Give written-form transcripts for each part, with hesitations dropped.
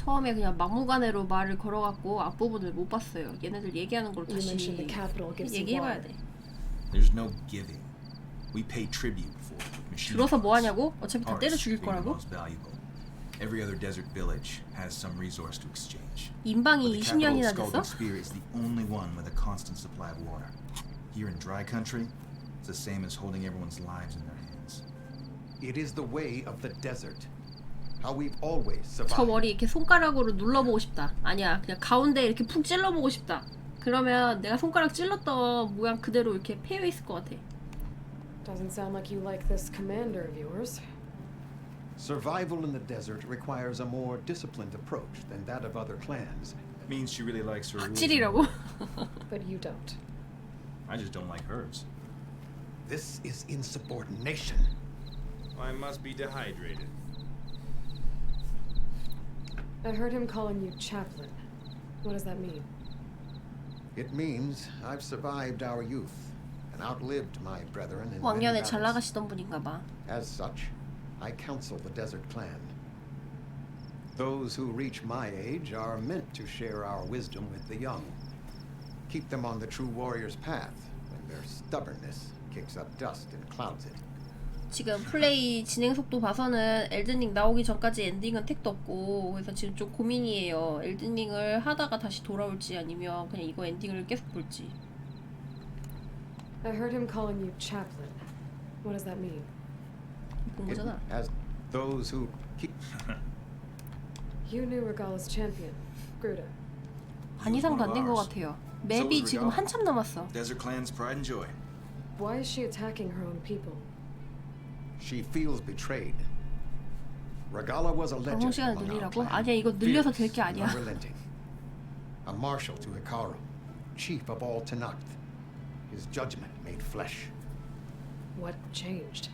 처음에 그냥 막무가내로 말을 걸어갖고 앞부분을 못 봤어요. 얘네들 얘기하는 걸 다시 얘기해봐야 돼. There's no giving. We pay tribute for machine 들어서 뭐 parts. 하냐고? 어차피 다 때려 죽일 Parts being the 거라고? most valuable. Every other desert village has some resource to exchange. 인방이 But the capital 20년이나 Scalding 됐어? Spear is the only one with a constant supply of water. Here in dry country, it's the same as holding everyone's lives in their hands. It is the way of the desert. How we've always 저 survived. 머리 이렇게 손가락으로 눌러보고 싶다. 아니야, 그냥 가운데 이렇게 푹 찔러보고 싶다. 그러면 내가 손가락 찔렀던 모양 그대로 이렇게 패여 있을 것 같아. Doesn't sound like you like this commander of yours. Survival in the desert requires a more disciplined approach than that of other clans. Means she really likes her rules. 확실이라고? But you don't. I just don't like hers. This is insubordination. I must be dehydrated. I heard him calling you chaplain. What does that mean? It means I've survived our youth and outlived my brethren in many 왕년에 잘 battles. 나가시던 분인가 봐. As such, I counsel the desert clan. Those who reach my age are meant to share our wisdom with the young. Keep them on the true warrior's path when their stubbornness kicks up dust and clouds it. 지금 플레이 진행 속도 봐서는 엘든링 나오기 전까지 엔딩은 택도 없고 그래서 지금 좀 고민이에요. 엘든링을 하다가 다시 돌아올지 아니면 그냥 이거 엔딩을 계속 볼지. I heard him calling you chaplain. What does that mean? 본 거잖아. As those who keep You knew Regala's champion, Gruda. 반 이상도 안 된 것 같아요. 맵이 지금 한참 남았어. Desert clan's pride and joy. Why is she attacking her own people? she feels betrayed. Regala was a 방송 legend 시간을 among our 늘리라고? clan. 아니야, 이거 늘려서 될 게 Fearless 아니야. and unrelenting. A marshal to Hikaru, chief of all Tenakth. His judgment made flesh. What changed?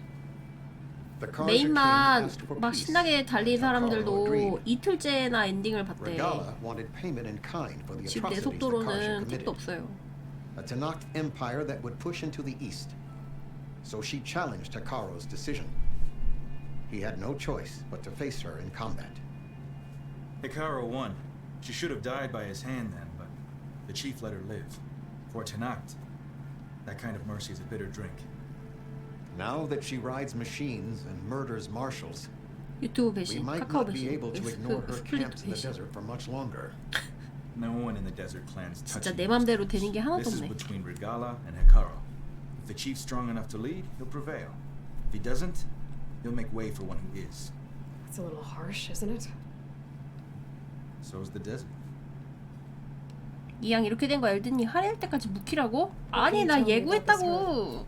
The Kharja king 메인만 asked for 막 peace. 신나게 달린 Hikaru 사람들도 agreed. 이틀째나 엔딩을 봤대. Regala wanted payment in kind for the 지금 내 atrocities the Kharja 속도로는 committed. 택도 없어요. A Tenakth empire that would push into the east. So she challenged Hikaru's decision. He had no choice but to face her in combat. Hikaru won. She should have died by his hand then, but the chief let her live. For Tenakth, that kind of mercy is a bitter drink. Now that she rides machines and murders marshals, 유튜브 we 배신, might 카카오 not be 배신, able to ignore her 스플릿 camps in the 배신. desert for much longer. No one in the desert clans 진짜 touching 내 those 맘대로 things. 되는 게 하나도 This is 없네. between Regala and Hikaru. If the chief's strong enough to lead, he'll prevail. If he doesn't, he'll make way for one who is. That's a little harsh, isn't it? So is the desert. 이왕 이렇게 된 거 엘든이 할일 때까지 묵히라고? 아니 나 예고했다고.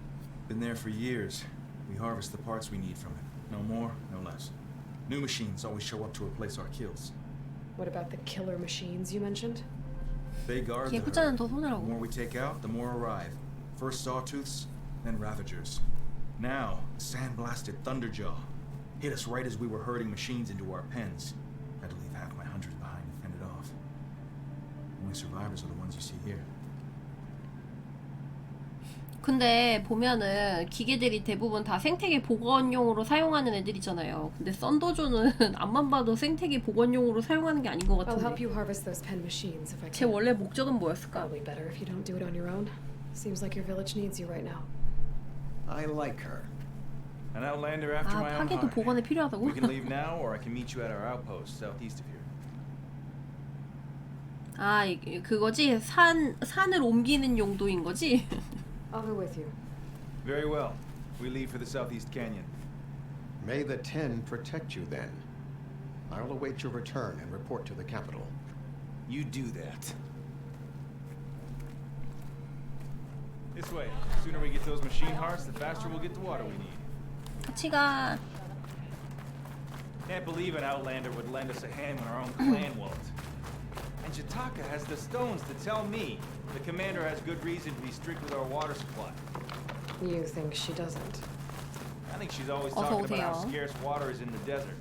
Been there for years. We harvest the parts we need from it. No more, no less. New machines always show up to replace our kills. What about the killer machines you mentioned? They guard the 예고자는 herd. 더 The 손해라고. more we take out, the more arrive. First sawtooths, then ravagers. Now, sandblasted thunderjaw. Hit us right as we were herding machines into our pens. Had to leave half my hunters behind to fend it off. Only survivors are the ones you see here. 근데 보면은 기계들이 대부분 다 생태계 복원용으로 사용하는 애들이잖아요. 근데 썬더조는 앞만 봐도 생태계 복원용으로 사용하는 게 아닌 것 I'll help 같은데. you harvest those pen machines if I 제 can. 원래 목적은 뭐였을까? Probably better if you don't do it on your own. Seems like your village needs you right now. I like her. An outlander after 아 my own 파괴도 heart. 복원에 필요하다고? We can leave now, or I can meet you at our outpost southeast of here. 아 그거지? 산을 옮기는 용도인 거지? I'll go with you. Very well. We leave for the southeast canyon. May the Ten protect you then. I'll await your return and report to the capital. You do that. This way. The sooner we get those machine hearts, the faster we'll get the water we need. 같이 가. Can't believe an outlander would lend us a hand when our own clan won't. And Jataka has the stones to tell me the commander has good reason to be strict with our water supply. You think she doesn't? I think she's always 어서 talking about how 오세요. scarce water is in the desert.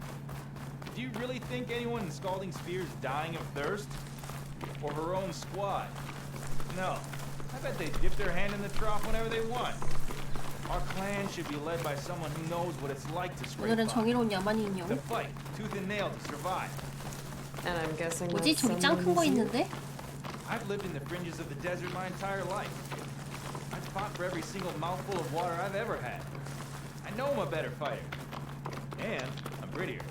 Do you really think anyone in Scalding Spear is dying of thirst? Or her own squad? No. I bet they dip their hand in the trough whenever they want. Our clan should be led by someone who knows what it's like to scrape 오늘은 by. 정의로운 야만이 인형. To fight, tooth and nail to survive. And I'm guessing 뭐지? that's 저기 짱 큰 거 someone's you? 있는데? I've lived in the fringes of the desert my entire life. I've fought for every single mouthful of water I've ever had. I know I'm a better fighter. And I'm prettier.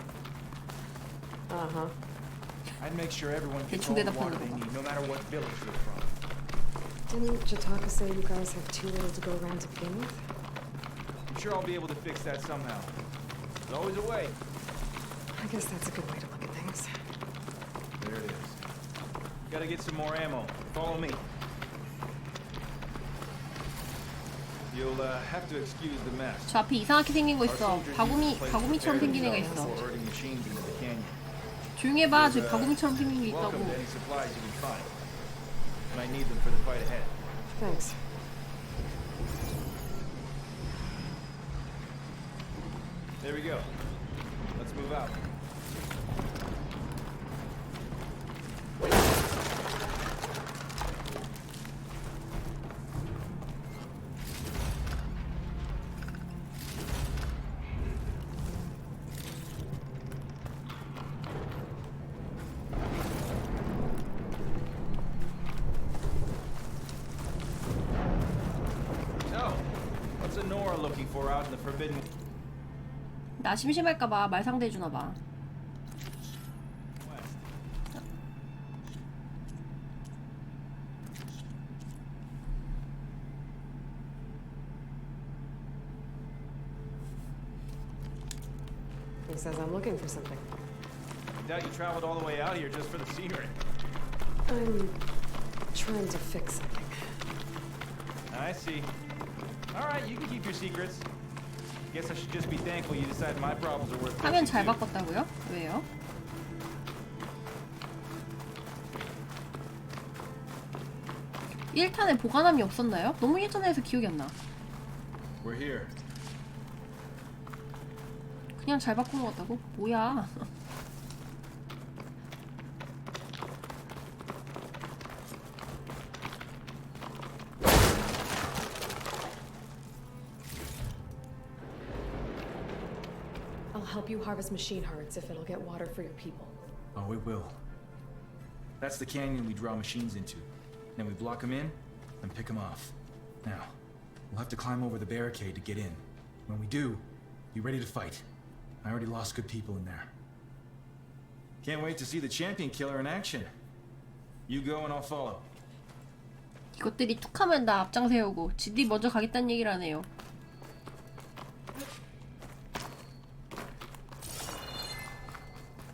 Uh-huh. I'd make sure everyone gets 대충 all the water 대답하는 they 거 봐. need, no matter what village they're from. Didn't Jataka say you guys have too little to go around to begin with? I'm sure I'll be able to fix that somehow. There's always a way. I guess that's a good way to look at things. There it is. Gotta get some more ammo. Follow me. You'll have to excuse the mess. 저 앞에 이상하게 생긴 거 Our 있어. soldiers 바구미 use the place 바구미처럼 to 생긴 애가 prepare 있어. themselves before herding machines into the canyon. 조용히 해봐. 저 바구미처럼 생긴 게 Welcome 있다고. to any supplies you can find. Might need them for the fight ahead. Thanks. There we go. Let's move out. So, what's Nora looking for out in the Forbidden 나 심심할까봐 말 상대해주나봐. West? He says I'm looking for something. I doubt you traveled all the way out here just for the scenery. I'm trying to fix something. I see. All right, you can keep your secrets. Guess I should just be thankful you decided my problems are worth 화면 fixing 잘 too. 바꿨다고요? 왜요? 일탄에 보관함이 없었나요? 너무 예전에 해서 기억이 안 나. We're here. 그냥 잘 바꾼 것 같다고? 뭐야? I'll help you harvest machine hearts if it'll get water for your people. Oh, it will. That's the canyon we draw machines into. Then we block them in and pick them off. Now, we'll have to climb over the barricade to get in. When we do, be ready to fight. I already lost good people in there. Can't wait to see the champion killer in action. You go and I'll follow. 이것들이 툭하면 나 앞장 세우고 지들이 먼저 가겠다는 얘기를 하네요.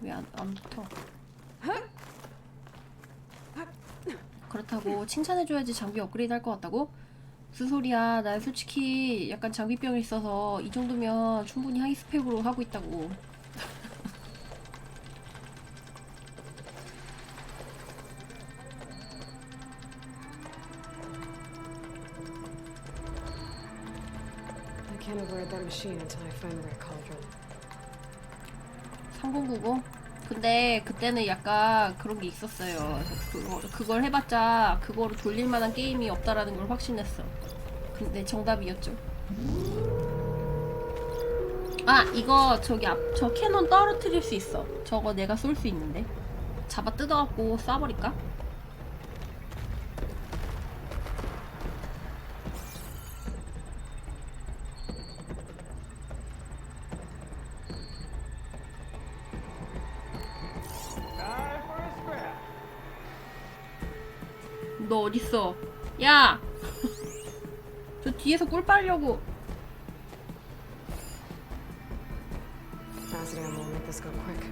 왜 안 붙어? 그렇다고 칭찬해줘야지 장비 업그레이드 할 것 같다고? 무슨 소리야. 난 솔직히 약간 장비병이 있어서 이 정도면 충분히 하이스펙으로 하고 있다고. I can't override that machine until I find the right cauldron. 3090? 근데 그때는 약간 그런 게 있었어요. 그래서 그걸 해봤자 그거로 돌릴 만한 게임이 없다라는 걸 확신했어. 근데 정답이었죠. 아, 이거 저기 저 캐논 떨어뜨릴 수 있어. 저거 내가 쏠 수 있는데. 잡아 뜯어갖고 쏴버릴까? Time for a scrap. 너 어딨어? 야! 저 뒤에서 꿀 빨려고. Acid ammo will make this go quick.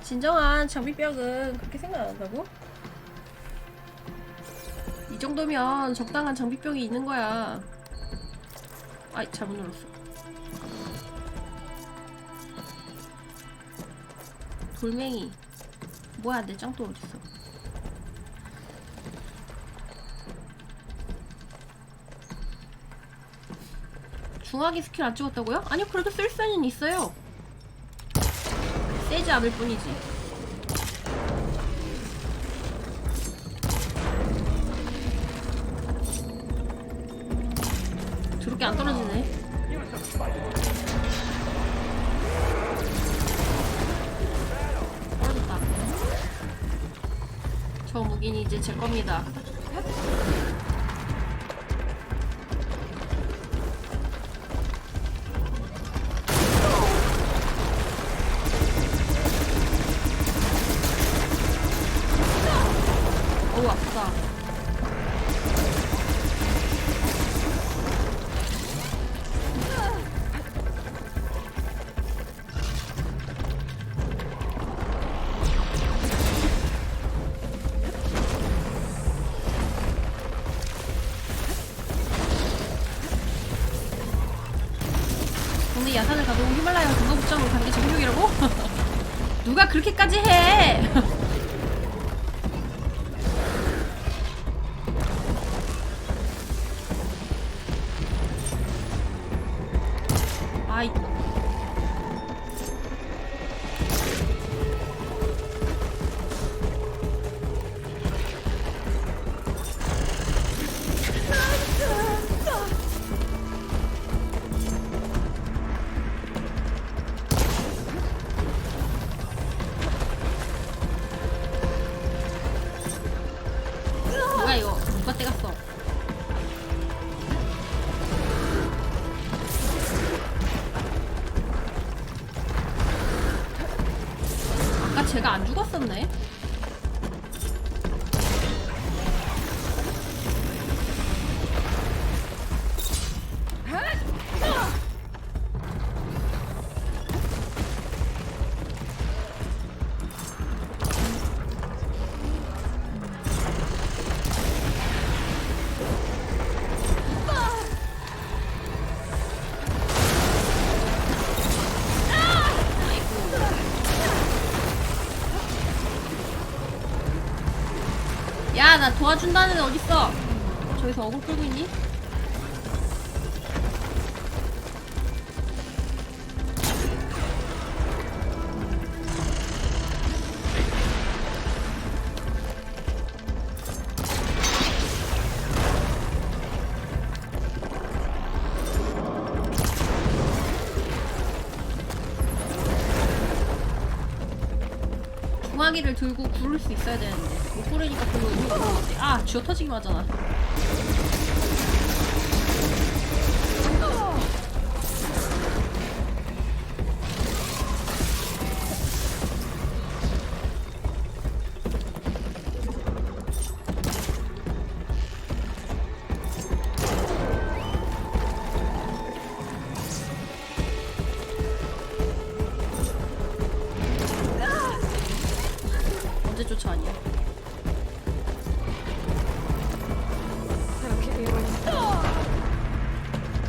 진정한 장비병은 그렇게 생각 안 한다고? 이 정도면 적당한 장비병이 있는 거야. 아이, 잘못 눌렀어. 돌멩이. 뭐야, 내 짱또 어딨어? 중화기 스킬 안 찍었다고요? 아니요, 그래도 쓸 수는 있어요. 세지 않을 뿐이지. 저렇게 안 떨어지네. 저 무기는 이제 제 겁니다. 어우 아프다. 오늘 야산을 가도 히말라야 등거북장으로 가는 게 정력이라고? 누가 그렇게까지 해? 아이. 누가 이거 누가 떼갔어? 아까 제가 안 죽었었네? 야, 나 도와준다는 애 어딨어? 저기서 어글 끌고 있니? 중화기를 들고 구를 수 있어야 되는데 못 구르니까 별로 의미가 없는 것 같아. 아, 쥐어 터지기만 하잖아. 언제 쫓아왔냐? That'll keep me away.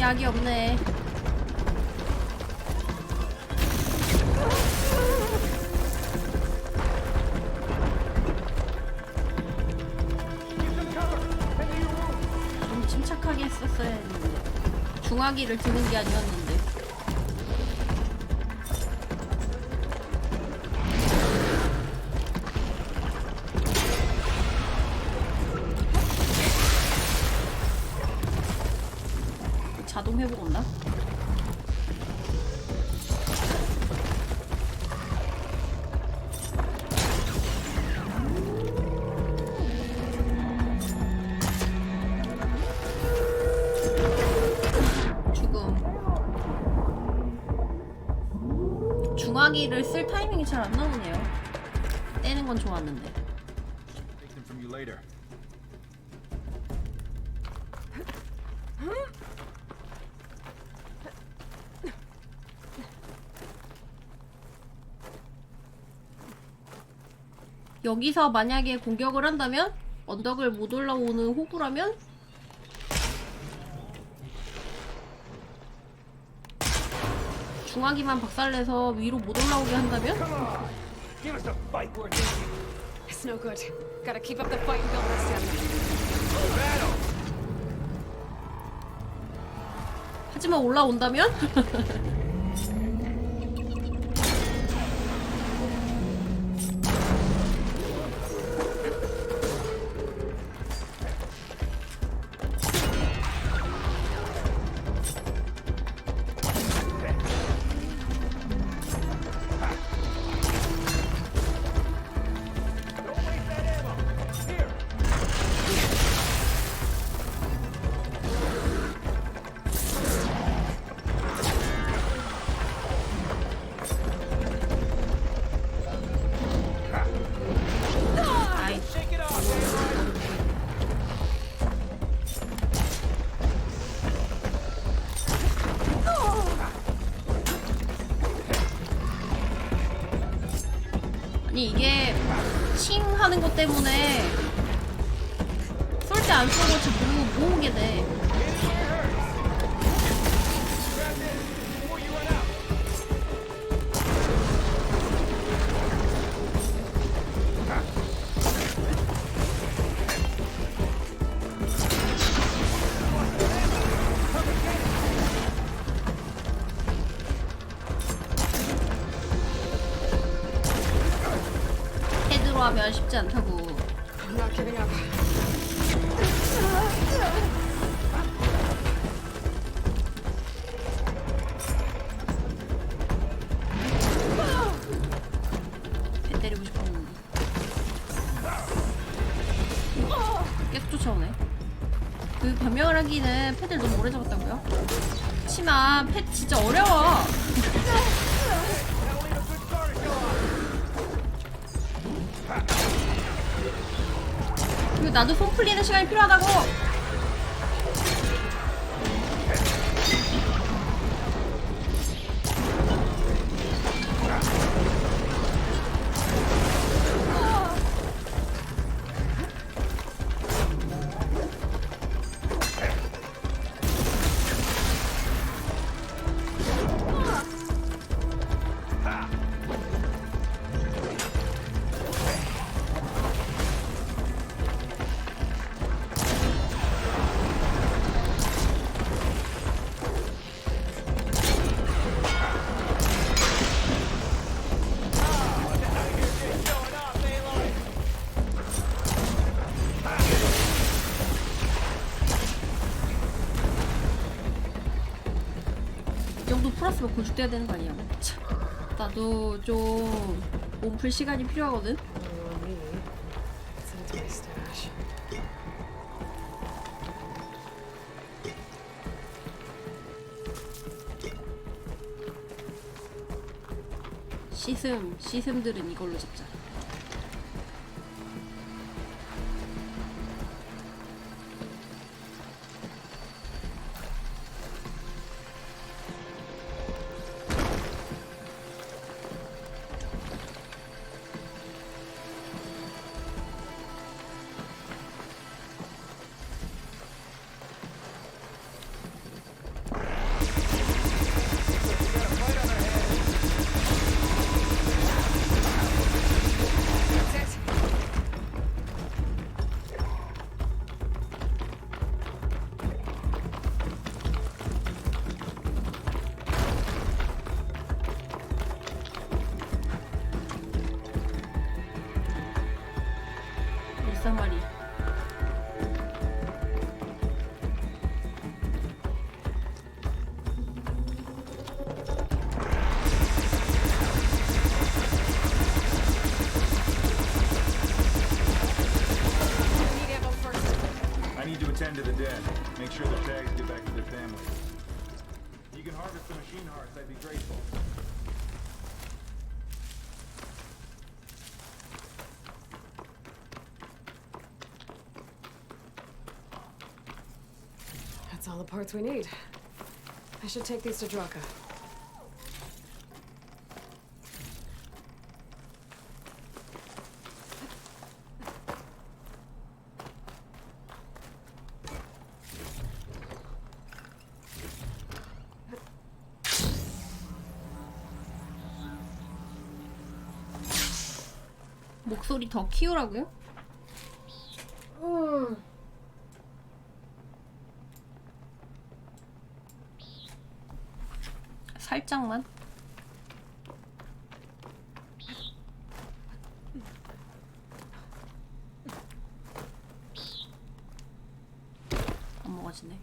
약이 없네. 좀 침착하게 했었어야 했는데 중화기를 드는 게 아니었는데. 자동 회복 없나? 죽음. 중화기를 쓸 타이밍이 잘 안 나오네요. 떼는 건 좋았는데. Take them from you later. 여기서 만약에 공격을 한다면 언덕을 못 올라오는 호구라면 중화기만 박살내서 위로 못 올라오게 한다면 Give us a fight worth it. It's no good. Gotta keep up the fight and build my stamina. 하지만 올라온다면 아니 이게 칭 하는 것 때문에 쏠 때 안 쏘고 자꾸 모으게 돼. 헤드로 하면 쉽지 않다고. I'm not giving up. 배 때리고 싶었는데 계속 쫓아오네. 그 변명을 하기는 패들 너무 오래 잡았다고요? 그치만 패 진짜 어려워. 그리고 나도 손 풀리는 시간이 필요하다고. 이 정도 풀었으면 곤죽돼야 되는 거 아니야? 참, 나도 좀 몸풀 시간이 필요하거든? Oh, me. It's into my stash. 시슴들은 이걸로 잡자. 일사마리. I need to attend to the dead. Make sure the tags get back to their families. You can harvest the machine hearts, I'd be grateful. That's all the parts we need. I should take these to Draka. 목소리 더 키우라고요? 살짝만. 안 먹어지네.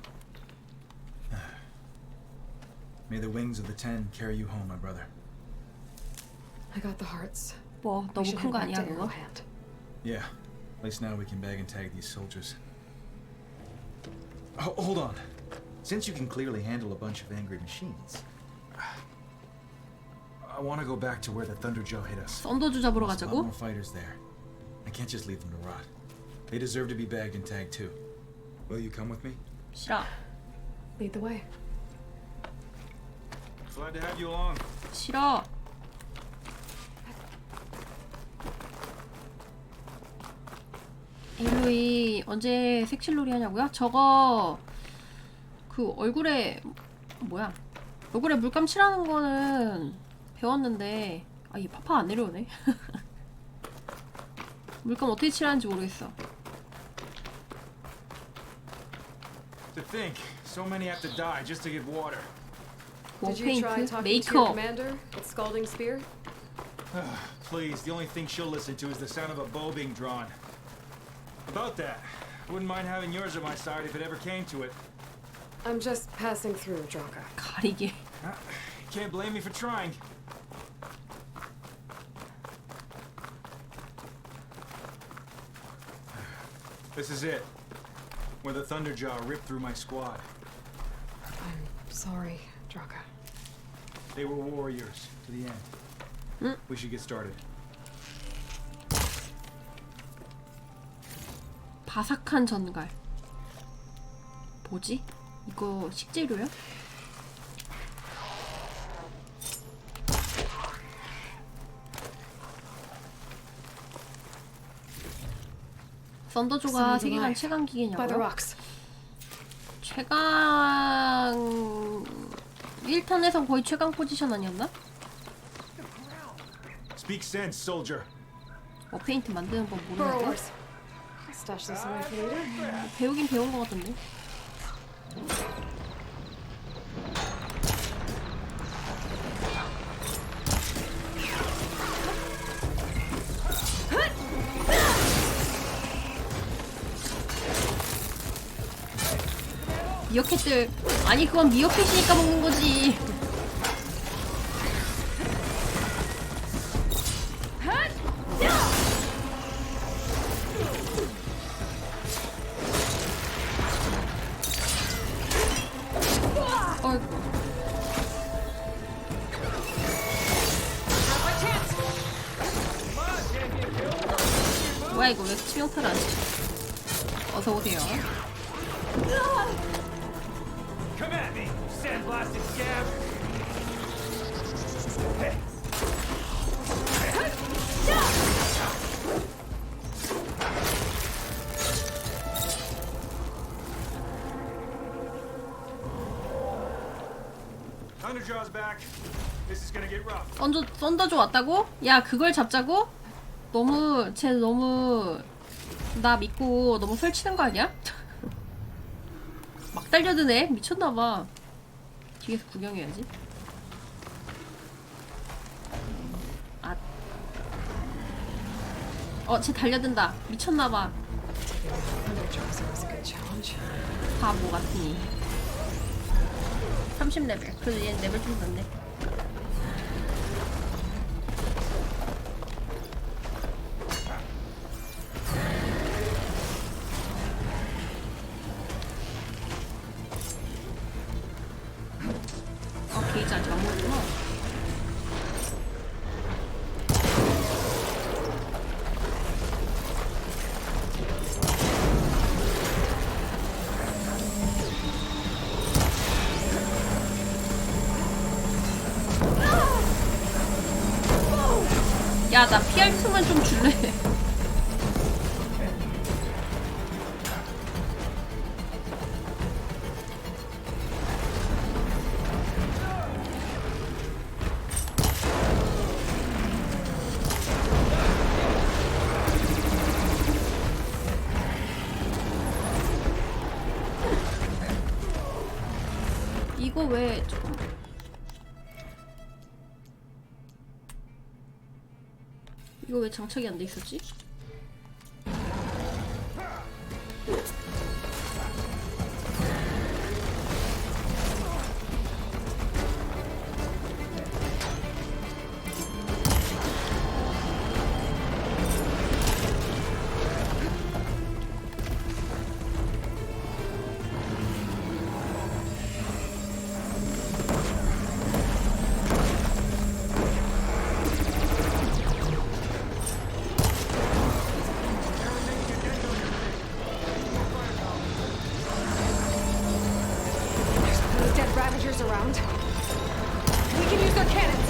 May the wings of the Ten carry you home, my brother. I got the hearts. 뭐 We 너무 should 큰 head 거 back 아니야 to 그거? Arrowhead. Yeah. At least now we can bag and tag these soldiers. Hold on. Since you can clearly handle a bunch of angry machines, I want to go back to where the Thunderjaw hit us. 썬더주 잡으러 There's a lot 가자고? more fighters there. I can't just leave them to rot. They deserve to be bagged and tagged too. Will you come with me? 싫어. Lead the way. Glad to have you along. 싫어. 에일로이 언제 색칠놀이 하냐고요? 저거 그 얼굴에 뭐야? 얼굴에 물감 칠하는 거는 배웠는데 아, 이 파파 안 내려오네. 물감 어떻게 칠하는지 모르겠어. To think, so many have to die just to get water. Did you try 워페인트, talking to your 메이크업. commander with Scalding Spear? Please, the only thing she'll listen to is the sound of a bow being drawn. About that, wouldn't mind having yours at my side if it ever came to it. I'm just passing through, Draka. 가리개. Can't blame me for trying. This is it. Where the Thunderjaw ripped through my squad. I'm sorry, Draka. They were warriors to the end. We should get started. 바삭한 전갈. 뭐지? 이거 식재료야? 썬더조가 세계관 최강 By the 기계냐고요? rocks. 최강 1탄에선 거의 최강 포지션 아니었나? Speak sense, soldier. 페인트 만드는 법 모르는데? Burrowers. I'll stash this away for later. 배우긴 배운 것 같던데. 미어캣들 아니 그건 미어캣이니까 먹는 거지. 어이구. 뭐야 이거 왜 치명타를 안 쳐? 어서 오세요. Come at me, you sandblasted scab! Hey. Thunderjaw's back. This is gonna get rough. 썬더조 왔다고? 야 그걸 잡자고? 쟤 너무 나 믿고 너무 설치는 거 아니야? 막 달려드네? 미쳤나봐. 뒤에서 구경해야지. 쟤 달려든다. 미쳤나봐. Thunderjaws was a good challenge. 바보 같으니. 30레벨. 그래도 얘는 레벨 좀 낮네. 게이지 잘못 먹었구나. 야, 나 피할 틈은 좀 줄래. 이거 왜 잠깐만. 이거 왜 장착이 안 돼 있었지? Any dead Ravagers around? We can use their cannons.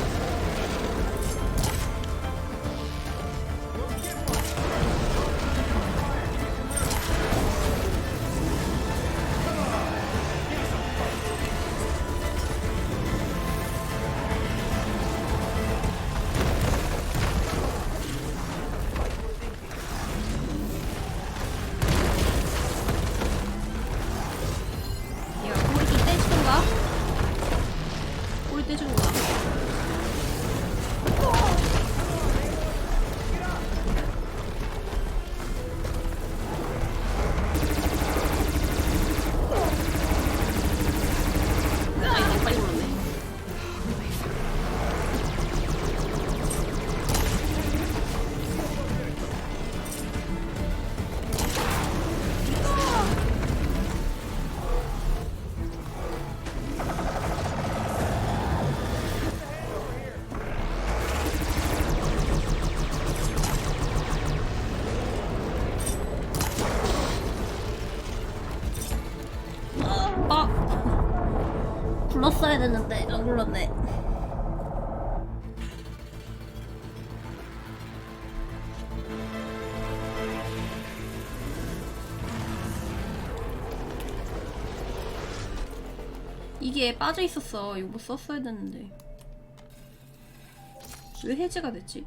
불렀어야 됐는데 안 불렀네. 이게 빠져 있었어. 이거 썼어야 됐는데 왜 해제가 됐지?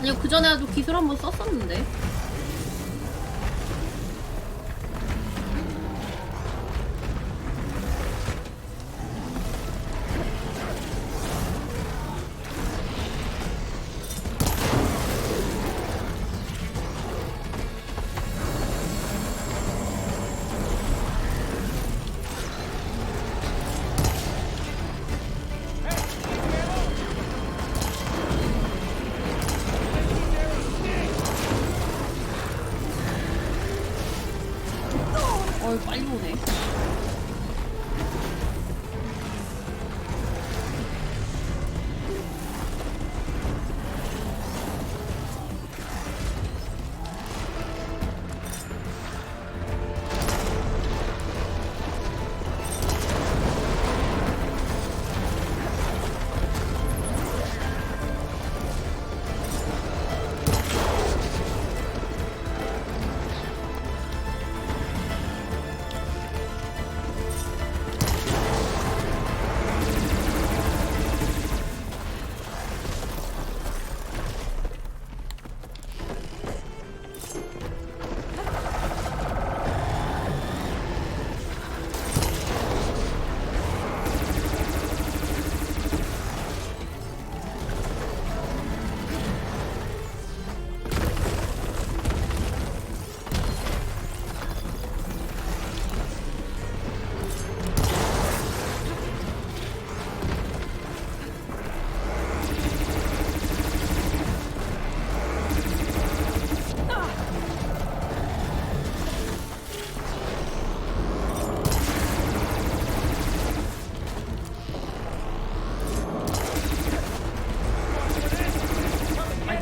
아니요, 그 전에도 기술 한번 썼었는데. 어이, 빨리 오네.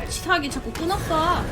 치사하게 자꾸 끊었어.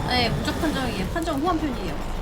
네, 무적 판정이에요. 판정 후한 편이에요.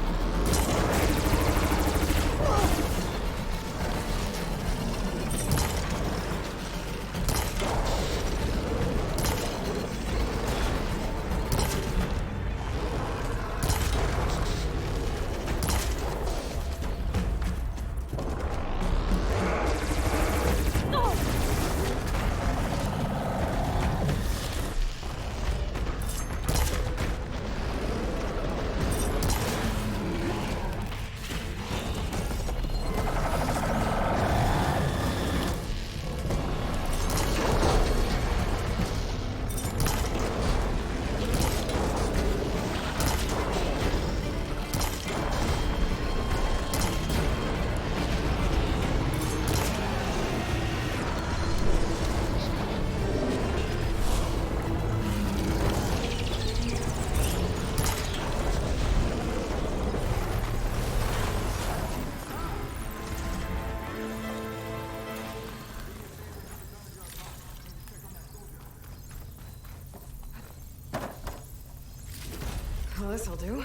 Well, this'll do.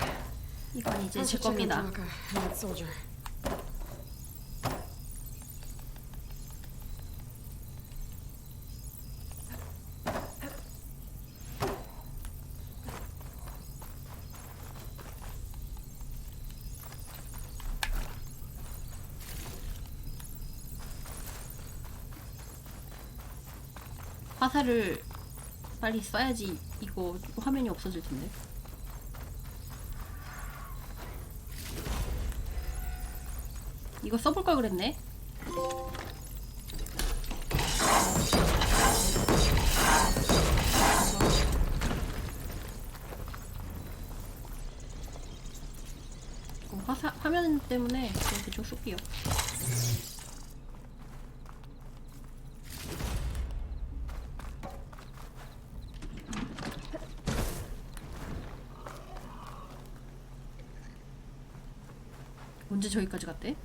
이건 이제 How's 제 the chicken 겁니다. talker and that soldier? 화살을 빨리 쏴야지 이거 화면이 없어질 텐데. 이거 써볼 걸 그랬네. 화면 때문에 그냥 대충 쏠게요. 언제 저기까지 갔대?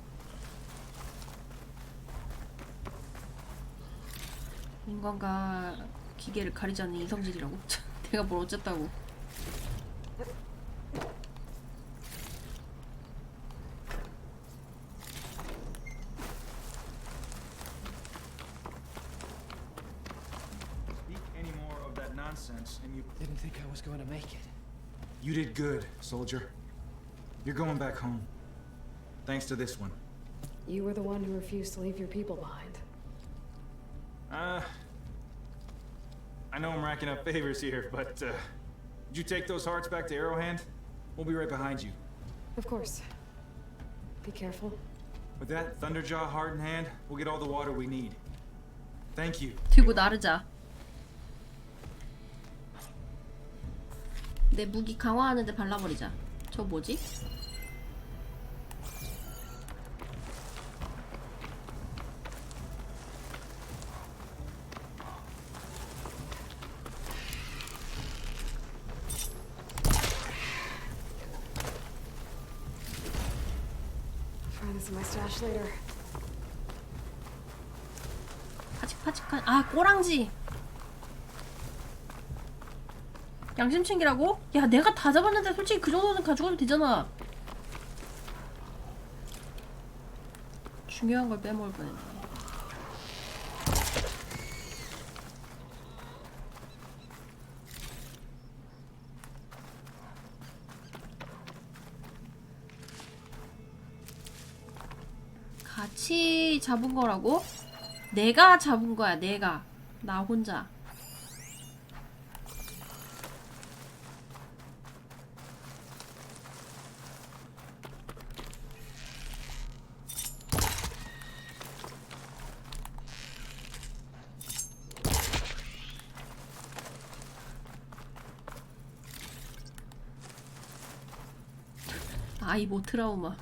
인간과 기계를 가리지 않는 이성질이라고? 내가 뭘 어쨌다고. Speak any more of that nonsense, and you Didn't think I was going to make it. You did good, soldier. You're going back home. Thanks to this one. You were the one who refused to leave your people behind. I know I'm racking up favors here, but, did you take those hearts back to Arrowhand? We'll be right behind you. Of course. Be careful. With that Thunderjaw heart in hand, we'll get all the water we need. Thank you. 들고 나르자. 내 무기 강화하는데 발라버리자. 저 뭐지? Try this in my stash later. 파직파직한 아 꼬랑지. 양심 챙기라고? 야 내가 다 잡았는데 솔직히 그 정도는 가져가도 되잖아. 중요한 걸 빼먹을 뻔했네. 같이 잡은 거라고? 내가 잡은 거야, 내가. 나 혼자. 아이 뭐 트라우마.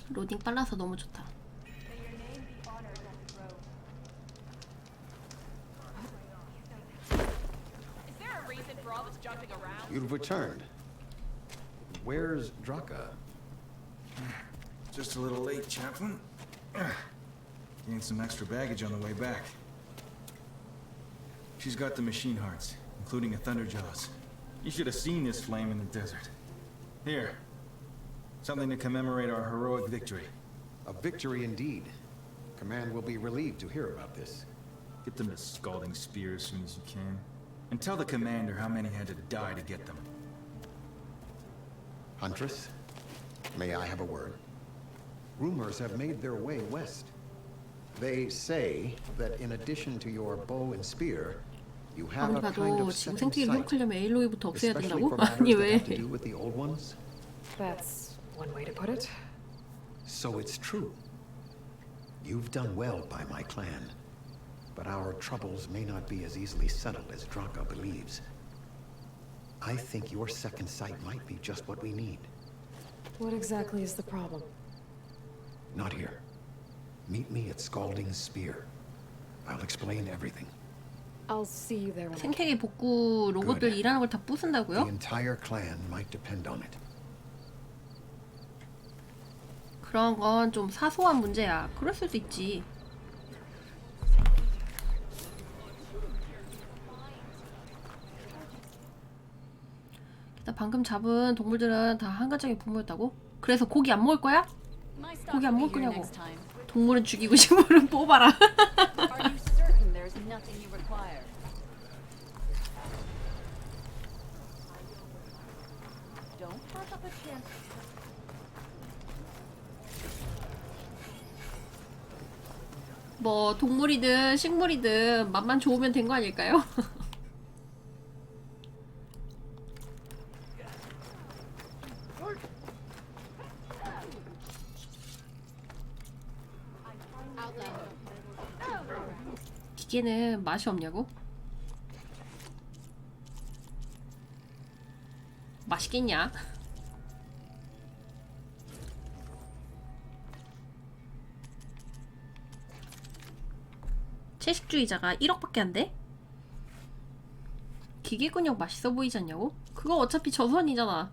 로딩 빨라서 너무 좋다. You've returned. Where's Draka? Just a little late, Chaplain. Gained some extra baggage on the way back. She's got the machine hearts, including a Thunderjaws. You should have seen this flame in the desert. Here. Something to commemorate our heroic victory. A victory indeed. Command will be relieved to hear about this. Get them to Scalding Spear as soon as you can. And tell the commander how many had to die to get them. Huntress, may I have a word? Rumors have made their way west. They say that in addition to your bow and spear, you have 아무리 a kind 봐도 of 지금 second 생태계를 sight, 회복하려면 에일로이부터 없애야 especially 된다고? for 아니 matters that have to 왜? do with the old ones. That's one way to put it. So it's true. You've done well by my clan, but our troubles may not be as easily settled as Draka believes. I think your second sight might be just what we need. What exactly is the problem? Not here. Meet me at Scalding Spear. I'll explain everything. I'll see you there when I can. 생태계 복구 로봇들 Good. 일하는 걸 다 The 부순다고요? entire clan might depend on it. 그런 건 좀 사소한 문제야. 그럴 수도 있지. 일단 방금 잡은 동물들은 다 한 가정의 부모였다고? 그래서 고기 안 먹을 거야? 고기 안 먹을 거냐고. 동물은 죽이고 식물은 뽑아라. Are you certain there's nothing you require? Don't pass up a chance. 뭐 동물이든 식물이든 맛만 좋으면 된 거 아닐까요? 기계는 맛이 없냐고? 맛있겠냐? 채식주의자가 1억밖에 안 돼? 기계근육 맛있어 보이지 않냐고? 그거 어차피 저선이잖아.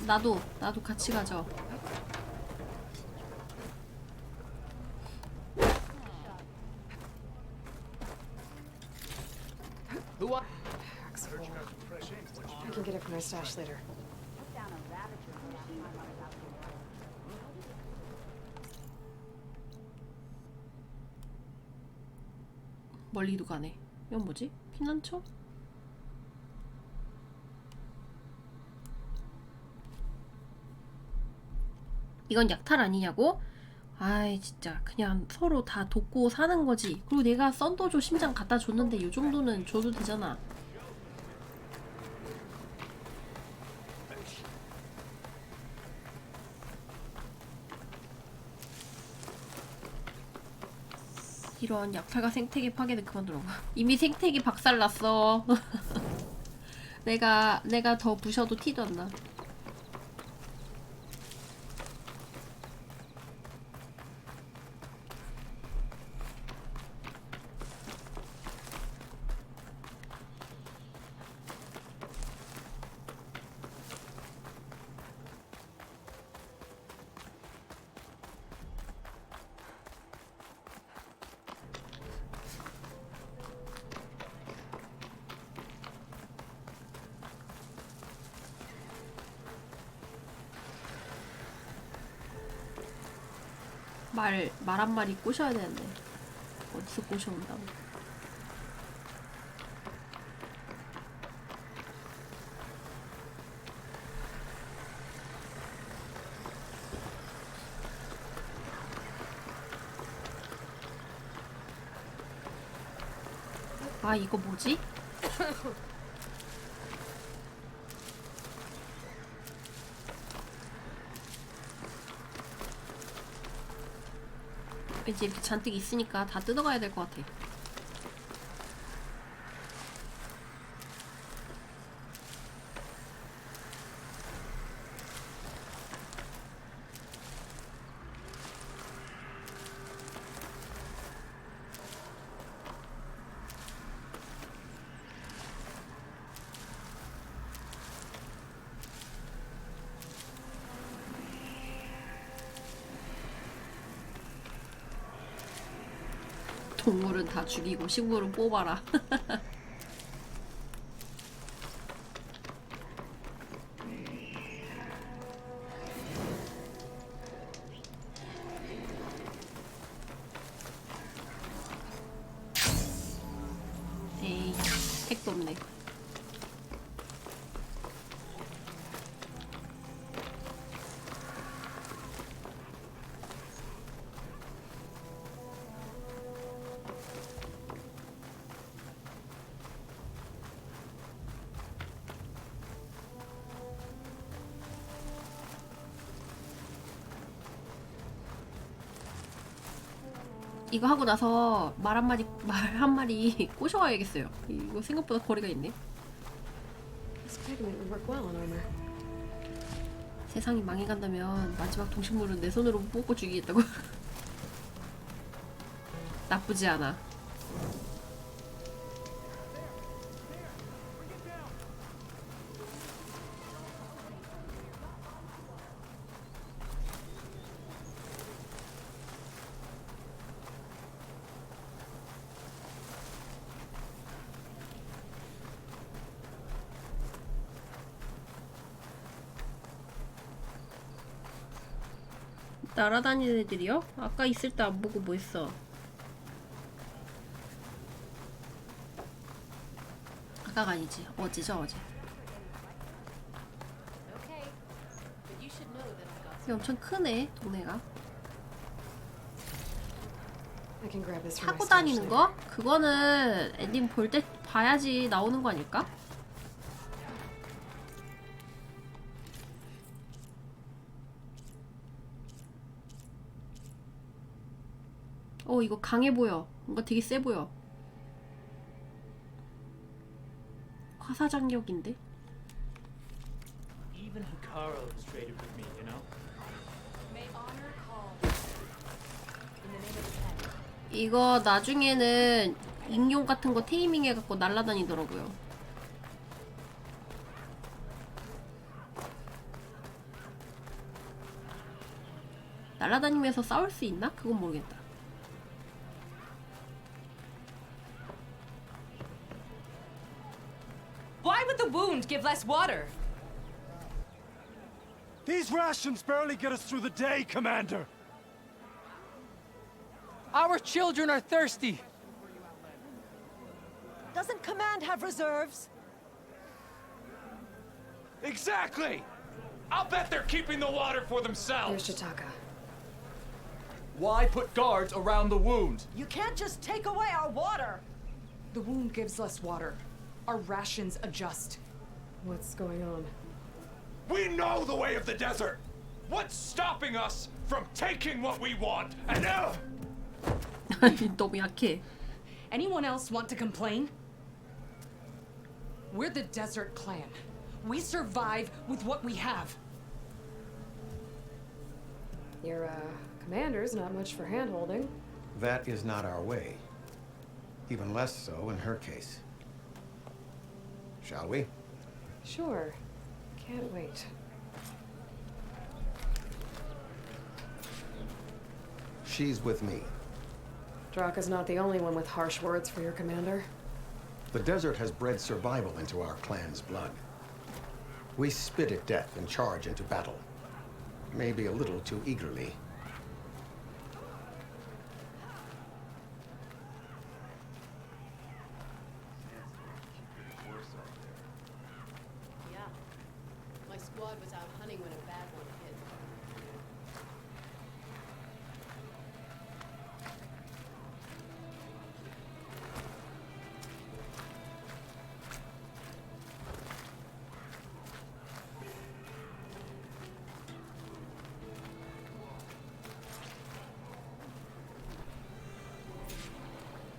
나도 같이 가죠. I can get it from my stash later. 멀리도 가네. 이건 뭐지? 피난처? 이건 약탈 아니냐고? 아이 진짜 그냥 서로 다 돕고 사는 거지. 그리고 내가 썬더조 심장 갖다 줬는데 요 정도는 줘도 되잖아. 이런 약탈과 생태계 파괴는 그만두라고. 이미 생태계 박살났어. 내가 더 부셔도 티도 안 나. 말 한 마리 꼬셔야 되는데 어디서 꼬셔온다고. 아 이거 뭐지? 이제 이렇게 잔뜩 있으니까 다 뜯어가야 될 것 같아. 동물은 다 죽이고 식물은 뽑아라. 에이, 택도 없네. 이거 하고 나서 말 한 마리 꼬셔와야겠어요. 이거 생각보다 거리가 있네. This pigment would work well on armor. 세상이 망해간다면 마지막 동식물은 내 손으로 뽑고 죽이겠다고. 나쁘지 않아. 날아다니는 애들이요? 아까 있을 때 안 보고 뭐 했어? 아까가 아니지. 어제죠, 어제. Okay. But you should know that I've got 이게 엄청 크네, 동네가. I can grab this from my 타고 stash 다니는 later. 거? 그거는 엔딩 볼 때 봐야지 나오는 거 아닐까? 이거 강해 보여. 뭔가 되게 세 보여. 화사장력인데? Even Hikaru is traded with me, you know? May honor call. In the name of the pen. 이거 나중에는 익룡 같은 거 테이밍 해갖고 날아다니더라고요. 날아다니면서 싸울 수 있나? 그건 모르겠다. Why would the wound give less water? These rations barely get us through the day, Commander. Our children are thirsty. Doesn't Command have reserves? Exactly! I'll bet they're keeping the water for Here's themselves. Chitaka. Why put guards around the wound? You can't just take away our water! The wound gives less water. Our rations adjust. What's going on? We know the way of the desert. What's stopping us from taking what we want? And 너무 약해. Anyone else want to complain? We're the Desert Clan. We survive with what we have. Your, commander's not much for hand-holding. That is not our way. Even less so in her case. Shall we? Sure. Can't wait. She's with me. Draka's not the only one with harsh words for your commander. The desert has bred survival into our clan's blood. We spit at death and charge into battle. Maybe a little too eagerly. Yeah. My squad was out hunting when a bad one hit.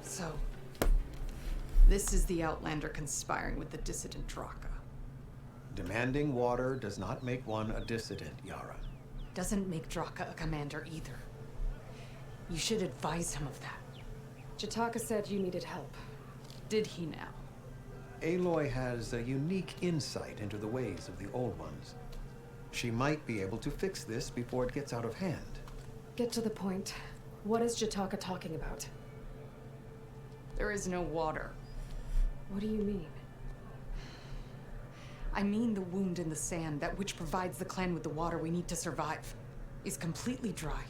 So, this is the Outlander conspiring with the dissident Draka. Demanding water does not make one a dissident, Yara. Doesn't make Draka a commander either. You should advise him of that. Chitaka said you needed help. Did he now? Aloy has a unique insight into the ways of the old ones. She might be able to fix this before it gets out of hand. Get to the point. What is Chitaka talking about? There is no water. What do you mean? I mean the wound in the sand, that which provides the clan with the water we need to survive, is completely dry.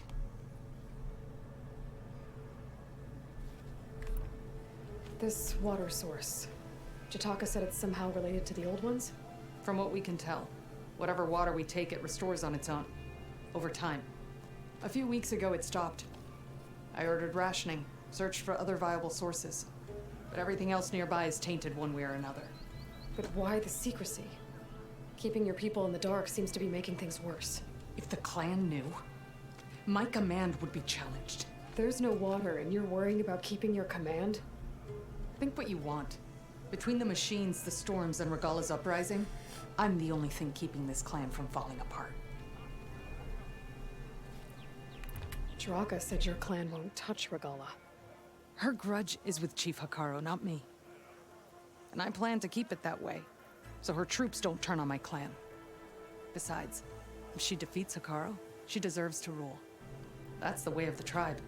This water source. Chitaka said it's somehow related to the old ones? From what we can tell, whatever water we take, it restores on its own. Over time. A few weeks ago, it stopped. I ordered rationing, searched for other viable sources. But everything else nearby is tainted one way or another. But why the secrecy? Keeping your people in the dark seems to be making things worse. If the clan knew, my command would be challenged. There's no water and you're worrying about keeping your command? Think what you want. Between the machines, the storms, and Regala's uprising, I'm the only thing keeping this clan from falling apart. Draka said your clan won't touch Regala. Her grudge is with Chief Hikaru, not me. And I plan to keep it that way, so her troops don't turn on my clan. Besides, if she defeats Hikaru, she deserves to rule. That's the way of the tribe.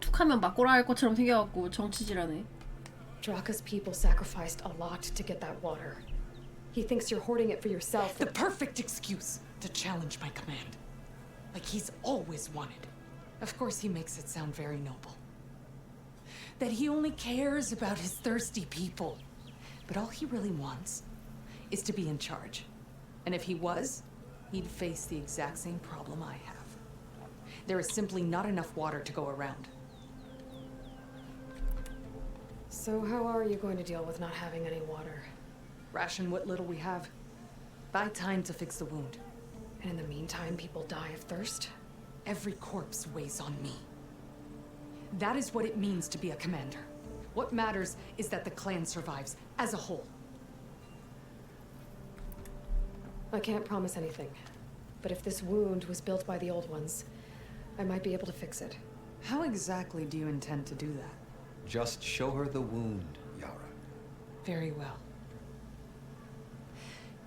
툭하면 맞고라 할 것처럼 생겨갖고 정치질하네. Draka's people sacrificed a lot to get that water. He thinks you're hoarding it for yourself. The perfect excuse to challenge my command. Like he's always wanted. Of course, he makes it sound very noble. That he only cares about his thirsty people. But all he really wants is to be in charge. And if he was, he'd face the exact same problem I have. There is simply not enough water to go around. So how are you going to deal with not having any water? Ration what little we have. Buy time to fix the wound. And in the meantime, people die of thirst? Every corpse weighs on me. That is what it means to be a commander. What matters is that the clan survives as a whole. I can't promise anything. But if this wound was built by the old ones, I might be able to fix it. How exactly do you intend to do that? Just show her the wound, Yara. Very well.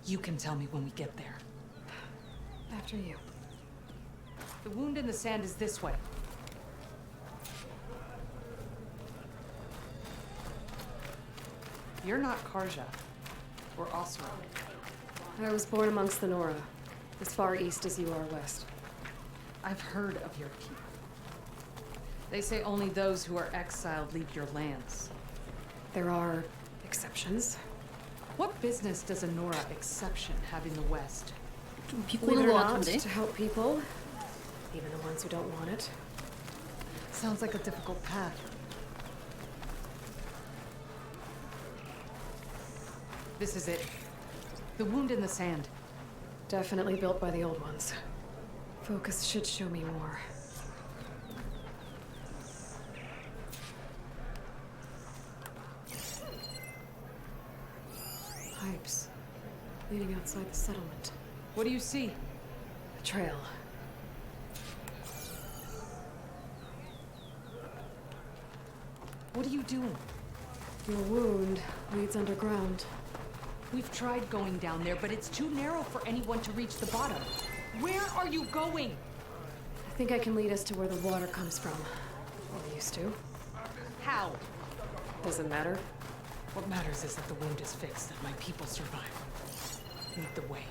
You can tell me when we get there. After you. The wound in the sand is this way. You're not Karja or Osra. I was born amongst the Nora, as far east as you are west. I've heard of your people. They say only those who are exiled leave your lands. There are exceptions. What business does a Nora exception have in the West? 좀 비꼬는 Believe it 것 or not, 같은데? to help people, even the ones who don't want it. Sounds like a difficult path. This is it. The wound in the sand. Definitely built by the old ones. Focus should show me more. Pipes leading outside the settlement. What do you see? A trail. What are you doing? Your wound leads underground. We've tried going down there, but it's too narrow for anyone to reach the bottom. Where are you going? I think I can lead us to where the water comes from. Or used to. How? Doesn't matter. What matters is that the wound is fixed and my people survive. Lead the way.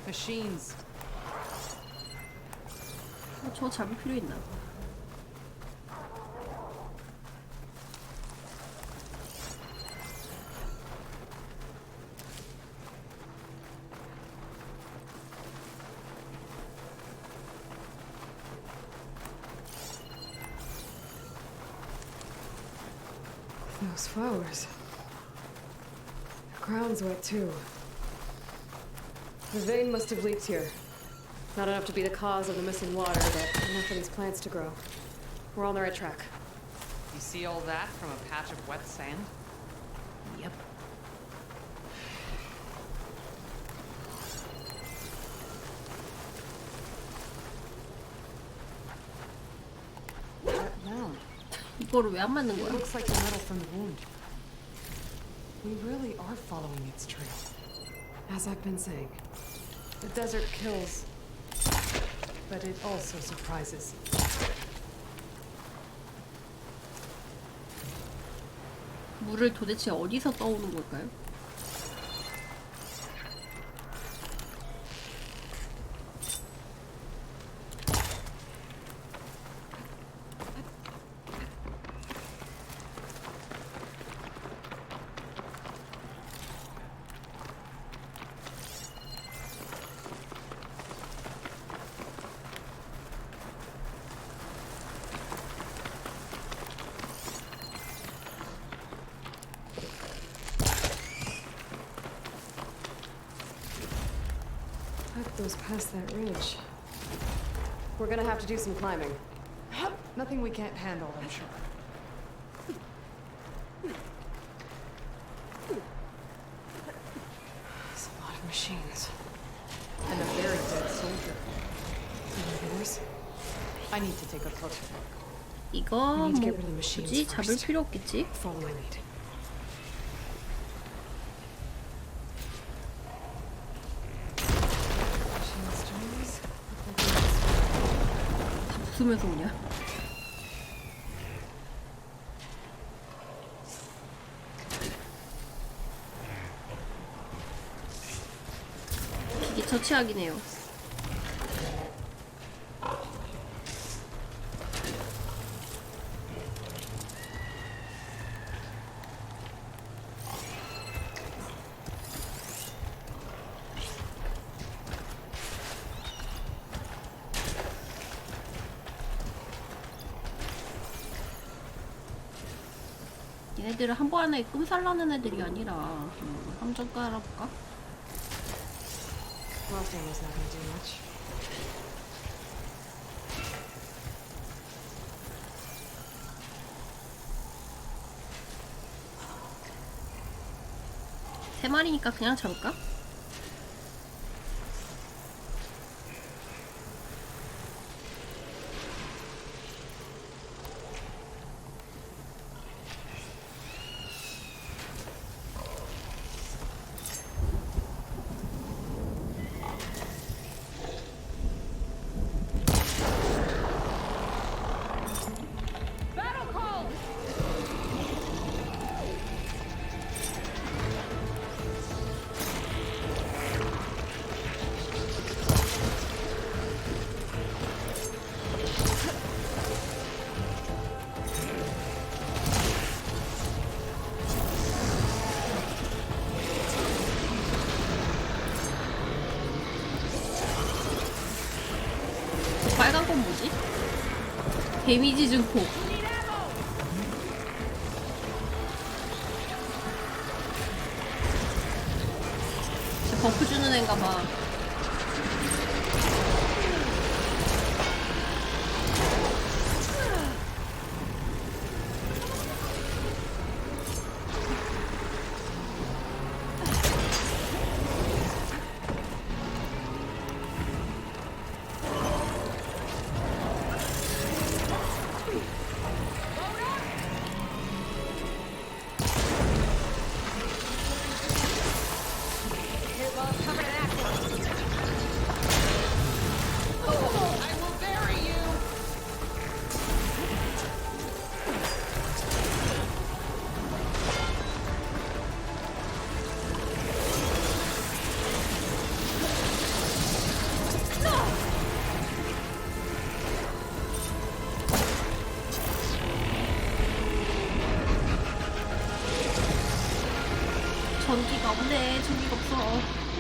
Machines. 저 잡을 필요 있나? Those flowers. The ground's wet too. The vein must have leaked here. Not enough to be the cause of the missing water, but enough for these plants to grow. We're on the right track. You see all that from a patch of wet sand? Yep. That mound. 이거를 왜 안 맞는 It 거야? looks like the metal from the wound. We really are following its trail. As I've been saying. The desert kills, but it also surprises. 물을 도대체 어디서 떠오는 걸까요? Pipe goes past that ridge. We're gonna have to do some climbing. Nothing we can't handle, I'm sure. There's a lot of machines. And a very dead soldier. Yours? I need to take a closer look. 이거 We need to 뭐 get rid of the machines 굳이 잡을 first. 필요 없겠지? Follow my lead. Machine stores. 다 부수면서 오냐? 기계 처치하기네요. 얘네들을 한 번에 끔살라는 애들이 아니라 함정 깔아볼까? Last ammo's not gonna do much. 세 마리니까 그냥 잡을까? 빨간 건 뭐지? 데미지 증폭. 버프 주는 애인가 봐. 전기가 없네. 전기가 없어.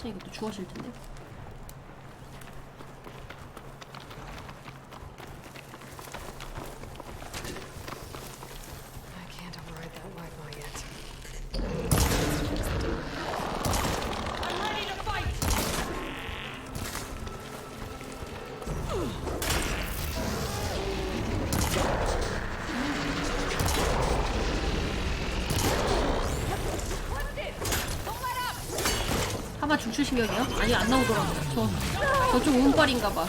자, 이것도 주워질 텐데. I can't override that Wi-Fi yet. I'm ready to fight! 하마 중추심형이요? 아니 안 나오더라고. 저쪽 운빨인가 봐.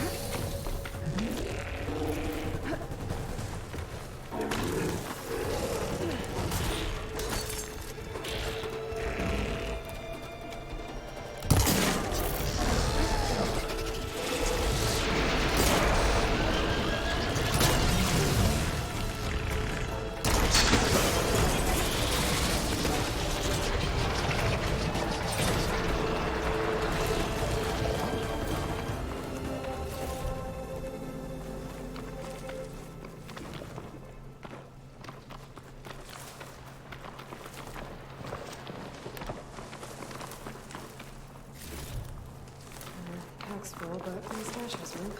looks full, but my stash has room.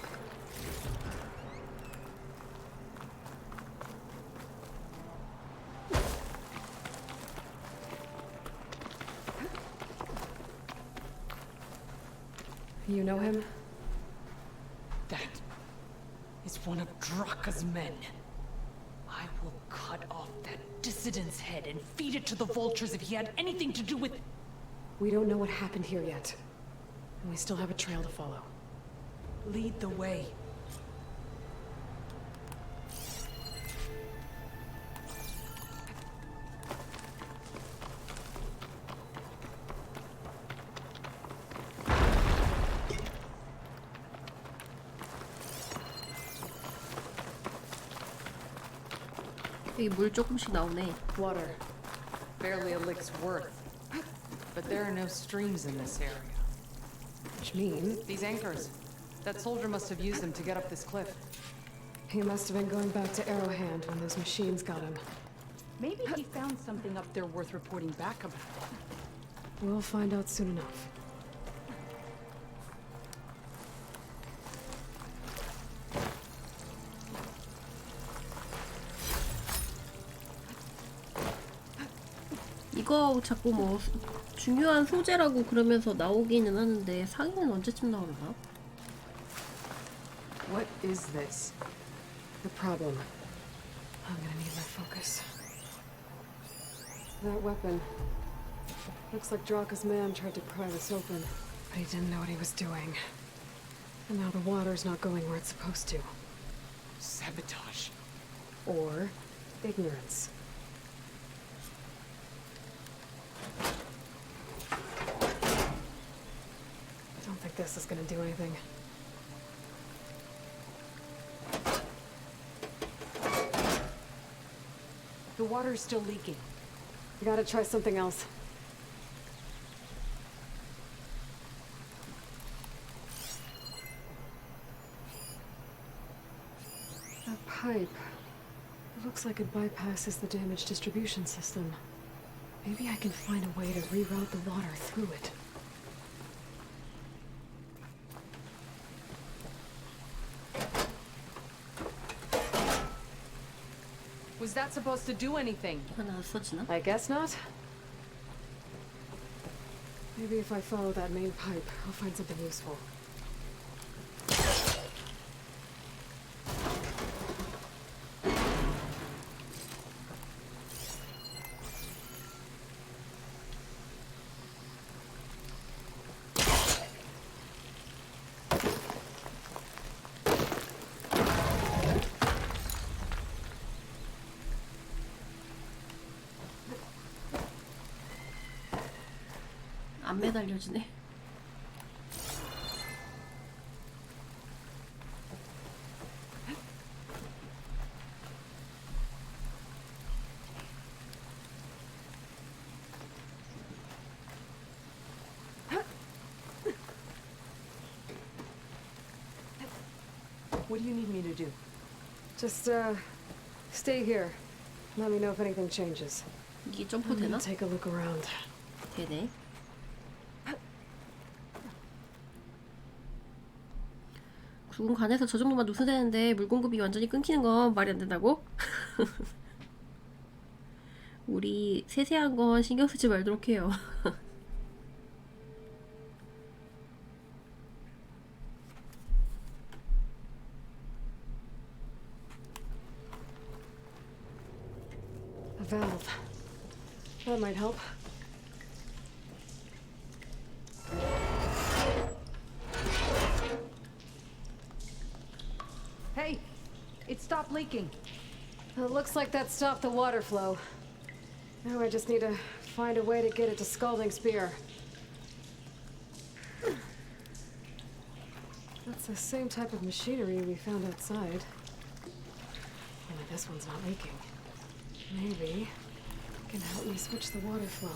You know him? That is one of Draka's men. I will cut off that dissident's head and feed it to the vultures if he had anything to do with... We don't know what happened here yet. And we still have a trail to follow. Lead the way. 여기 물 조금씩 나오네. Water. Barely a lick's worth. But there are no streams in this area. Which means These anchors. That soldier must have used them to get up this cliff. he must have been going back to Arrowhand when those machines got him. Maybe he found something up there worth reporting back about. We'll find out soon enough. 이거 자꾸 뭐 중요한 소재라고 그러면서 나오기는 하는데 상의는 언제쯤 나오려나? What is this? The problem. I'm gonna need my focus. That weapon. Looks like Draka's man tried to pry this open, but he didn't know what he was doing. And now the water's not going where it's supposed to. Sabotage. Or ignorance. I don't think this is gonna do anything. The water's still leaking. I gotta try something else. That pipe. It looks like it bypasses the damaged distribution system. Maybe I can find a way to reroute the water through it. Was that supposed to do anything? 하나 써지나? I guess not. Maybe if I follow that main pipe, I'll find something useful. 안 매달려지네. What do you need me to do? Just, stay here. Let me know if anything changes. 이게 점프 I'm 되나? gonna take a look around. 되네. 굵은 간에서 저 정도만 누수되는데 물 공급이 완전히 끊기는 건 말이 안 된다고? 우리 세세한 건 신경 쓰지 말도록 해요. A valve. That might help. Hey! It stopped leaking. It looks like that stopped the water flow. Now I just need to find a way to get it to Scalding Spear. That's the same type of machinery we found outside. Only this one's not leaking. Maybe it can help me switch the water flow.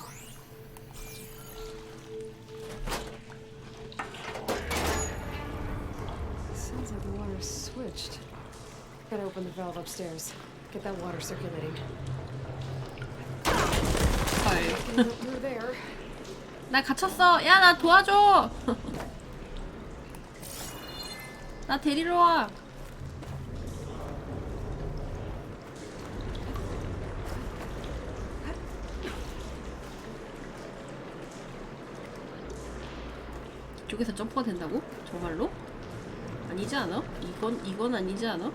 Sounds like the water's switched. Gotta open the valve upstairs. Get that water circulating. 헐. Get through there. 나 갇혔어. 야, 나 도와줘. 나 데리러 와. 이쪽에서 점프가 된다고? 정말로? 아니지 않아? 이건 아니지 않아?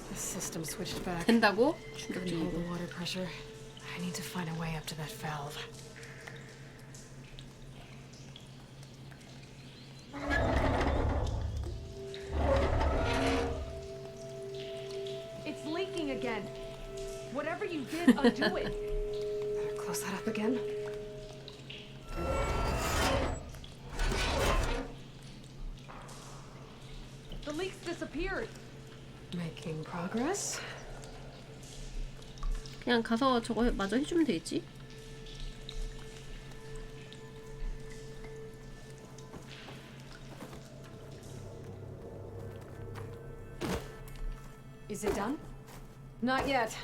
The system switched back. 된다고? Couldn't hold the 충격적이고. water pressure. I need to find a way up to that valve. It's leaking again. Whatever you did, undo it. Better close that up again. The leak's disappeared. Making progress. 그냥 가서 저거 마저 해주면 되겠지? Is it done? Not yet.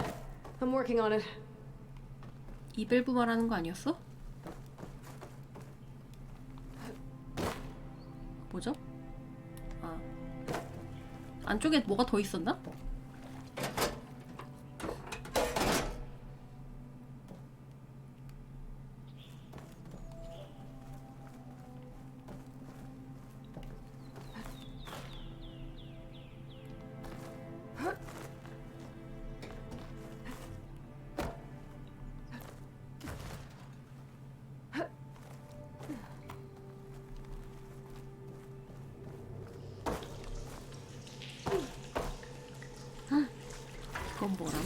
I'm working on it. 이 밸브 말하는 거 아니었어? 뭐죠? 아 안쪽에 뭐가 더 있었나? 그건 뭐람?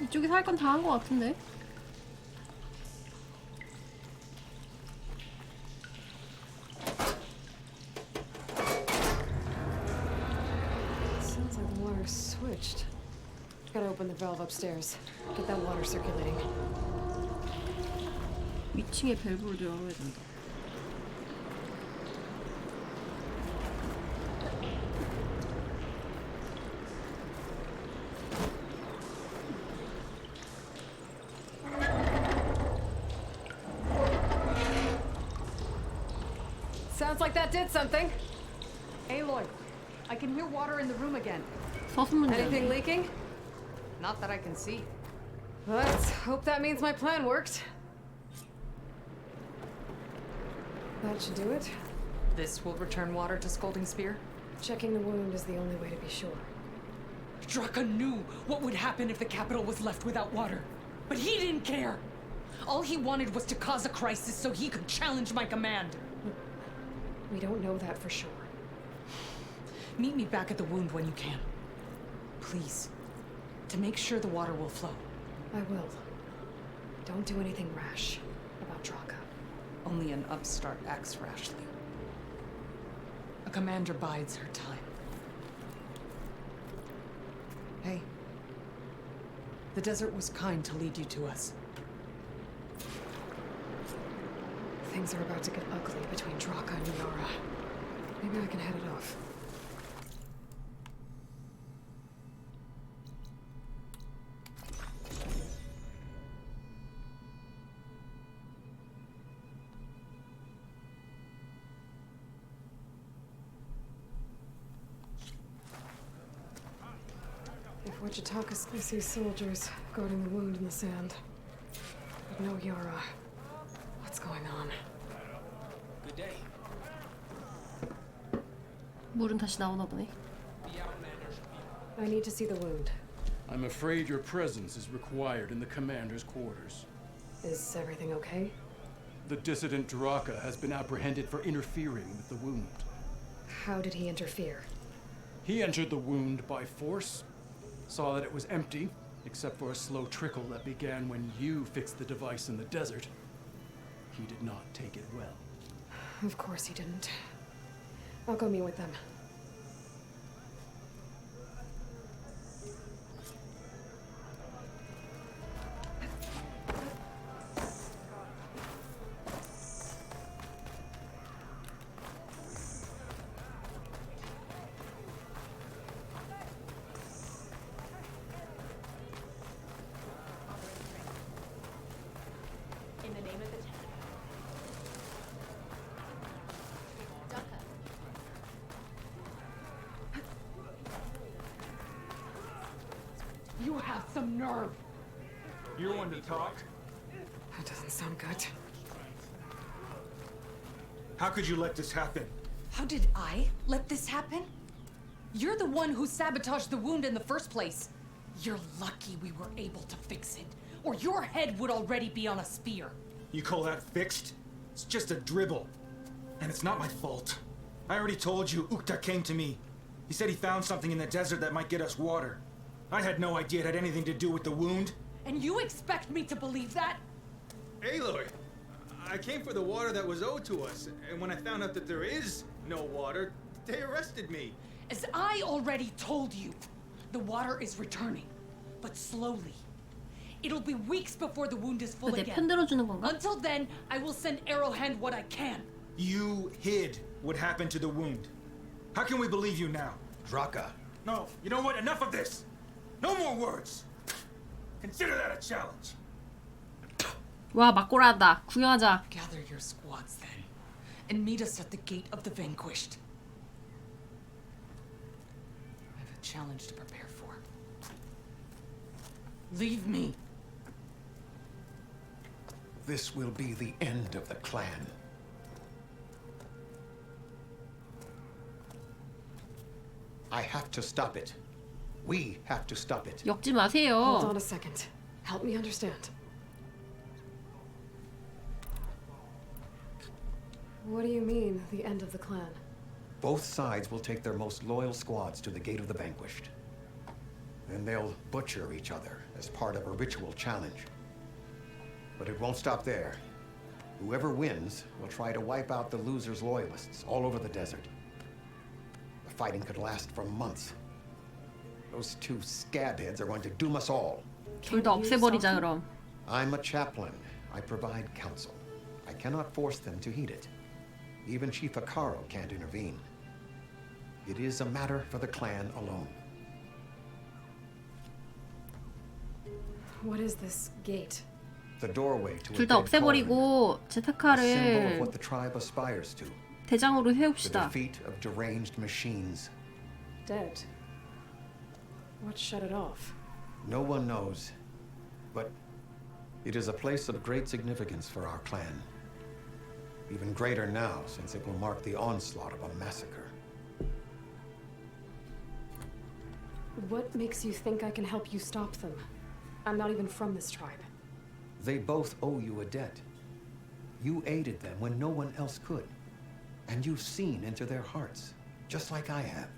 이쪽에서 할 건 다 한 거 같은데? Sounds like the water's switched. Gotta open the valve upstairs. Get that water circulating. 위층에 밸브를 열어야 된다. Sounds like that did something. Aloy, I can hear water in the room again. 서순 문제. Anything leaking? Not that I can see. Let's hope that means my plan worked. That should do it. This will return water to Scolding Spear? Checking the wound is the only way to be sure. Draka knew what would happen if the capital was left without water. But he didn't care! All he wanted was to cause a crisis so he could challenge my command. We don't know that for sure. Meet me back at the wound when you can. Please. To make sure the water will flow. I will. Don't do anything rash about Draka. Only an upstart acts rashly. A commander bides her time. Hey. The desert was kind to lead you to us. Things are about to get ugly between Draka and Yara. Maybe I can head it off. If Wichitaka sees soldiers guarding the wound in the sand, but no Yara, what's going on? Good day. 물은 다시 나오나 보네. I need to see the wound. I'm afraid your presence is required in the commander's quarters. Is everything okay? The dissident Draka has been apprehended for interfering with the wound. How did he interfere? He entered the wound by force, saw that it was empty, except for a slow trickle that began when you fixed the device in the desert. He did not take it well. Of course he didn't. I'll go meet with them. have some nerve. You're one to talk. That doesn't sound good. How could you let this happen? How did I let this happen? You're the one who sabotaged the wound in the first place. You're lucky we were able to fix it, or your head would already be on a spear. You call that fixed? It's just a dribble. And it's not my fault. I already told you, Ukta came to me. He said he found something in the desert that might get us water. I had no idea it had anything to do with the wound. And you expect me to believe that? Aloy, I came for the water that was owed to us, and when I found out that there is no water, they arrested me. As I already told you, the water is returning, but slowly. It'll be weeks before the wound is full 내 again. 편 들어주는 건가? Until then, I will send Arrowhand what I can. You hid what happened to the wound. How can we believe you now? Draka, No, you know what? Enough of this. No more words. Consider that a challenge. 와 막고라다. 구경하자. Gather your squads then, and meet us at the gate of the vanquished. I have a challenge to prepare for. Leave me. this will be the end of the clan. I have to stop it. We have to stop it. 엮지 Hold 마세요. on a second. Help me understand. What do you mean, the end of the clan? Both sides will take their most loyal squads to the Gate of the Vanquished. Then they'll butcher each other as part of a ritual challenge. But it won't stop there. Whoever wins will try to wipe out the loser's loyalists all over the desert. The fighting could last for months. Those two scabheads are going to doom us all. 둘 다 없애버리자 그럼. I'm a chaplain. I provide counsel. I cannot force them to heed it. Even Chief Akaro can't intervene. It is a matter for the clan alone. What is this gate? The doorway to a 둘 다 dead 없애버리고 a symbol of 제타카를 what the tribe aspires to. 대장으로 The 세웁시다. defeat of deranged machines. Dead. What shut it off? No one knows, but it is a place of great significance for our clan. Even greater now, since it will mark the onslaught of a massacre. What makes you think I can help you stop them? I'm not even from this tribe. They both owe you a debt. You aided them when no one else could. And you've seen into their hearts, just like I have.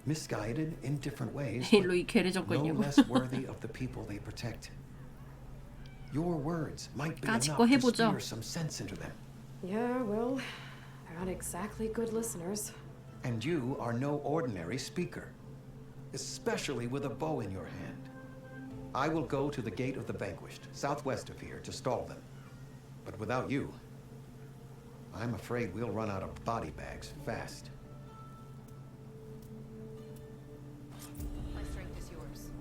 Misguided in different ways, but 로이 괴를 no 졌군요. less worthy of the people they protect. Your words might be 까짓 enough 거 to 해보죠. steer some sense into them. Yeah, well, they're not exactly good listeners. And you are no ordinary speaker, especially with a bow in your hand. I will go to the Gate of the Vanquished, southwest of here, to stall them. But without you, I'm afraid we'll run out of body bags fast. My strength is yours.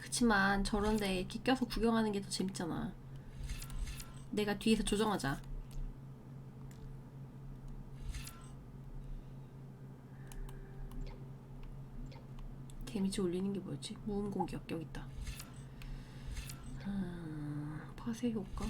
그치만 저런데 이렇게 껴서 구경하는 게 더 재밌잖아. 내가 뒤에서 조정하자. 데미지 올리는 게 뭐였지? 무음 공격 여기 있다. 파쇄 효과.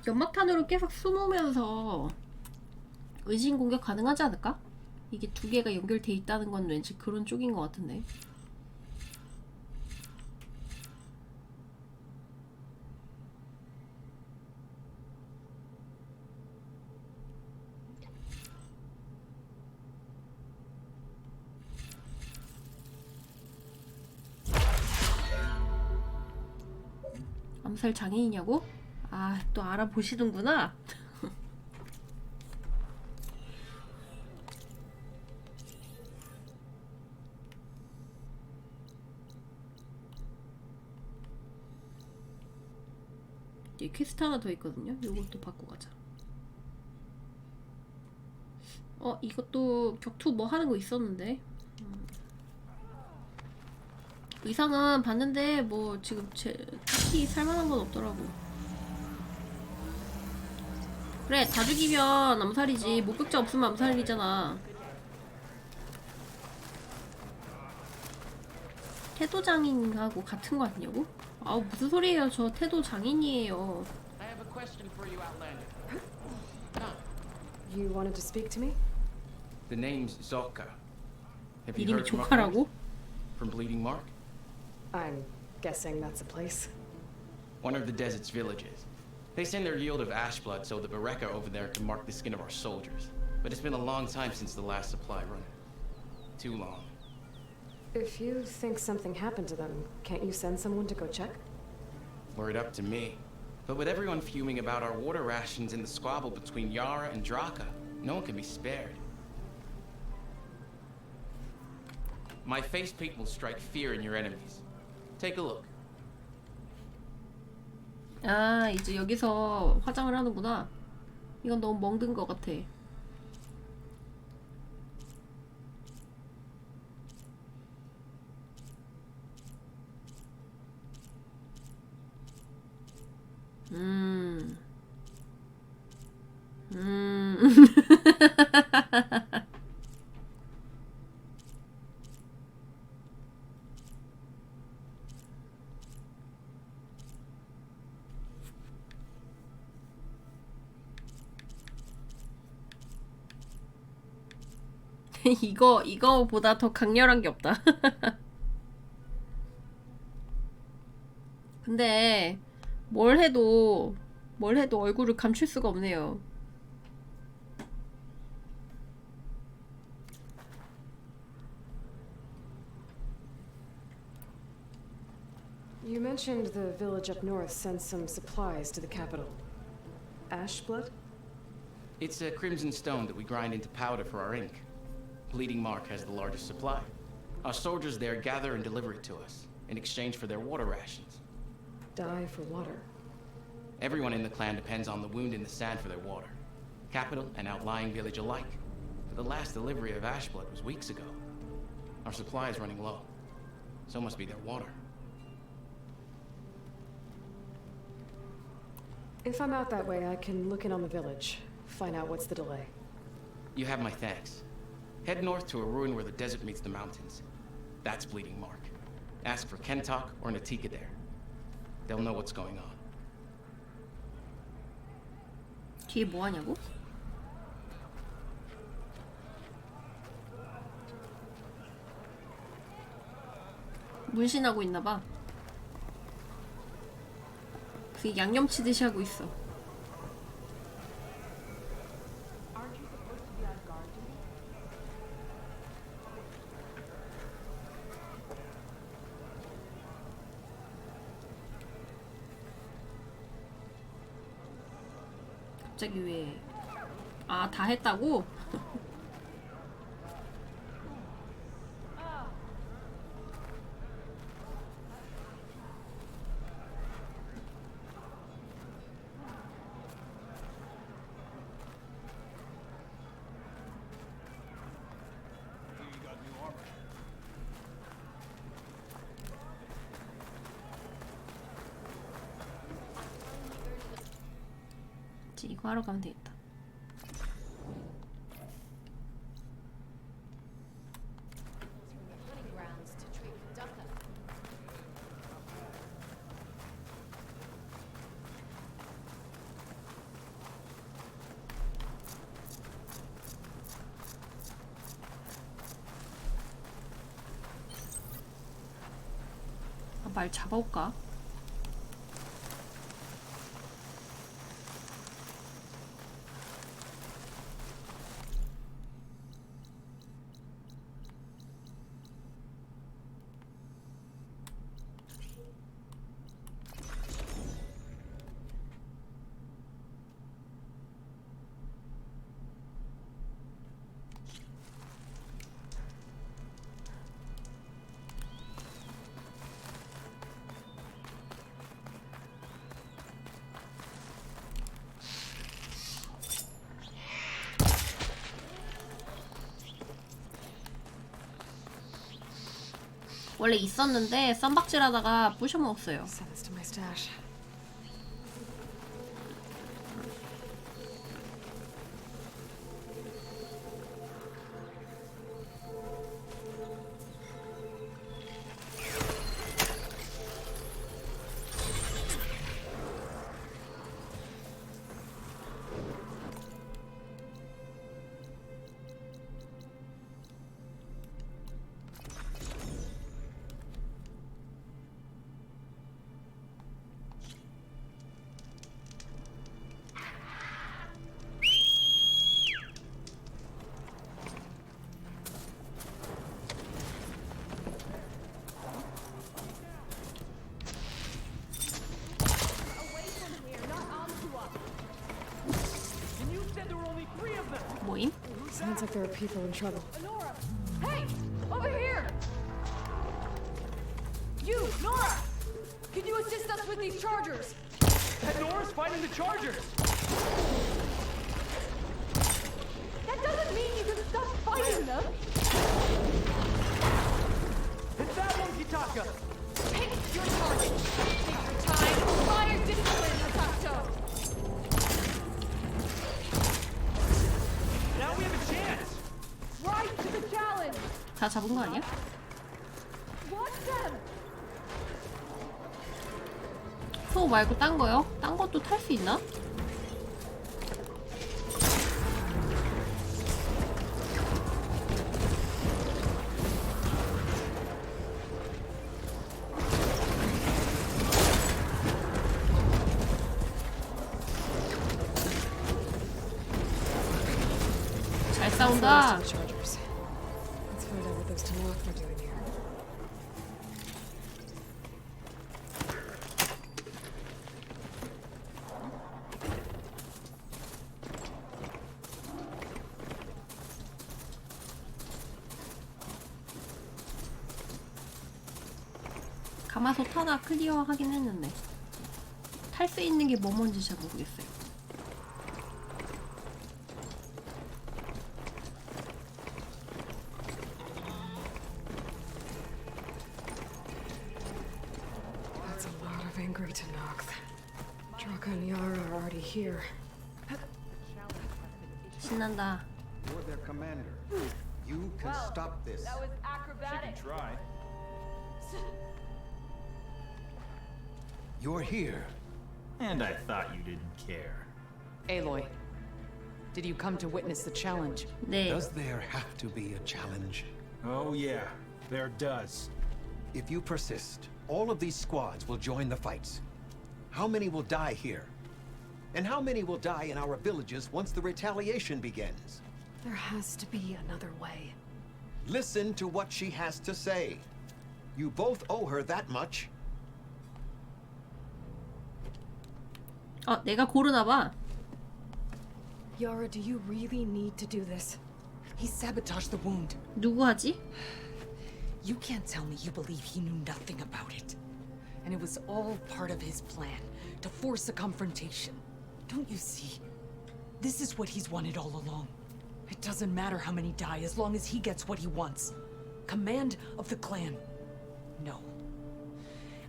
연막탄으로 계속 숨으면서 의심 공격 가능하지 않을까? 이게 두 개가 연결돼 있다는 건 왠지 그런 쪽인 것 같은데. 암살 장애이냐고? 아, 또 알아보시는구나. 이제 퀘스트 하나 더 있거든요. 요것도 받고 가자. 이것도 격투 뭐 하는 거 있었는데. 의상은 봤는데 뭐 지금 딱히 살만한 건 없더라고. 그래, 다 죽이면 암살이지. 목격자 없으면 암살이잖아. 태도 장인하고 같은 거 아니냐고? 아우, 무슨 소리예요. 저 태도 장인이에요. I have a question for you, Outlander. You wanted to speak to me? The name's Zolka. Have you 이름이 heard from up 조카라고? north? From Bleeding Mark? I'm guessing that's a place. One of the desert's villages. They send their yield of ash blood so the Bereka over there can mark the skin of our soldiers. But it's been a long time since the last supply run. Too long. If you think something happened to them, can't you send someone to go check? Were it up to me. But with everyone fuming about our water rations and the squabble between Yara and Draka, no one can be spared. My facepaint will strike fear in your enemies. Take a look. 아, 이제 여기서 화장을 하는구나. 이건 너무 멍든 것 같아. 음. 이거보다 더 강렬한 게 없다. 근데 뭘 해도 얼굴을 감출 수가 없네요. You mentioned the village up north sends some supplies to the capital. Ash blood? It's a crimson stone that we grind into powder for our ink. Bleeding Mark has the largest supply. Our soldiers there gather and deliver it to us in exchange for their water rations. Die for water. Everyone in the clan depends on the wound in the sand for their water. Capital and outlying village alike. But the last delivery of ash blood was weeks ago. Our supply is running low. So must be their water. If I'm out that way, I can look in on the village. Find out what's the delay. You have my thanks. Head north to a ruin where the desert meets the mountains. That's Bleeding Mark. Ask for Kentok or Natika there. They'll know what's going on. 뒤에 뭐 하냐고? 문신하고 있나봐. 그 양념치듯이 하고 있어. 갑자기 왜? 아, 다 했다고? 이거 하러 가면 되겠다. 아, 말 잡아올까? 원래 있었는데 쌈박질하다가 부셔먹었어요. Send this to my stash. 모임? Sounds like there are people in trouble. Nora! Hey! Over here! You, Nora! Can you assist us with these chargers? And Nora's fighting the Chargers! That doesn't mean you can stop fighting them! It's that one, Kitaka! Pick your target! Take your time! Fire discipline, Masato! Now we have a chance! Rise to the challenge! 다 잡은 거 아니야? Watch them! 그거 말고 딴 거요? 딴 것도 탈 수 있나? 잘 싸운다. Fires to the Chargers. Let's find out what those Tanakh are doing here. 가마솥 하나 클리어 하긴 했는데 탈 수 있는 게 뭐 뭔지 잘 모르겠어요. That's a lot of angry Tanakh. Draka and Yara are already here. 신난다. You're their commander. You can stop this. That was She acrobatic. can try. You're here. And I thought you didn't care. Aloy, did you come to witness the challenge? 네. Does there have to be a challenge? Oh, yeah, there does. If you persist, all of these squads will join the fights. How many will die here? And how many will die in our villages once the retaliation begins? There has to be another way. Listen to what she has to say. You both owe her that much. 내가 고르나 봐. Yara, do you really need to do this? He sabotaged the wound. 누구 하지? You can't tell me you believe he knew nothing about it. And it was all part of his plan, to force a confrontation. Don't you see? This is what he's wanted all along. It doesn't matter how many die as long as he gets what he wants. Command of the clan. No.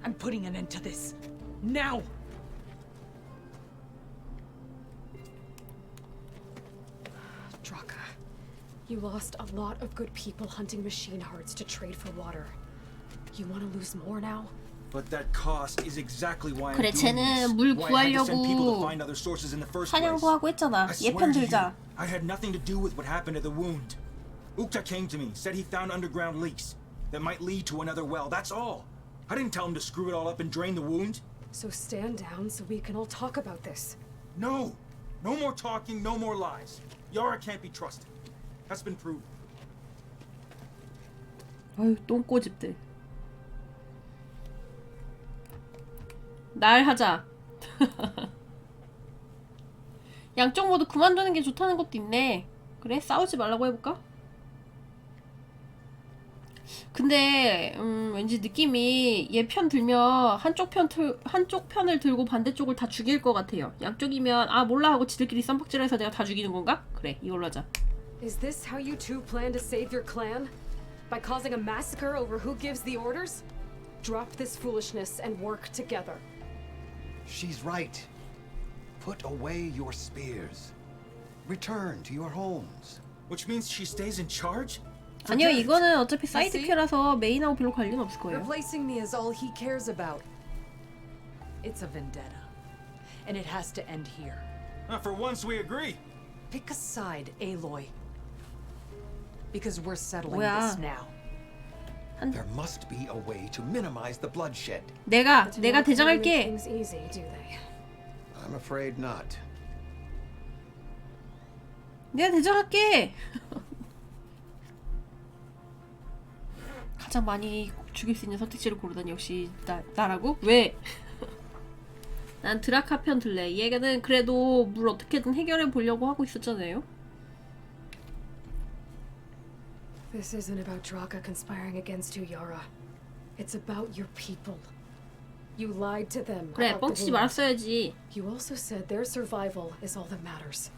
I'm putting an end to this. Now! Draka, you lost a lot of good people hunting machine hearts to trade for water. You want to lose more now? But that cost is exactly why I'm 그래, doing 쟤는 this. 물 Why I had to send people to 구하려고 find other sources in the first place. 사냥도 하고 했잖아. I swear 예편 to you, 들자. I had nothing to do with what happened to the wound. Ukta came to me, said he found underground leaks that might lead to another well. That's all. I didn't tell him to screw it all up and drain the wound. So stand down so we can all talk about this. No. No more talking, no more lies. Yara can't be trusted. That's been proven. 아유, 똥꼬집들. 날 하자. 양쪽 모두 그만두는 게 좋다는 것도 있네. 그래? 싸우지 말라고 해볼까? 근데 왠지 느낌이 얘 편 들면 한쪽 편을 들고 반대쪽을 다 죽일 것 같아요. 양쪽이면 아 몰라 하고 지들끼리 쌈박질해서 내가 다 죽이는 건가? 그래, 이걸로 하자. Is this how you two plan to save your clan? By causing a massacre over who gives the orders? Drop this foolishness and work together. She's right. Put away your spears. Return to your homes. Which means she stays in charge? 아니요, 이거는 어차피 사이드 퀘라서 메인하고 별로 관련 없을 거예요. Replacing me is all he cares about. It's a vendetta. And it has to end here. For once we agree. Pick a side, Aloy. Because we're settling 뭐야. this now. There must be a way to minimize the bloodshed. 내가 Do not make 대장할게. things easy, do they? I'm afraid not. 내가 대장할게. 가장 많이 죽일 수 있는 선택지를 고르다니 역시 나라고? 왜? 난 드라카 편 들래. 이 얘기는 그래도 물 어떻게든 해결해 보려고 하고 있었잖아요. This isn't about Draka conspiring against you, Yara. It's about your people. You lied to them. 그래, about the 뻥치지 wound. 말았어야지. You also said their survival is all that matters.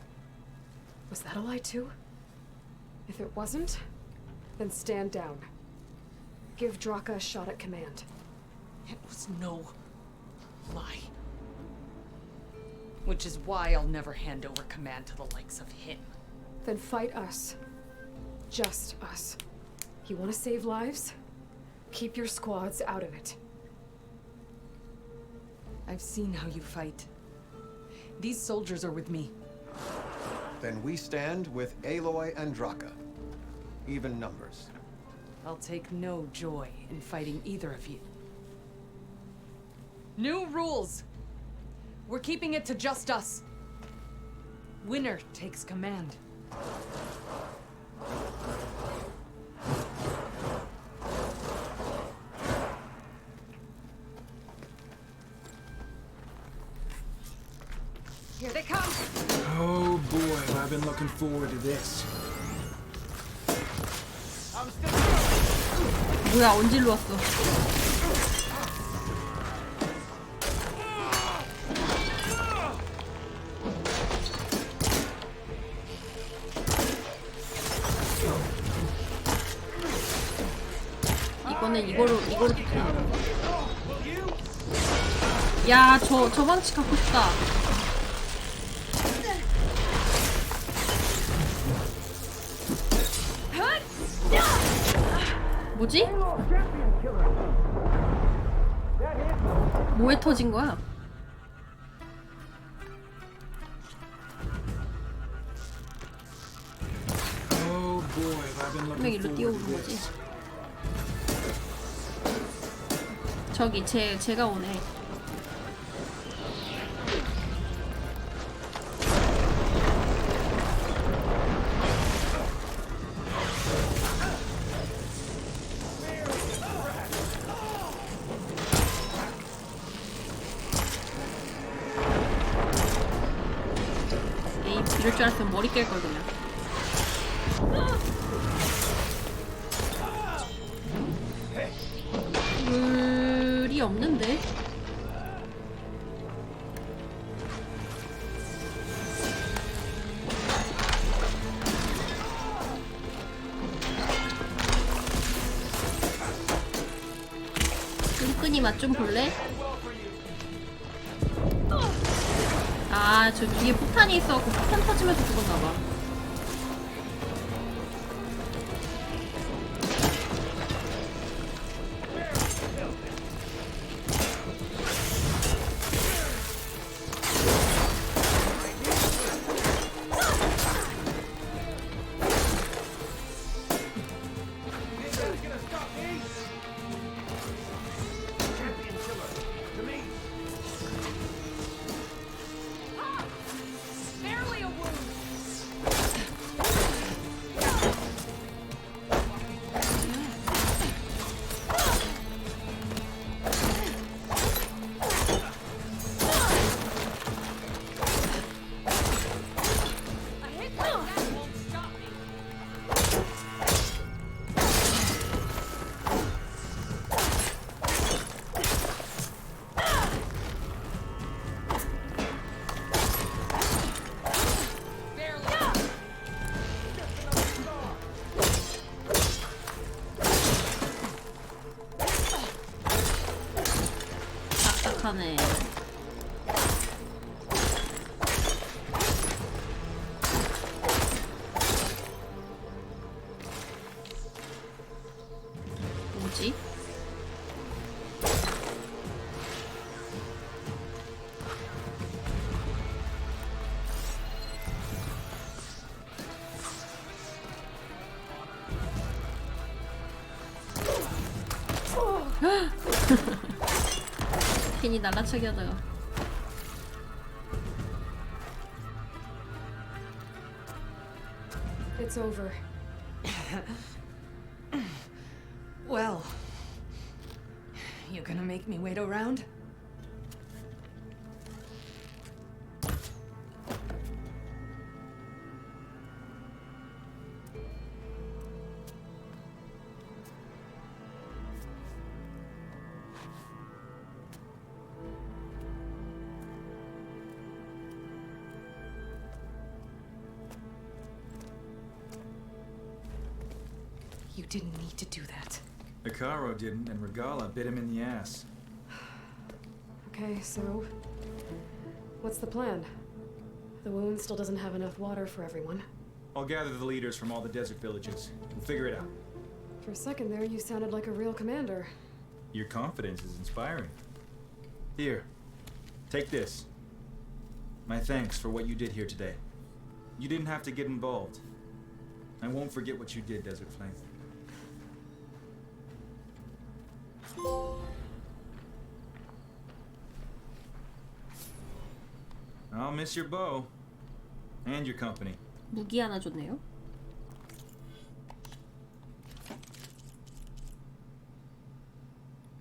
Was that a lie too? If it wasn't, then stand down. Give Draka a shot at command. It was no lie. Which is why I'll never hand over command to the likes of him. Then fight us. Just us. You want to save lives? Keep your squads out of it. I've seen how you fight. These soldiers are with me. Then we stand with Aloy and Draka. Even numbers. I'll take no joy in fighting either of you. New rules! We're keeping it to just us. Winner takes command. Here they come! Oh boy, I've been looking forward to this. 뭐야, 언제 일로 왔어? 이거는 이거로 터뜨리는 거. 야, 저 망치 갖고 싶다. 뭐지? 뭐에 터진 거야? Oh boy, I've been 분명 looking 일로 forward 뛰어오는 to 거지. this. 저기 제가 오네. 에이, 이럴 줄 알았으면 머리 깰 걸 그냥. 물이 없는데? 끈끈이 맛 좀 볼래? 아, 저 뒤에 폭탄이 있어갖고 폭탄 터지면서 죽었나봐. Barely a wound! 약하네. 뭐지? 괜히 날라차기 하다가. It's over. Well, you gonna make me wait around? You didn't need to do that. Hikaru didn't, and Regala bit him in the ass. Okay, so what's the plan? The wound still doesn't have enough water for everyone. I'll gather the leaders from all the desert villages. We'll figure it out. For a second there, you sounded like a real commander. Your confidence is inspiring. Here, take this. My thanks for what you did here today. You didn't have to get involved. I won't forget what you did, Desert Flame. I'll miss your bow. And your company. 무기 하나 줬네요.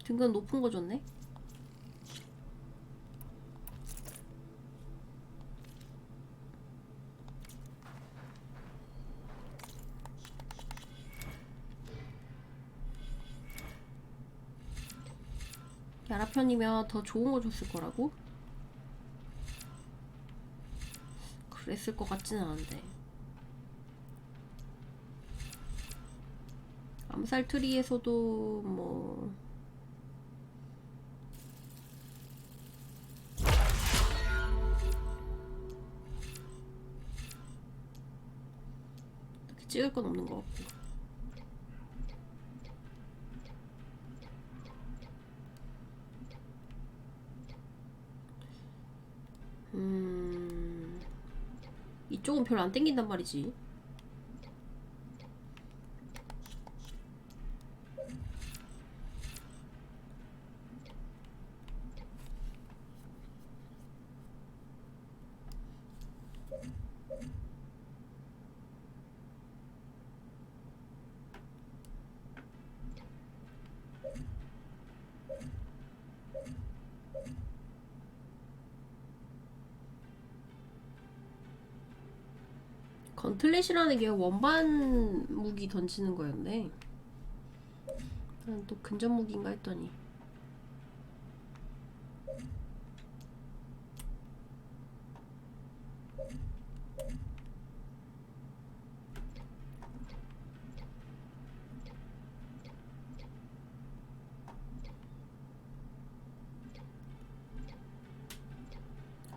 등급 높은 거 줬네. 야라편이면 더 좋은 거 줬을 거라고? 그랬을 것 같지는 않은데. 암살 트리에서도 뭐 딱히 찍을 건 없는 것 같고. 이쪽은 별로 안 땡긴단 말이지. 건틀렛이라는 게 원반 무기 던지는 거였네. 난 또 근접 무기인가 했더니.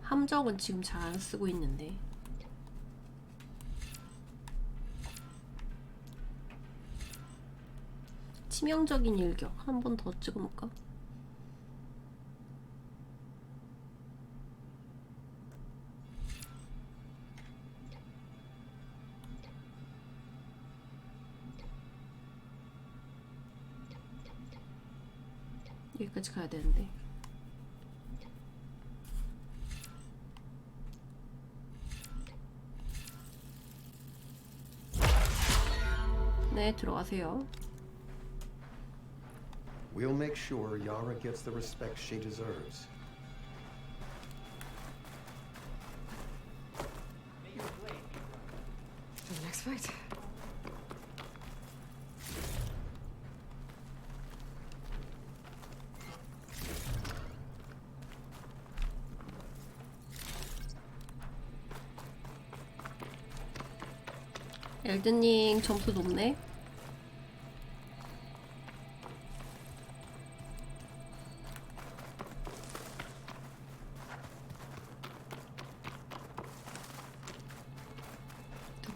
함정은 지금 잘 안 쓰고 있는데. 치명적인 일격 한 번 더 찍어놓을까? 여기까지 가야 되는데. 네, 들어가세요. We'll make sure Yara gets the respect she deserves. For the next fight. 엘든링 점수 높네.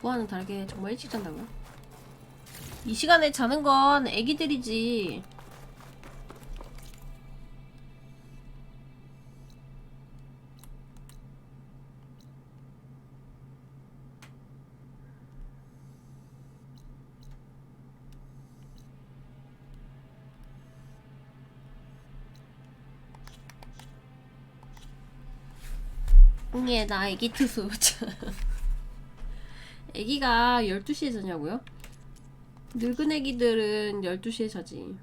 부하는 다르게 정말 일찍 잔다고요? 이 시간에 자는 건 애기들이지. 웅이의 나 애기 투수. 애기가 12시에 자냐고요? 늙은 애기들은 12시에 자지.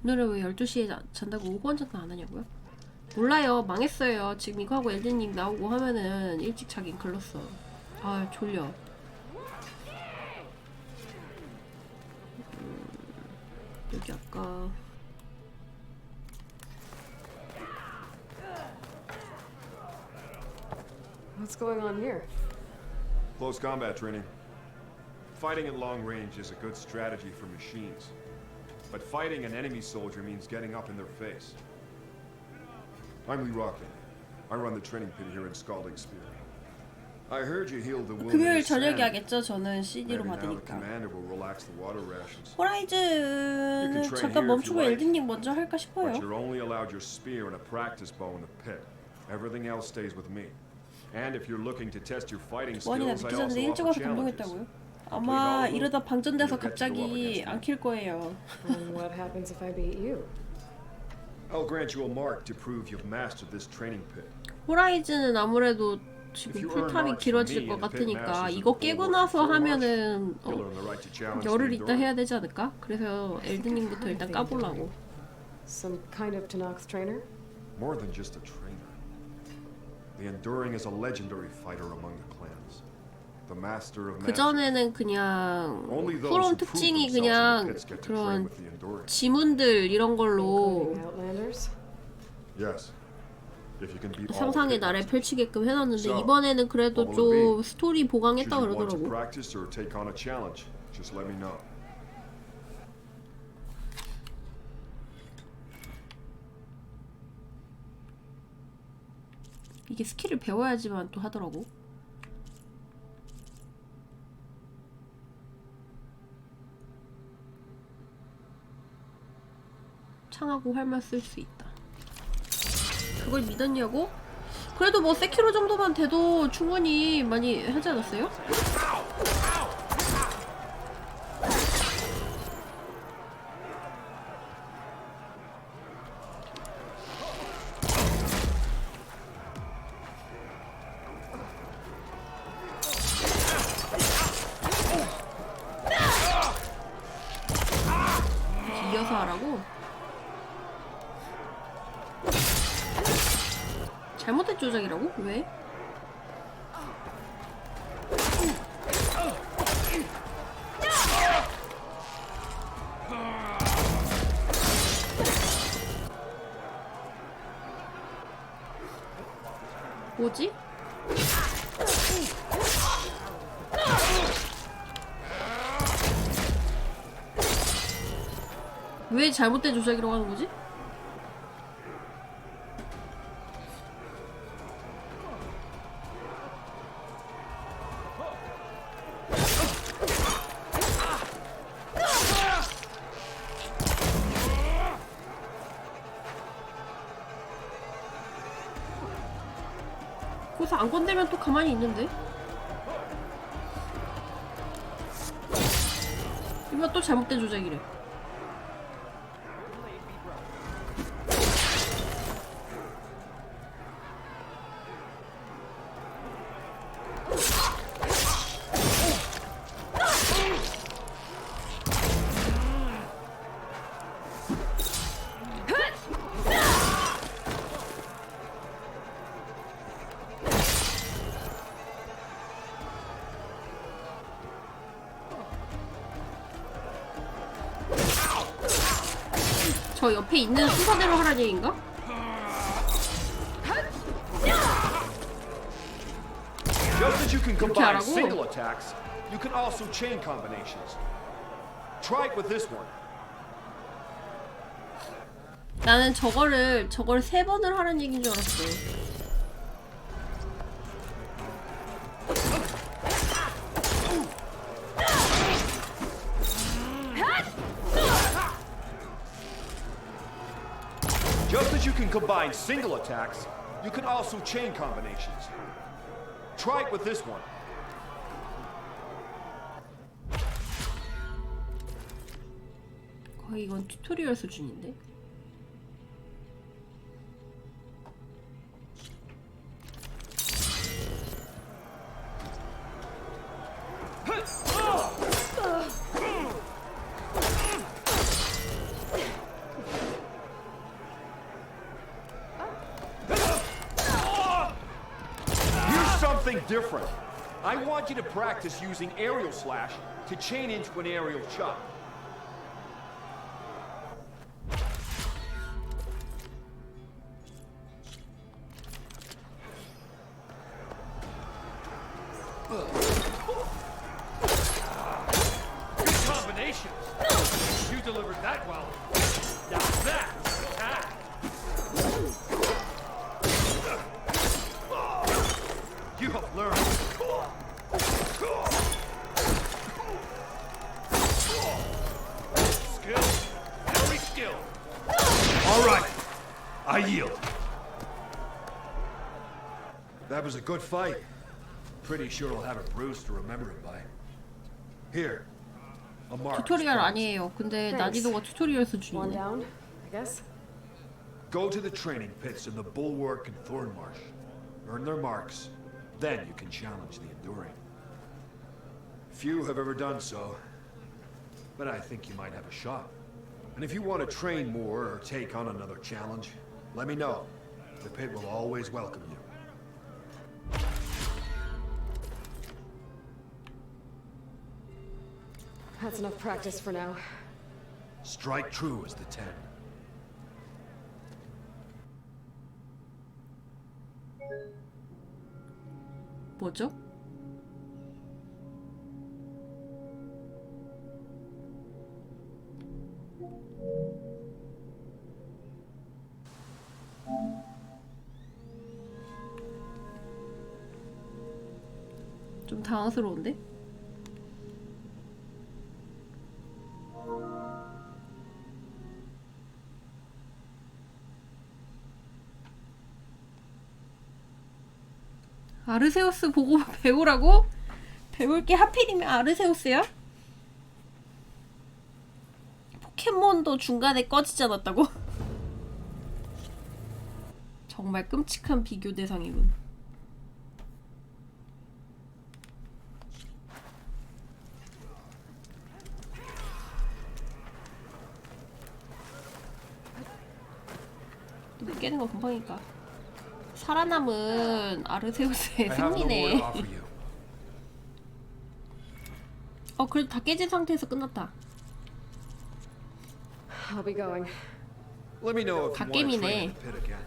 오늘은 왜 12시에 잔다고 오후 잠깐 안 하냐고요? 몰라요. 망했어요. 지금 이거 하고 엘든님 나오고 하면은 일찍 자긴 글렀어. 아 졸려. 여기 아까 What's going on here? Close combat training. Fighting at long range is a good strategy for machines. But fighting an enemy soldier means getting up in their face. I'm Lee Rockland. I run the training pit here in Scalding Spear. I heard you healed the wounded. 금요일 저녁에 하겠죠? 저는 CD로 Maybe now the 받으니까. commander will relax the water rations. 호라이즌 잠깐 멈추고 엘든님 먼저 할까 싶어요. But you're only allowed your spear and a practice bow in the pit. Everything else stays with me. And if you're looking to test your fighting 원이나 skills, I 늦기 전에 also 일찍 offer 와서 challenges. 감동했다고요? 아마 이러다 방전돼서 갑자기 안 킬 거예요. And what happens if I beat you? I'll grant you a mark to prove you've mastered this training pit. 호라이즌은 아무래도 지금 풀탑이 길어질 것 같으니까 이거 깨고 나서 하면은 열흘 있다 해야 되지 않을까? 그래서 엘든님부터 일단 까보려고. Some kind of Tanakh trainer? More than just a trainer. The Enduring is a legendary fighter among the clans. The master of 그 전에는 그냥 프롬 특징이 그냥 그런 지문들 이런 걸로 Yes. If you can beat all 상상의 the 나래 pit 펼치게끔 해놨는데 So, 이번에는 그래도 what will it 좀 be? 스토리 보강했다 Should you want to 그러더라고. practice or take on a challenge? Just let me know. 이게 스킬을 배워야지만 또 하더라고. 창하고 활만 쓸 수 있다. 그걸 믿었냐고? 그래도 뭐 세키로 정도만 돼도 충분히 많이 하지 않았어요? 이어서 하라고? 잘못된 조작이라고? 왜? 뭐지? 왜 잘못된 조작이라고 하는 거지? 거기서 안 건들면 또 가만히 있는데? 이거 또 잘못된 조작이래. 저 옆에 있는 순서대로 하라는 얘기인가? Just as you can 이렇게 combine 하라고? single attacks, you can also chain combinations. Try it with this one. 나는 저걸 3번을 하는 얘기인 줄 알았어. Just as you can combine single attacks, you can also chain combinations. Try it with this one. 거의 이건 튜토리얼 수준인데? Different. I want you to practice using aerial slash to chain into an aerial chop. Good combination. You delivered that well. Now that's an attack. You have learned. Skill. Very skilled. All right. I yield. That was a good fight. Pretty sure I'll have a bruise to remember it by. Here. A mark. 튜토리얼 아니에요. 근데 Thanks. 난이도가 튜토리얼 One 수준이네. down, I guess. Go to the training pits in the Bulwark and Thornmarsh. Earn their marks. Then you can challenge the Enduring. Few have ever done so, but I think you might have a shot. And if you want to train more or take on another challenge, let me know. The pit will always welcome you. That's enough practice for now. Strike true as the 10. 뭐죠? 좀 당황스러운데? 아르세우스 보고 배우라고? 배울 게 하필이면 아르세우스야? 포켓몬도 중간에 꺼지지 않았다고? 정말 끔찍한 비교 대상이군. 근데 깨는 거 금방이니까. 살아남은 아르세우스의 승리네. 그래도 다 깨진 상태에서 끝났다. I'll be going. Let me know if you want to train in 갓겜이네. the pit again.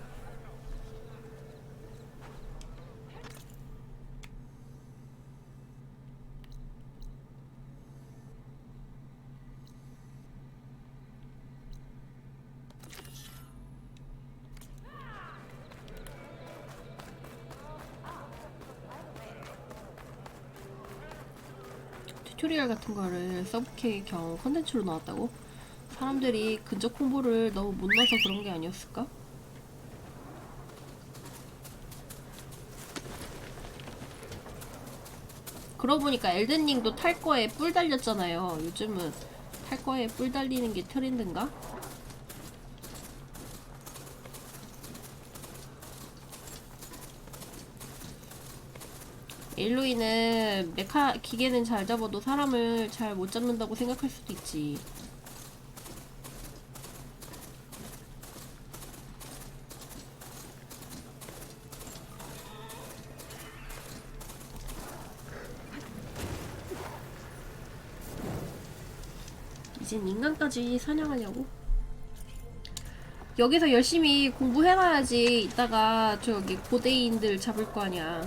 튜토리얼 같은 거를 서브K 경 컨텐츠로 나왔다고? 사람들이 근접 홍보를 너무 못 넣어서 그런 게 아니었을까? 그러고 보니까 엘든링도 탈 거에 뿔 달렸잖아요. 요즘은 탈 거에 뿔 달리는 게 트렌드인가? 일로이는 기계는 잘 잡아도 사람을 잘 못 잡는다고 생각할 수도 있지. 이젠 인간까지 사냥하냐고? 여기서 열심히 공부해놔야지 이따가 저기 고대인들 잡을 거 아니야.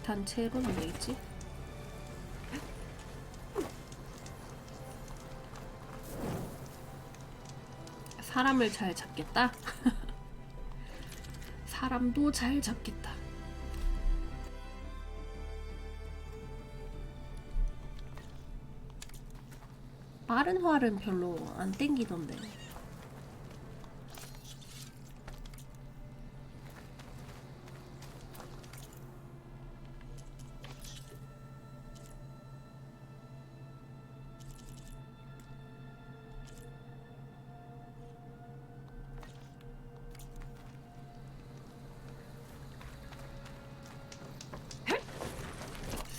단체로는 왜 있지? 사람을 잘 잡겠다? 사람도 잘 잡겠다. 빠른 활은 별로 안 땡기던데.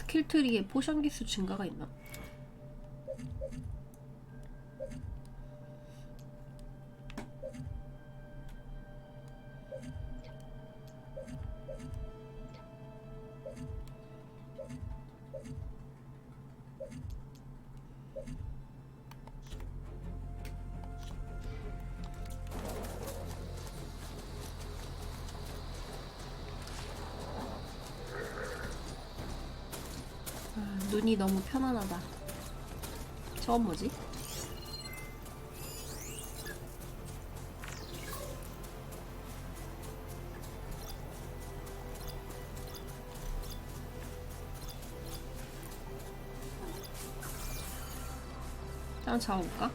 스킬 트리에 포션 기수 증가가 있나? 눈이 너무 편안하다. 저건 뭐지? 한번 잡아볼까?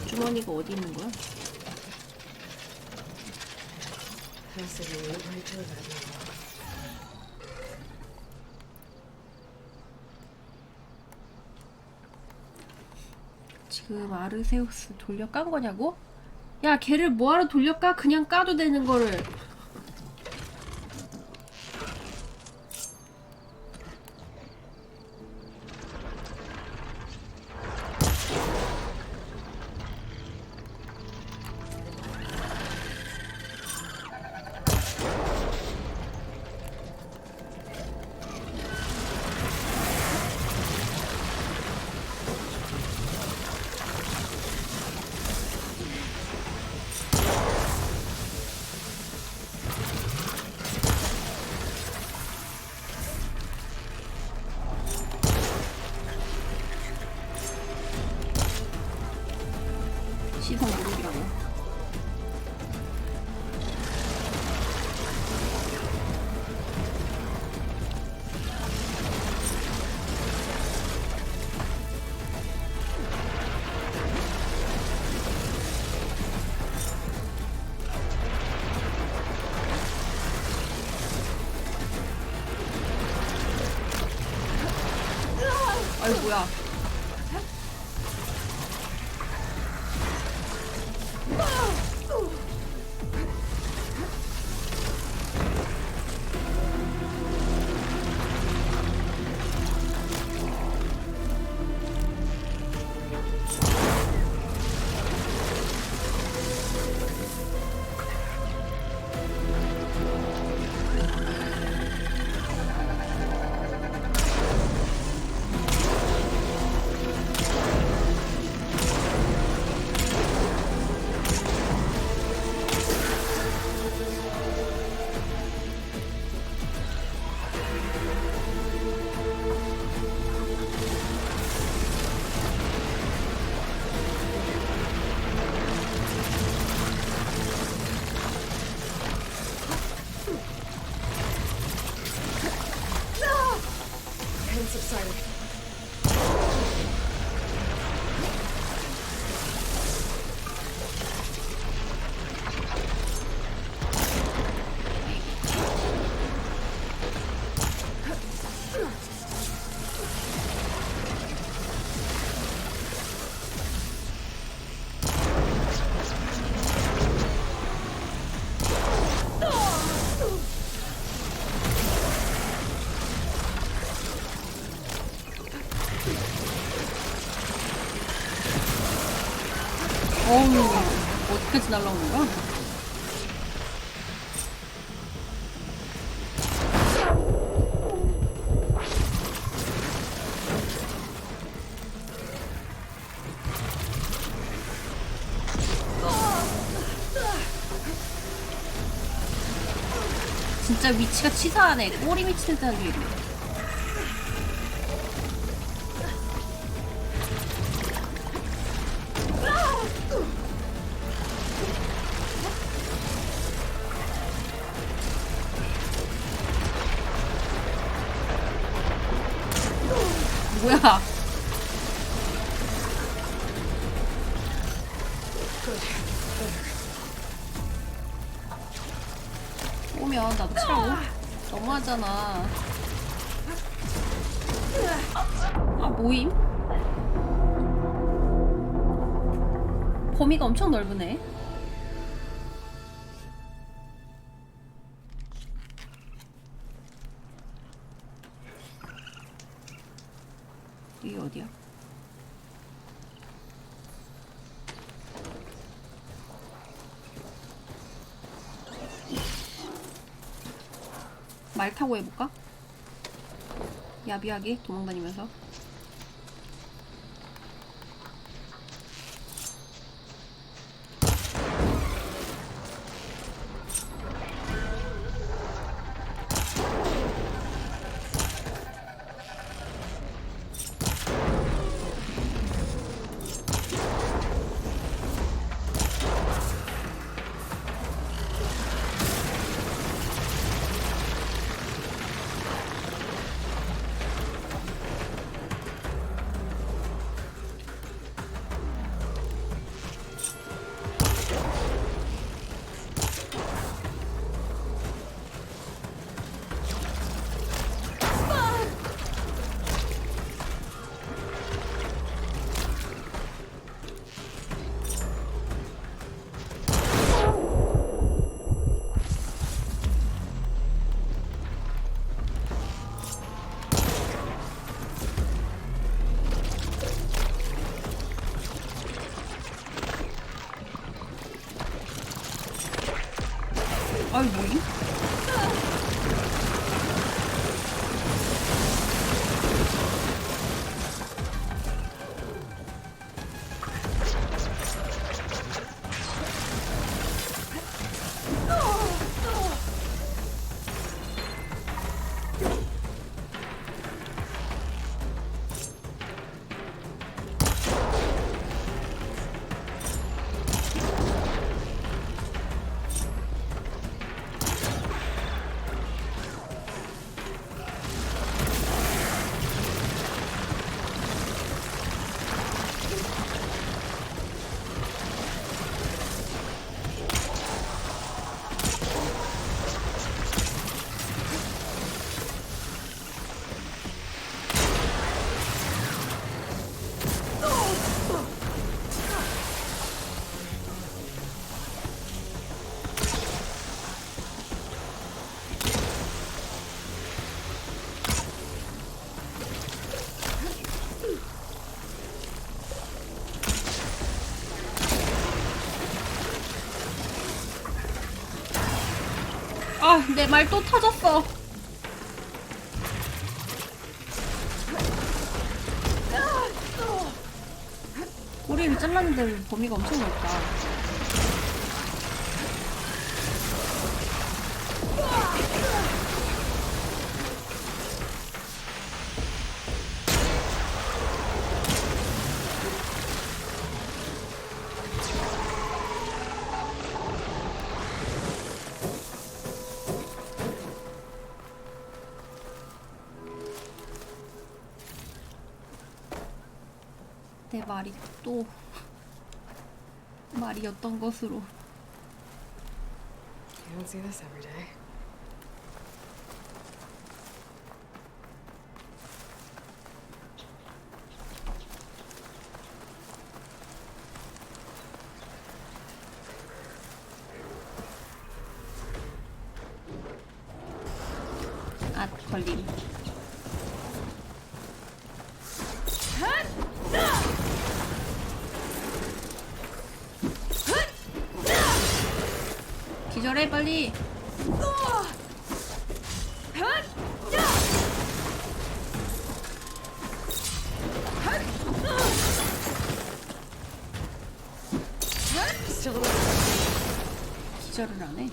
주머니가 어디 있는 거야? 지금 아르세우스 돌려 깐 거냐고? 야, 걔를 뭐하러 돌려 까? 그냥 까도 되는 거를. 시선 무릎이라고. 아이 뭐야. 어우, 어디까지 날라오는 거야? 진짜 위치가 치사하네. 꼬리 미치는 듯한 게 있네. 뭐야? 오면 나도 치라고? 너무하잖아. 아, 모임? 범위가 엄청 넓으네. 이게 어디야? 말 타고 해볼까? 야비하게 도망다니면서. 아이 뭐임? 아, 내 말 또 터졌어. 꼬리를 잘랐는데 범위가 엄청 넓다. 내 말이 또 말이었던 것으로. You don't see this every day. 아, 걸림. 기절해 빨리. 기절을 안 해.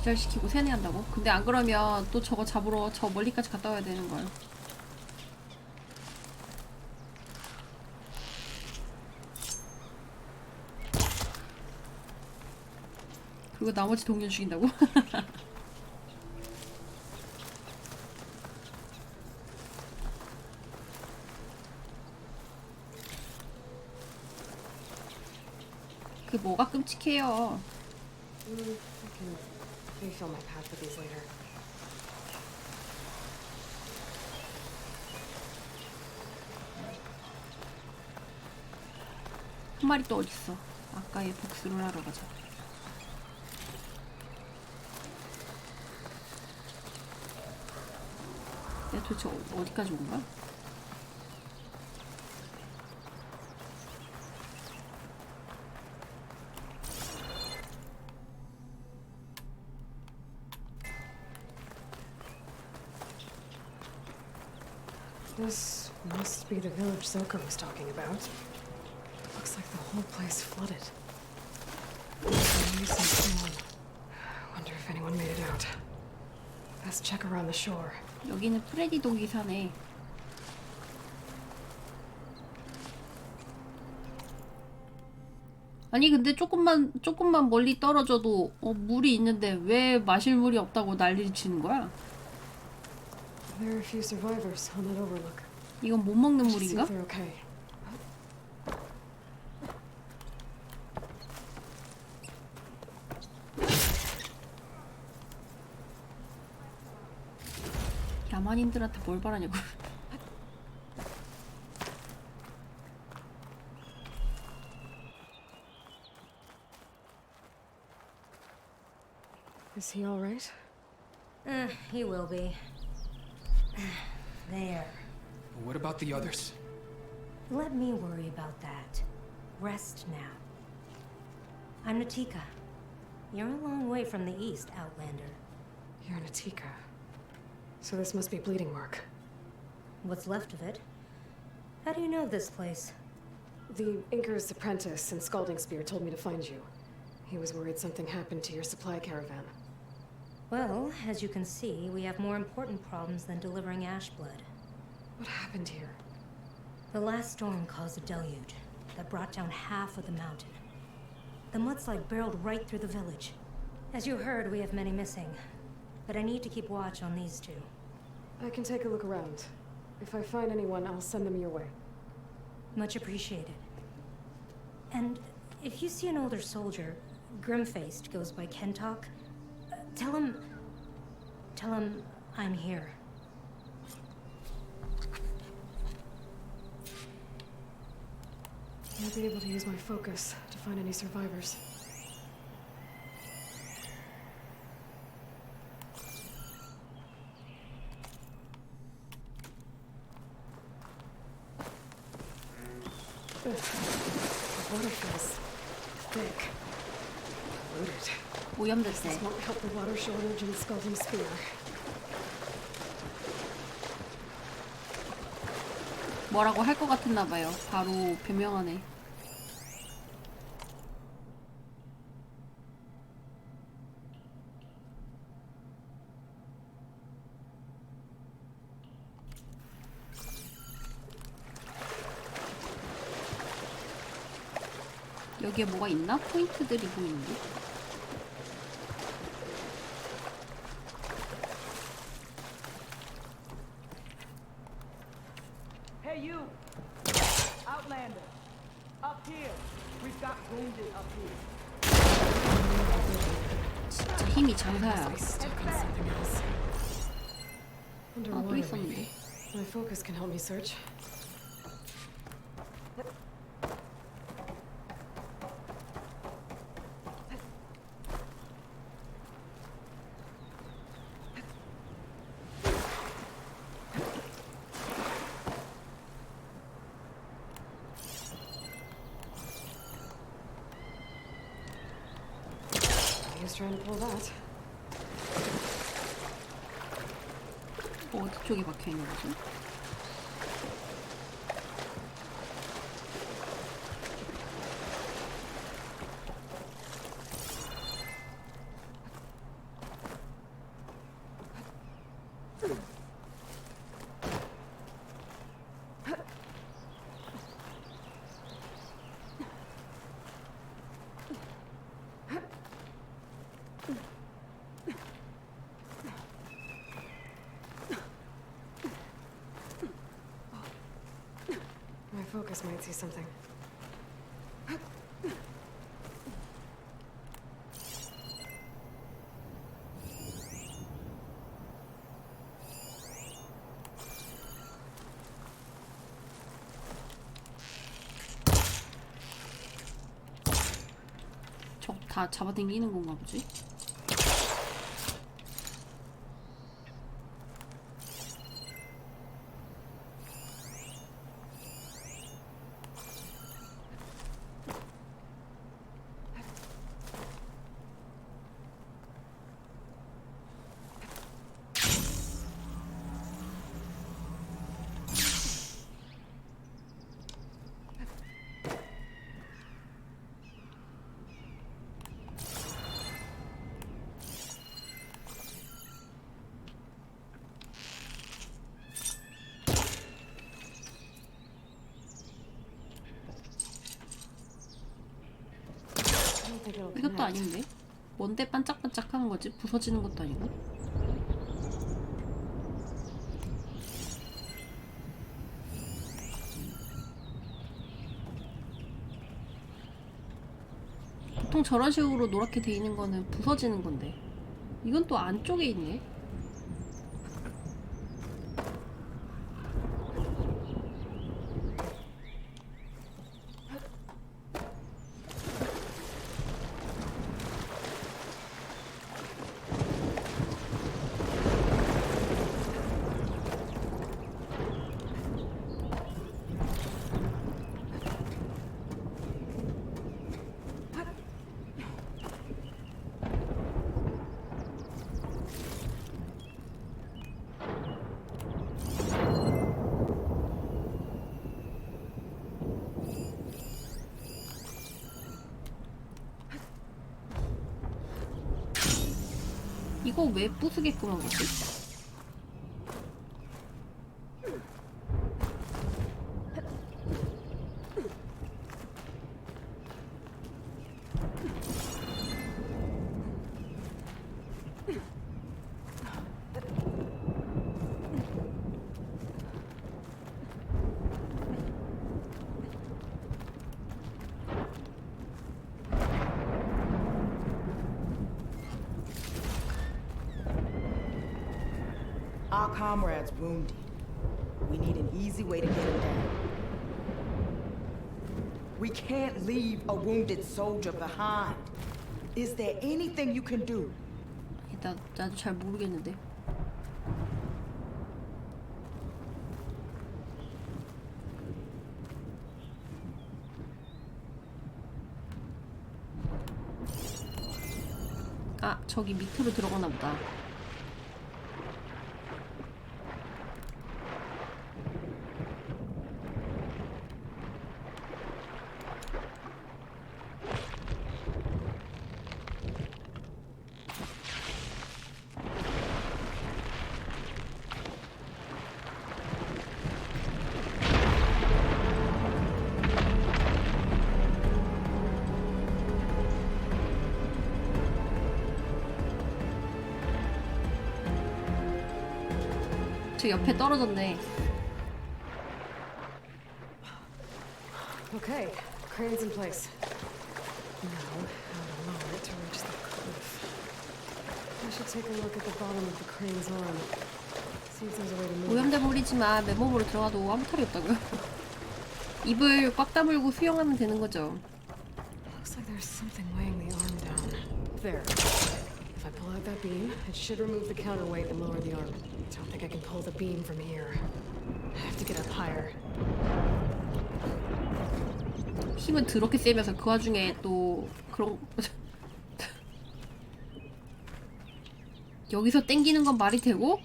기절시키고 세뇌한다고? 근데 안 그러면 또 저거 잡으러 저 멀리까지 갔다 와야 되는 거야. 그리고 나머지 동료 죽인다고? 그 뭐가 끔찍해요. I can refill my pack with these later. 한 마리 또 어딨어? 아까의 복수를 하러 가자. 내가 도대체 어디까지 온 거야? This must be the village Soka was talking about. Looks like the whole place flooded. Wonder if anyone made it out. Best check around the shore. 여기는 프레디 독이 사네. 아니 근데 조금만 멀리 떨어져도 물이 있는데 왜 마실 물이 없다고 난리를 치는 거야? There are a few survivors on that overlook. 이건 못 먹는 Just see 물인가? if they're okay. 야만인들한테 뭘 바라냐고. Is he all right? He will be. There. What about the others? Let me worry about that. Rest now. I'm Natika. You're a long way from the east, Outlander. You're Natika. So this must be bleeding mark. What's left of it? How do you know this place? The Inker's apprentice in Scalding Spear told me to find you. He was worried something happened to your supply caravan. Well, as you can see, we have more important problems than delivering Ashblood. What happened here? The last storm caused a deluge that brought down half of the mountain. The mudslide barreled right through the village. As you heard, we have many missing. But I need to keep watch on these two. I can take a look around. If I find anyone, I'll send them your way. Much appreciated. And if you see an older soldier, grim-faced, goes by Kentok, tell him I'm here. I'll be able to use my focus to find any survivors. The water feels thick. Polluted. 오염됐대. This won't help the water shortage in Scalding Spear. 뭐라고 할 것 같았나 봐요. 바로 변명하네. 여기에 뭐가 있나? 포인트들이 보이는데? Hey, you! Outlander! Up here! We've got wounded up here. 진짜 힘이 장사야. Stuck on something else. Wonder 또 why, 있었는데. maybe. My focus can help me search. He was trying to pull that. 어디 쪽에 박혀 있는 거지? My focus might see something. 저거 다 잡아당기는 건가 보지? 이것도 아닌데? 뭔데 반짝반짝하는 거지? 부서지는 것도 아니고? 보통 저런 식으로 노랗게 돼 있는 거는 부서지는 건데 이건 또 안쪽에 있네? 이거 왜 부수게끔 한 거지? Our comrade's wounded. We need an easy way to get him down. We can't leave a wounded soldier behind. Is there anything you can do? 나도 잘 모르겠는데. 아, 저기 밑으로 들어가나 보다. 저 옆에 떨어졌네. Okay, crane's in place. Now, how to lower it to reach the cliff. I should take a look at the bottom of the crane's arm. See if there's a way to move. 오염돼 버리지만 맨몸으로 들어가도 아무 탈이 없다고요. 입을 꽉 다물고 수영하면 되는 거죠. Looks like there's something weighing the arm down. There. If I pull out that beam, it should remove the counterweight and lower the arm. Don't think I can pull the beam from here. I have to get up higher. 힘은 더럽게 세면서 그 와중에 또 그런 여기서 땡기는 건 말이 되고?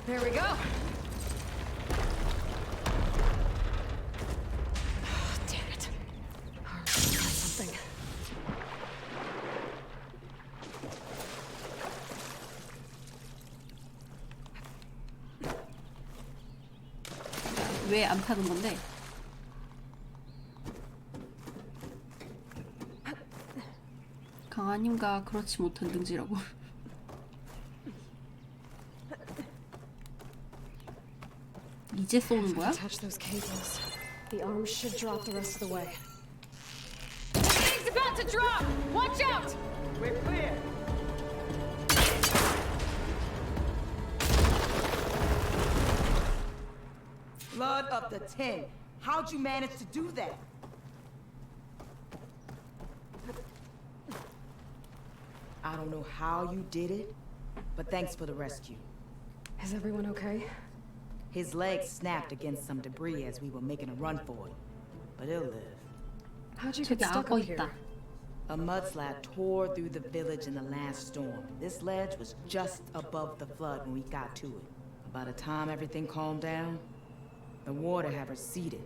There we go. Damn it. Arm's got something. 왜 안 타는 건데? 강한 힘과 그렇지 못한 능지라고. 이제 쏘는 거야? Touch those cables. The arms should drop the rest of the way. Thing's about to drop! Watch out! We're clear. Blood up the 10. How'd you manage to do that? I don't know how you did it, but thanks for the rescue. Is everyone okay? His leg snapped against some debris as we were making a run for it, but he'll live. How'd you get 저기 stuck 악어 up here? 있다. A mudslide tore through the village in the last storm. This ledge was just above the flood when we got to it. By the time everything calmed down, the water had receded,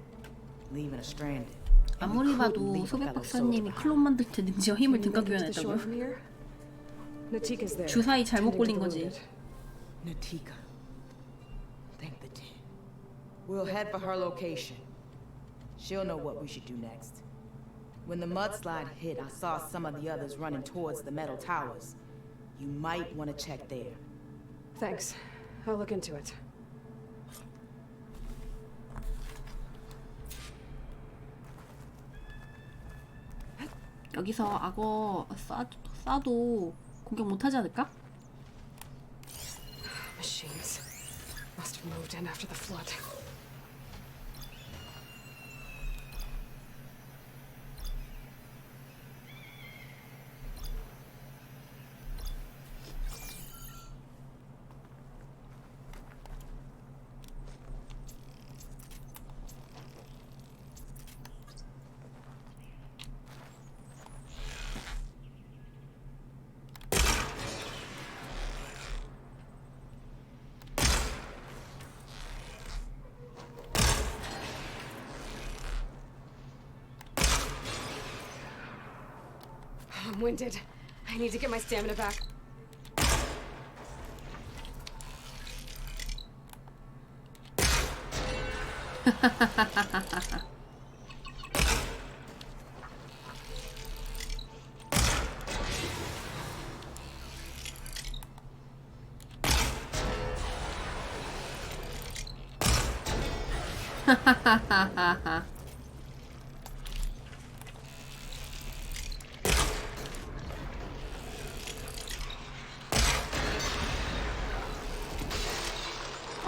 leaving us stranded. And we 아무리 couldn't 봐도 leave a 소백 fellow 박사님이 soldier 클론 만들 때 능지와 힘을 Can you 등가 make it to the shore 교환했다고요? from here? Natika's there. 주사위 잘못 tending to 꼴린 the 거지. wounded. Natika. Thank the dead. We'll head for her location. She'll know what we should do next. When the mudslide hit, I saw some of the others running towards the metal towers. You might want to check there. Thanks. I'll look into it. 여기서 악어 쏴도 공격 못하지 않을까? Machines. Must have moved in after the flood. I'm winded. I need to get my stamina back.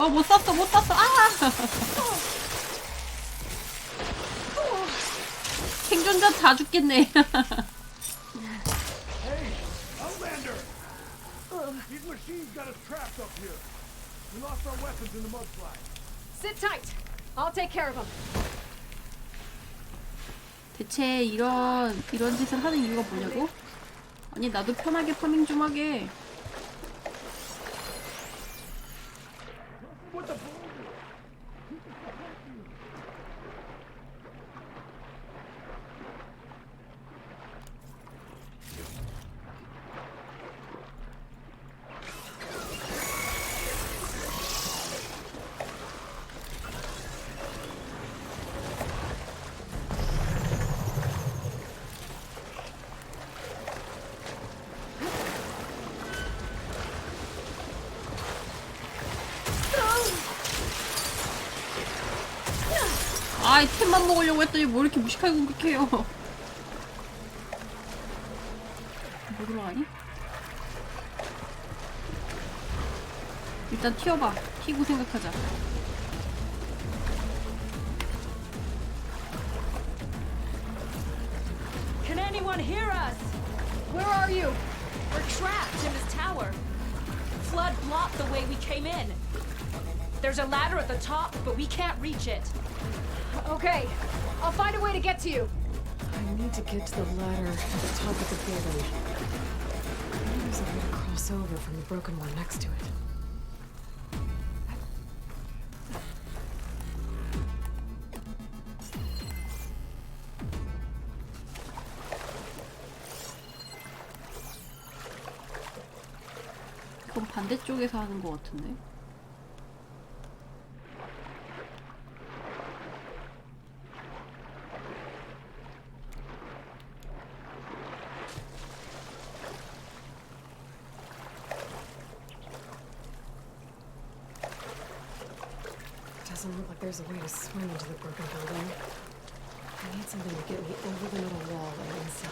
못 쐈어, 못 쐈어. 생존자 다 죽겠네. Hey, Outlander! These machines got us trapped up here. We lost our weapons in the mudslide. Sit tight. I'll take care of them. 대체 이런 짓을 하는 이유가 뭐냐고? 아니 나도 편하게 파밍 좀 하게. What the? 아이템만 먹으려고 했더니 뭐 이렇게 무식하게 공격해요. 뭐 들어가니? 일단 튀어봐. 튀고 생각하자. Can anyone hear us? Where are you? We're trapped in this tower. Flood blocked the way we came in. There's a ladder at the top, but we can't reach it. Okay. I'll find a way to get to you. I need to get to the ladder at the top of the building. Maybe there's a way to cross over from the broken one next to it. 그건 반대쪽에서 하는 것 같은데. Doesn't look like there's a way to swing into the broken building. I need something to get me over the middle wall and inside.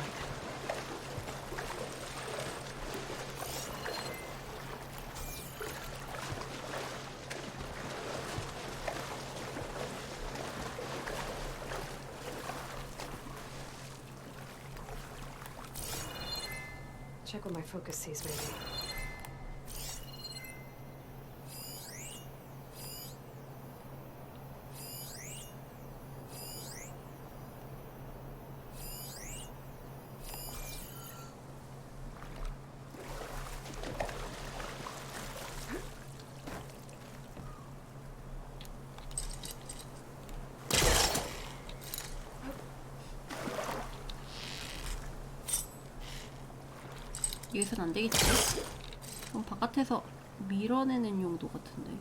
Check what my focus sees, maybe. 여기선 안 되겠지? 그럼 바깥에서 밀어내는 용도 같은데.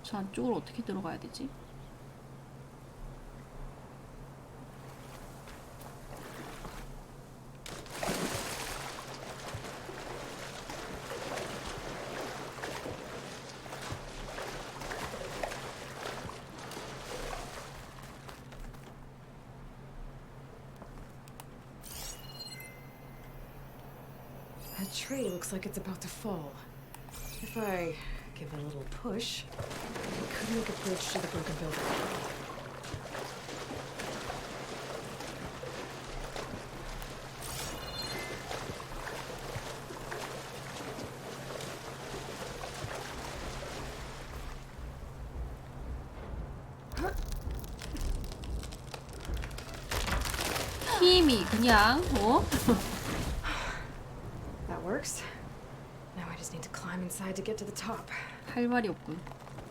저 안쪽으로 어떻게 들어가야 되지? That tree looks like it's about to fall. If I give it a little push, I could make a bridge to the broken building. 힘이 그냥 That works. Now I just need to climb inside to get to the top. 할 말이 없군.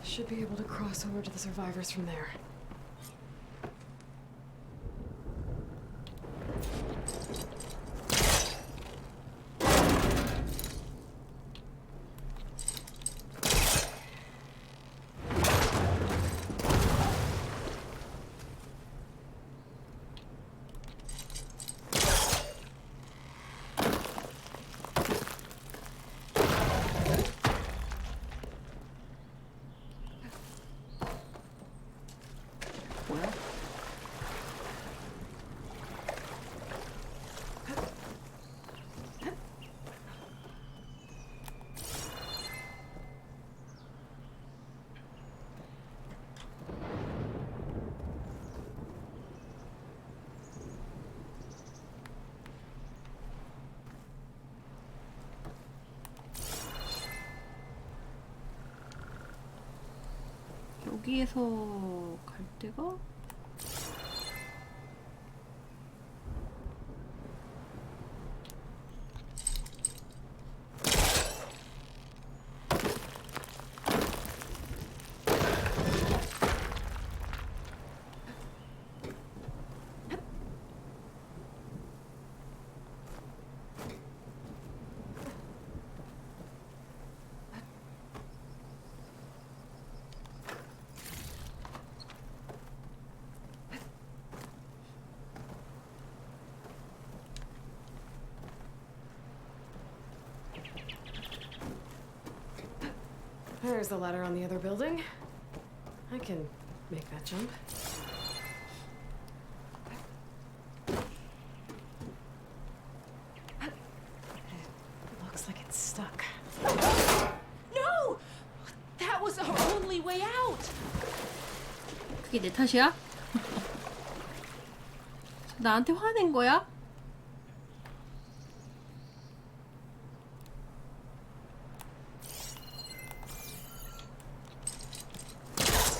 Should be able to cross over to the survivors from there. 뭐야? 여기에서 갈 데가? There's the ladder on the other building. I can make that jump. It looks like it's stuck. No! That was our only way out! 그게 내 탓이야? 나한테 화낸 거야?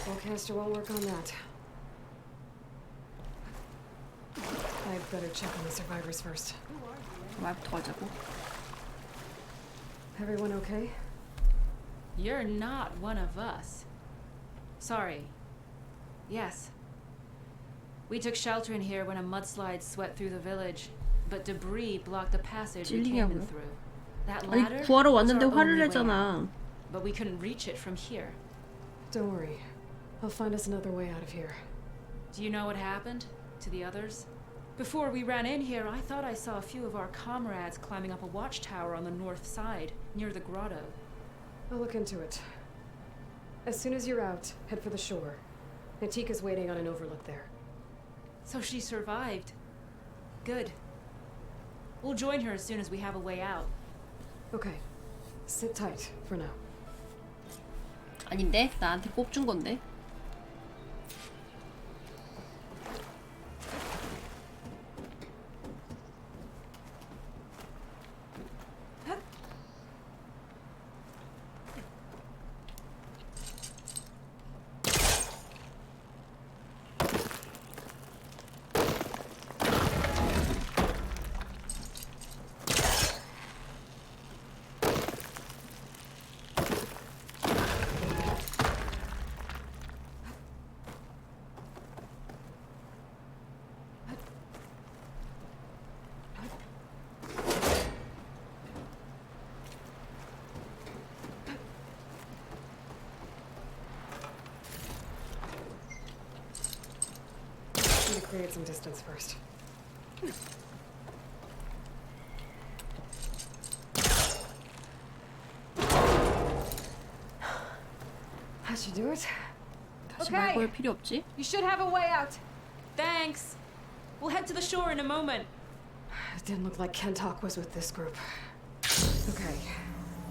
Spellcaster won't work on that. I'd better check on the survivors first. 말부터 하자고. Everyone okay? You're not one of us. Sorry. Yes. We took shelter in here when a mudslide swept through the village, but debris blocked the passage we came in through. That ladder 아니 구하러 was 왔는데 our 화를 only way 내잖아. out, but we couldn't reach it from here. Don't worry. I'll find us another way out of here. Do you know what happened to the others? Before we ran in here, I thought I saw a few of our comrades climbing up a watchtower on the north side, near the grotto. I'll look into it. As soon as you're out, head for the shore. Natika's waiting on an overlook there. So she survived. Good. We'll join her as soon as we have a way out. Okay. Sit tight for now. 아닌데? 나한테 꼽준 건데? Need to create some distance first. That should do it. 다시 말 걸 필요 없지? You should have a way out. Thanks. We'll head to the shore in a moment. It didn't look like Kentok was with this group. Okay.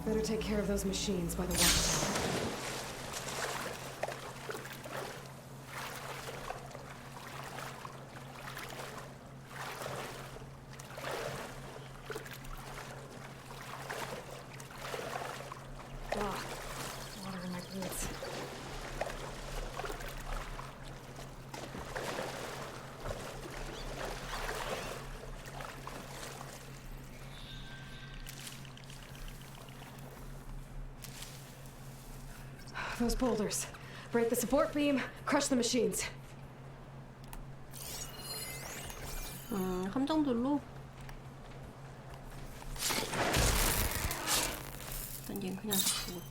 Better take care of those machines by the watchtower. Ah, water in my boots. Those boulders. Break the support beam, crush the machines. 함정들로? 일단 얘는 그냥 죽고.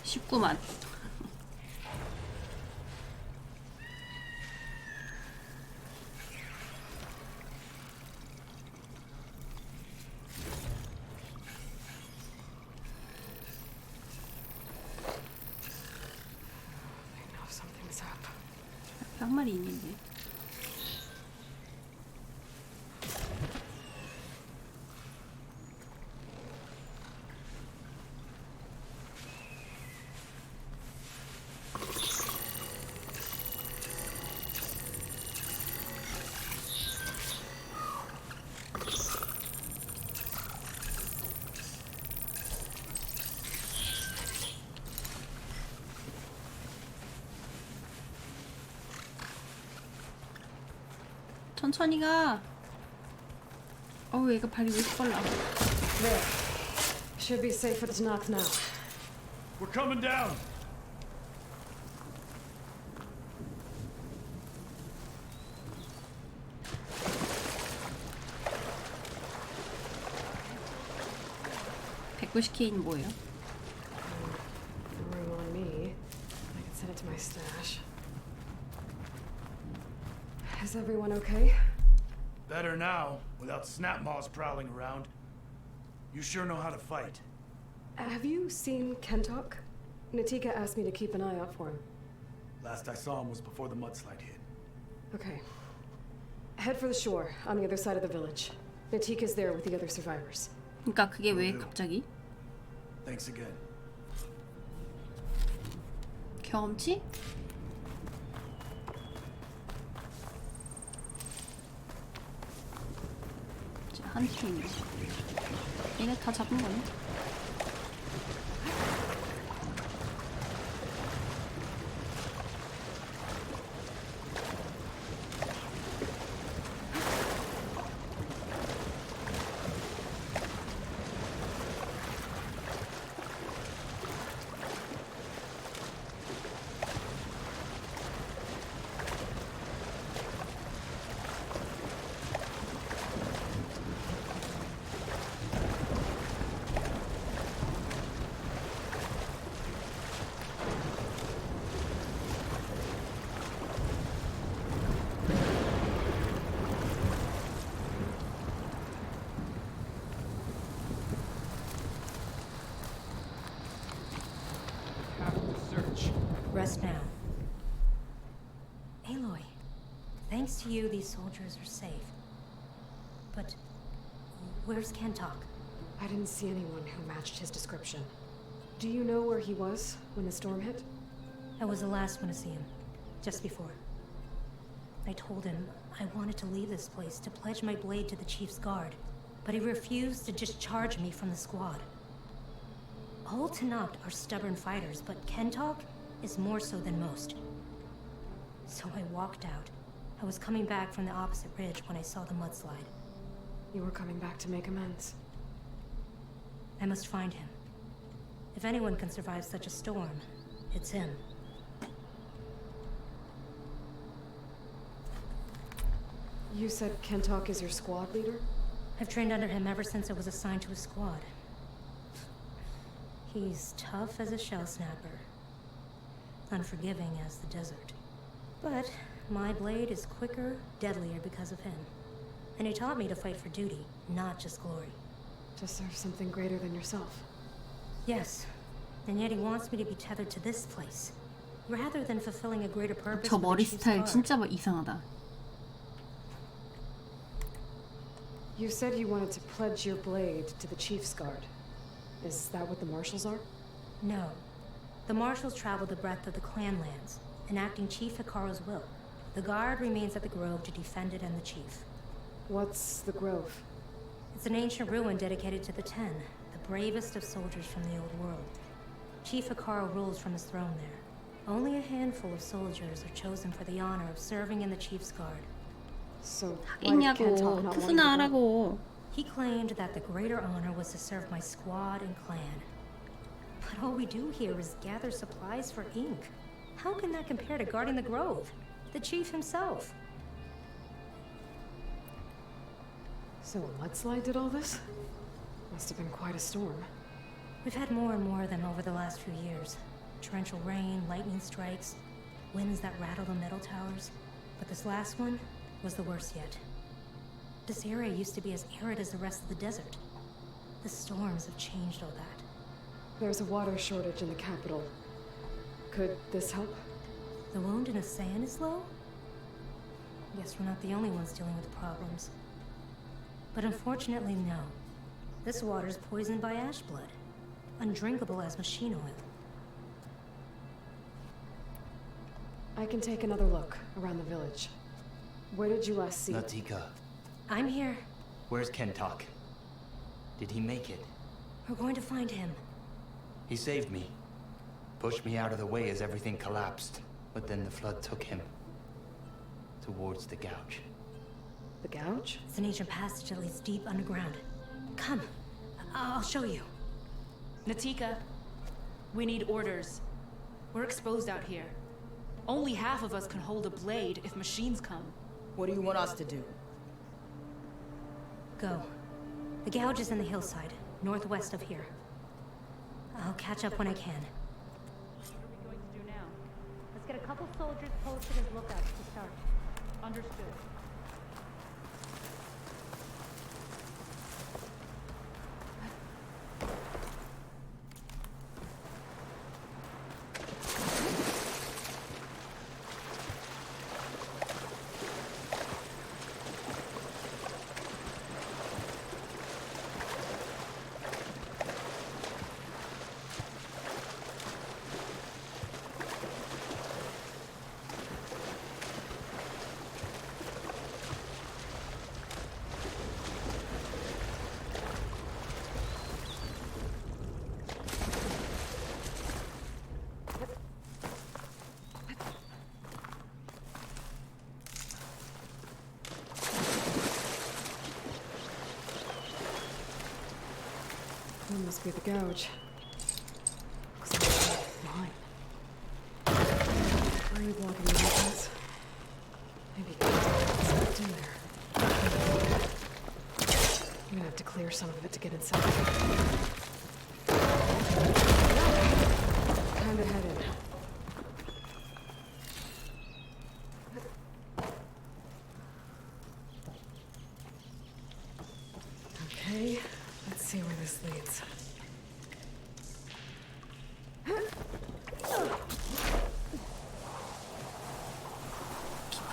쉽구만. I know something's up. 한 마리 있는데. 천천히 가. 어우, 얘가 발이 왜 이렇게 빨라. There. Should be safe for the Tanakh now. We're coming down. (190K는) 뭐예요? No room on me. I can send it to my stash. Is everyone okay? Better now, without snapmaws prowling around. You sure know how to fight. Have you seen Kentok? Natika asked me to keep an eye out for him. Last I saw him was before the mudslide hit. Okay. Head for the shore, on the other side of the village. Natika's there with the other survivors. 그러니까 그게 왜 갑자기? Thanks again. 경험치? 한 팀. 얘네 다 잡은 거네. Rest now. Aloy, thanks to you, these soldiers are safe. But where's Kentok? I didn't see anyone who matched his description. Do you know where he was when the storm hit? I was the last one to see him, just before. I told him I wanted to leave this place to pledge my blade to the Chief's guard, but he refused to discharge me from the squad. All Tenakth are stubborn fighters, but Kentok is more so than most. So I walked out. I was coming back from the opposite ridge when I saw the mudslide. You were coming back to make amends. I must find him. If anyone can survive such a storm, it's him. You said Kentok is your squad leader? I've trained under him ever since I was assigned to a squad. He's tough as a shell snapper. Unforgiving as the desert. But my blade is quicker, deadlier because of him. And he taught me to fight for duty, not just glory. To serve something greater than yourself. Yes. And yet he wants me to be tethered to this place. Rather than fulfilling a greater purpose 저 for the 머리 Chief's 스타일 guard. 진짜 이상하다. You said you wanted to pledge your blade to the Chief's guard. Is that what the Marshals are? No. The Marshals travel the breadth of the clan lands, enacting Chief Hikaru's will. The guard remains at the Grove to defend it and the Chief. What's the Grove? It's an ancient ruin dedicated to the Ten, the bravest of soldiers from the old world. Chief Hikaru rules from his throne there. Only a handful of soldiers are chosen for the honor of serving in the Chief's guard. So why did Kentok 하겠냐고. not 투수나 want you to go? 하라고. He claimed that the greater honor was to serve my squad and clan. But all we do here is gather supplies for ink. How can that compare to guarding the Grove? The Chief himself. So a mudslide did all this? Must have been quite a storm. We've had more and more of them over the last few years. Torrential rain, lightning strikes, winds that rattle the metal towers. But this last one was the worst yet. This area used to be as arid as the rest of the desert. The storms have changed all that. There's a water shortage in the capital. Could this help? The wound in Asan is low? Guess we're not the only ones dealing with problems. But unfortunately, no. This water's poisoned by ash blood. Undrinkable as machine oil. I can take another look around the village. Where did you last see? Natika, I'm here. where's Kentok? Did he make it? We're going to find him. He saved me. Pushed me out of the way as everything collapsed. But then the flood took him. Towards the gouge. The gouge? It's an ancient passage that leads deep underground. Come. I'll show you. Natika, we need orders. We're exposed out here. Only half of us can hold a blade if machines come. What do you want us to do? Go. The gouge is in the hillside, northwest of here. I'll catch up when I can. What are we going to do now? Let's get a couple soldiers posted as lookouts to start. Understood. That must be the gouge. Looks like a line. Why are you blocking the entrance? Maybe it's left in there. I'm gonna have to clear some of it to get inside. Time to head in. Okay, let's see where this leads.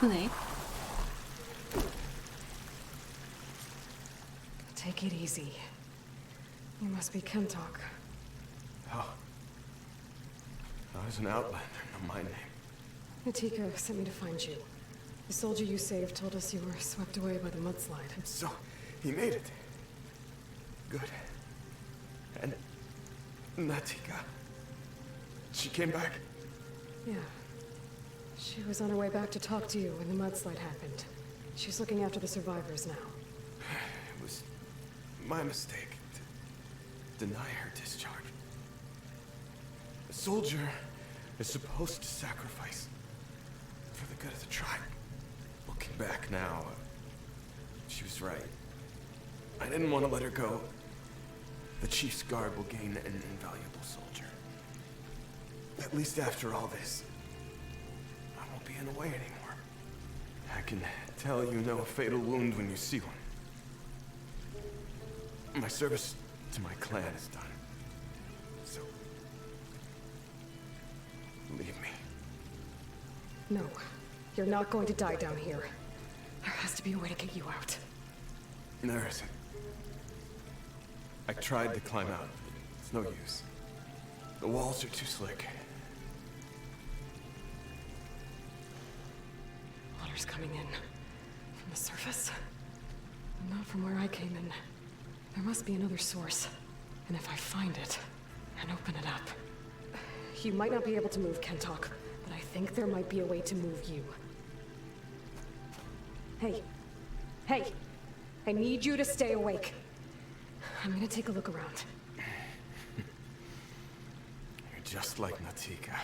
깊으네. Take it easy. You must be Kentok. Oh. I was an outlander, no my name. Natika sent me to find you. The soldier you saved told us you were swept away by the mudslide. So, he made it. Good. And Natika. She came back? Yeah. She was on her way back to talk to you when the mudslide happened. She's looking after the survivors now. It was my mistake to deny her discharge. A soldier is supposed to sacrifice for the good of the tribe. Looking back now, she was right. I didn't want to let her go. The chief's guard will gain an invaluable soldier. At least after all this, I won't be in the way anymore. I can tell you know a fatal wound when you see one. My service to my clan is done. So, leave me. No, you're not going to die down here. There has to be a way to get you out. There isn't. I tried to climb out. It's no use. The walls are too slick. Water's coming in. From the surface. But not from where I came in. There must be another source. And if I find it, and open it up... You might not be able to move Kentok, but I think there might be a way to move you. Hey. Hey! I need you to stay awake. I'm gonna take a look around. You're just like Natika.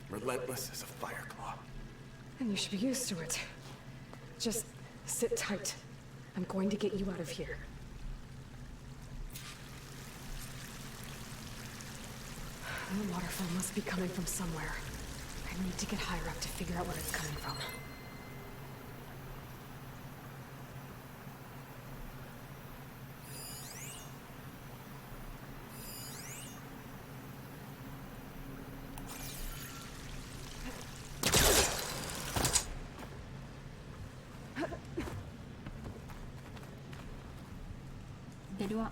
Relentless as a fireclaw. And you should be used to it. Just sit tight. I'm going to get you out of here. The waterfall must be coming from somewhere. I need to get higher up to figure out where it's coming from. 내려와.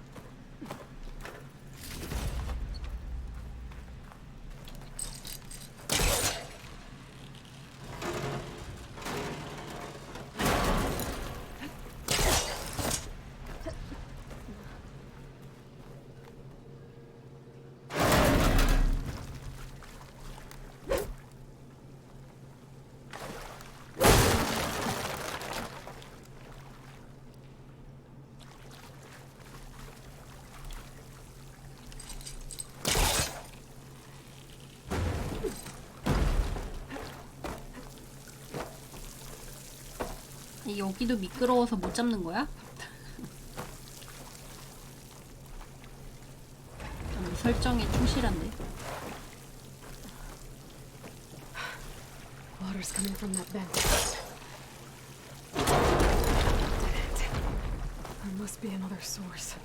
여기도 미끄러워서 못 잡는 거야? 설정이 충실한데. Water's coming from that vent. There must be another source.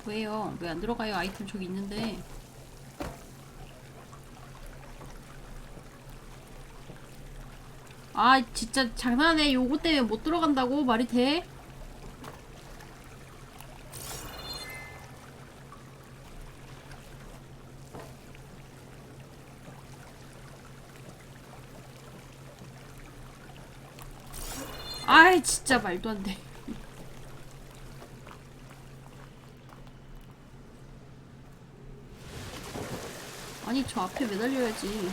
왜요? 왜 안 들어가요? 아이템 저기 있는데. 아 진짜 장난해. 요거 때문에 못 들어간다고? 말이 돼? 아이 진짜 말도 안 돼. 아니 저 앞에 매달려야지.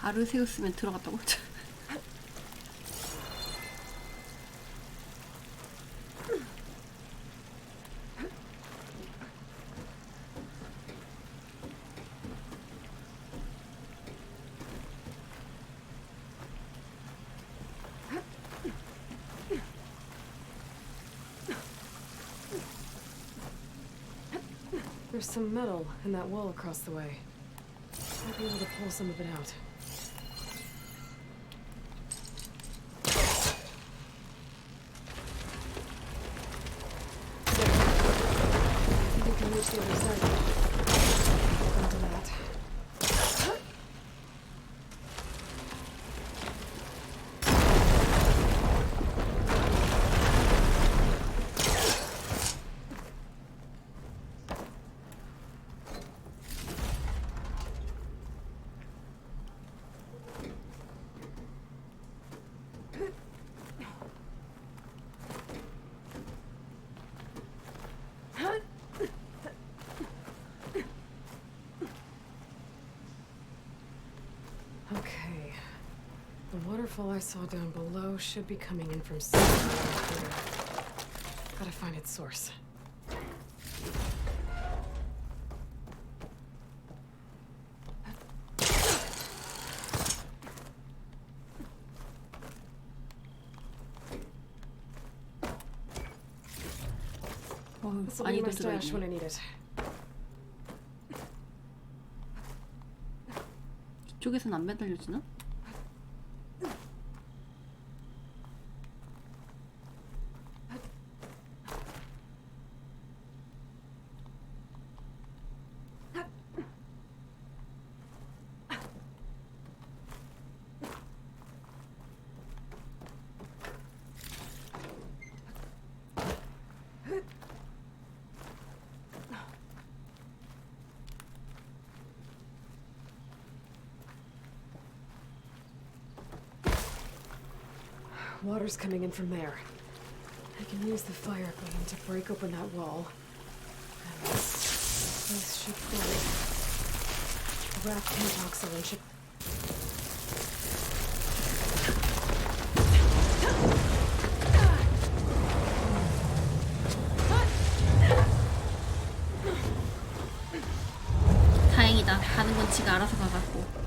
아르세우스면 들어갔다고? There's some metal in that wall across the way. Might be able to pull some of it out. I think we can reach the other side. Hold on to that. Okay. The waterfall I saw down below should be coming in from somewhere here. Gotta find its source. This will be my stash when I need it. 이쪽에선 안 매달려지나? Water's coming in from there. I can use the fire gleam to break open that wall. And this should work. The raft pentoxylin should... 다행이다. 가는 건 지가 알아서 가갖고.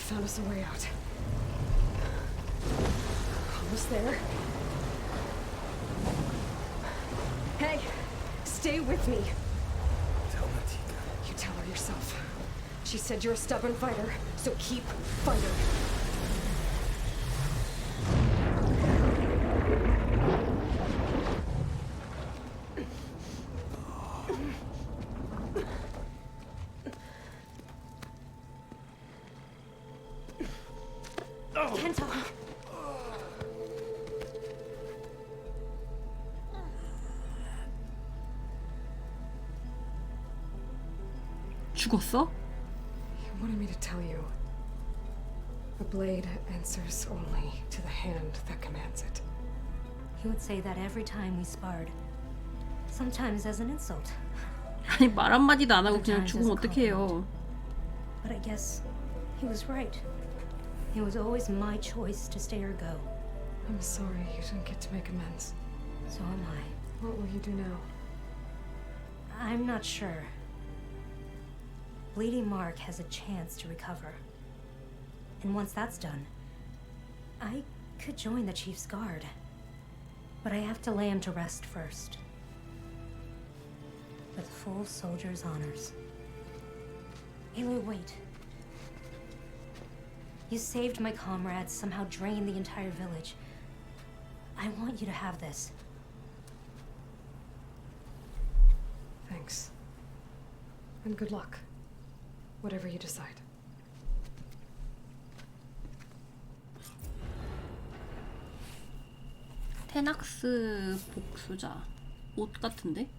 Found us a way out. Almost there. Hey, stay with me. Tell Natika. You tell her yourself. She said you're a stubborn fighter, so keep fighting. Kento. 죽었어? He wanted me to tell you. The blade answers only to the hand that commands it. He would say that every time we sparred. Sometimes as an insult. 아니 말 한마디도 안 하고 그냥 죽으면 어떡해요. But I guess he was right. It was always my choice to stay or go. I'm sorry you didn't get to make amends. So am I. What will you do now? I'm not sure. Bleeding Mark has a chance to recover. And once that's done, I could join the Chief's Guard. But I have to lay him to rest first. With full soldier's honors. Aloy, wait. You saved my comrades, somehow drained the entire village. I want you to have this. Thanks. And good luck. Whatever you decide. 테낙스 복수자. 옷 같은데?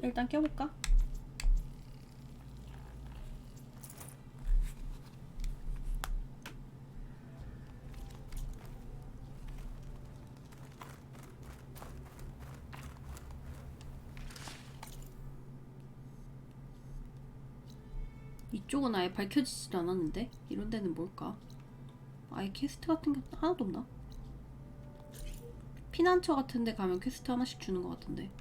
일단 껴볼까? 이쪽은 아예 밝혀지지도 않았는데? 이런 데는 뭘까? 아예 퀘스트 같은 게 하나도 없나? 피난처 같은 데 가면 퀘스트 하나씩 주는 것 같은데.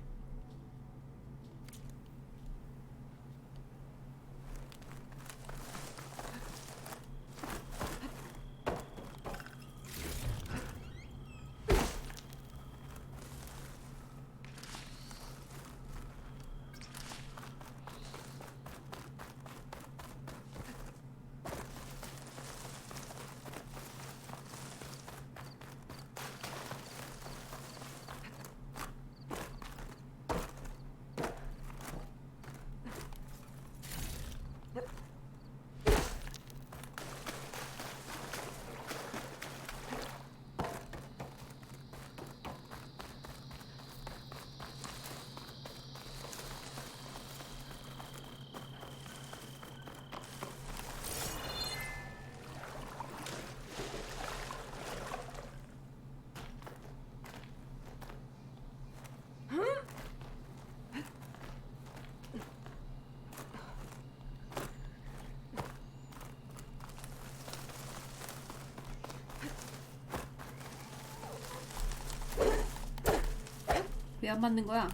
왜 안 맞는 거야?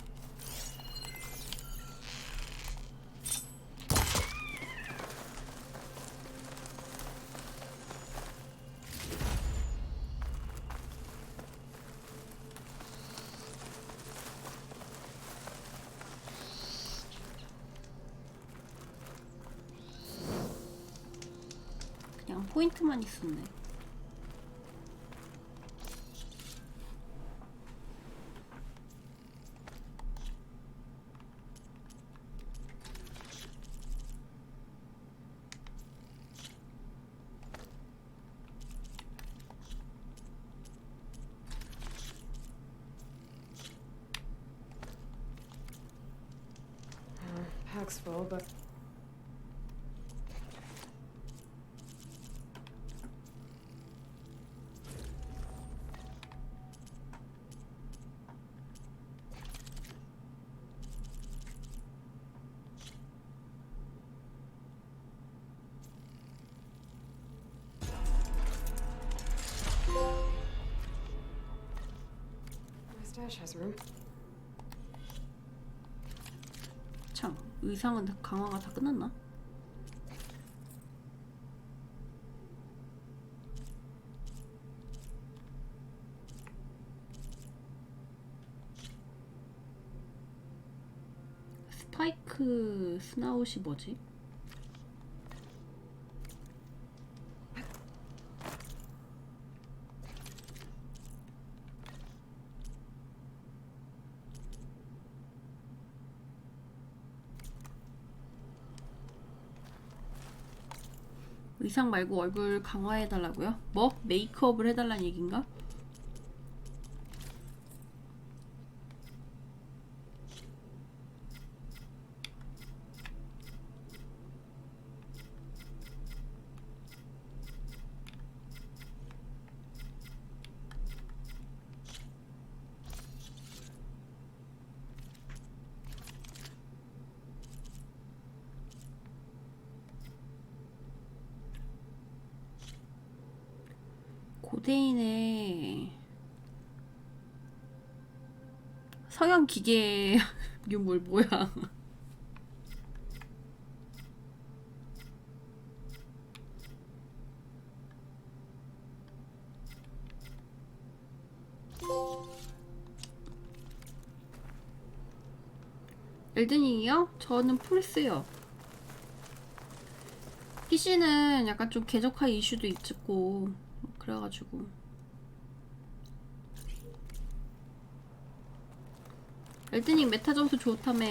그냥 포인트만 있었네. Pack's full, but my stash has room. 참, 의상은 강화가 다 끝났나? 스파이크 스나웃이 뭐지? 의상 말고 얼굴 강화해달라고요? 뭐? 메이크업을 해달라는 얘긴가? 고대인의 서양 기계 유물 뭐야? 엘든링이요? 저는 플스요. PC는 약간 좀 궤적화 이슈도 있고 그래가지고 엘든링 메타 점수 좋다며.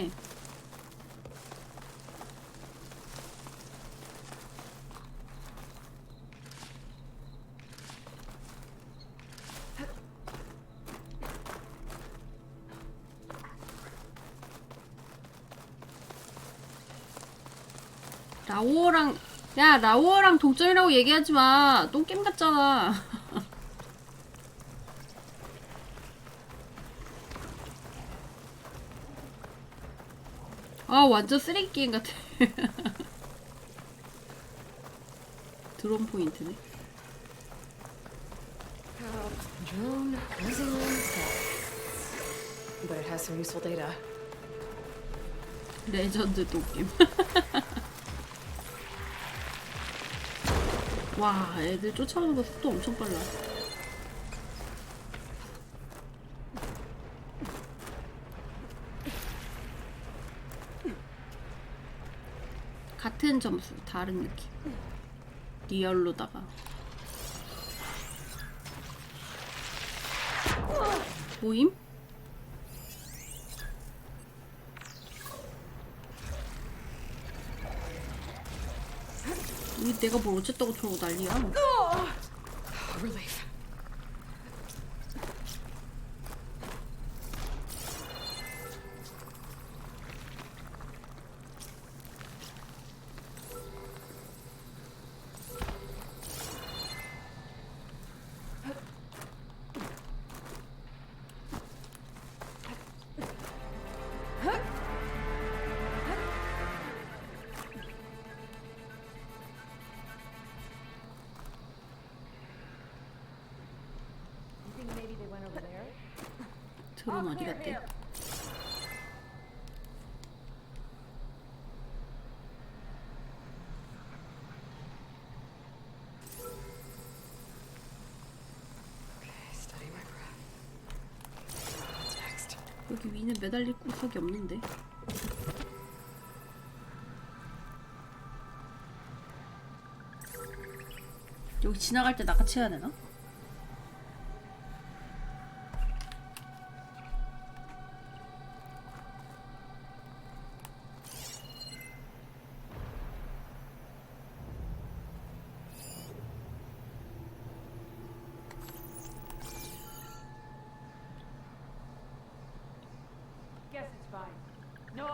라오어랑 야 라오어랑 동점이라고 얘기하지마. 똥게임 같잖아. 아 완전 쓰레기 게임 같아. 드론 포인트네. Drone buzzing on set. But it has some useful data. 레전드 똥게임. 와 애들 쫓아오는 거 속도 엄청 빨라. 같은 점수 다른 느낌. 리얼로다가 보임? 이 내가 뭘 어쨌다고 저러고 난리야. Relief. 드론 어디 갔대? Steady my breath. What's next? 여기 위는 매달릴 구석이 없는데. 여기 지나갈 때 낚아채야 되나?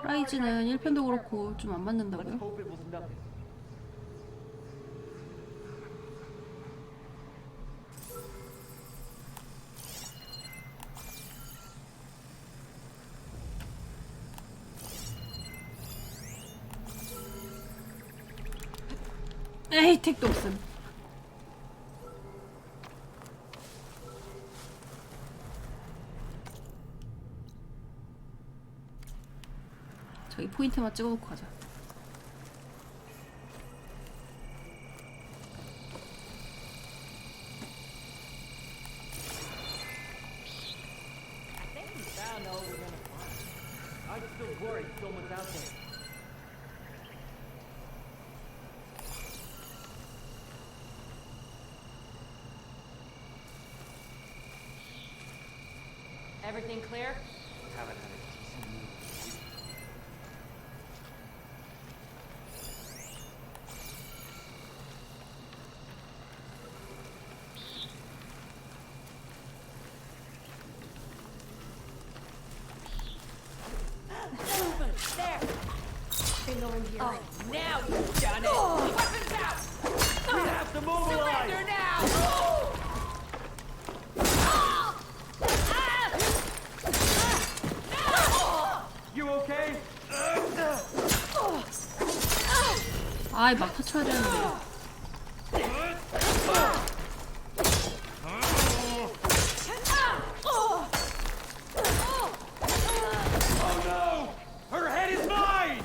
호라이즌은 1편도 그렇고 좀 안 맞는다고요? 에이 택도 없음. 저기 포인트만 찍어놓고 가자. Everything clear? Haven't had a decent meal. There! Can go in here. Oh, now you've done it! Weapons out! We have to mobilize! Surrender now! You okay? 아이 막 터쳐야 되는데. Oh no! Her head is mine!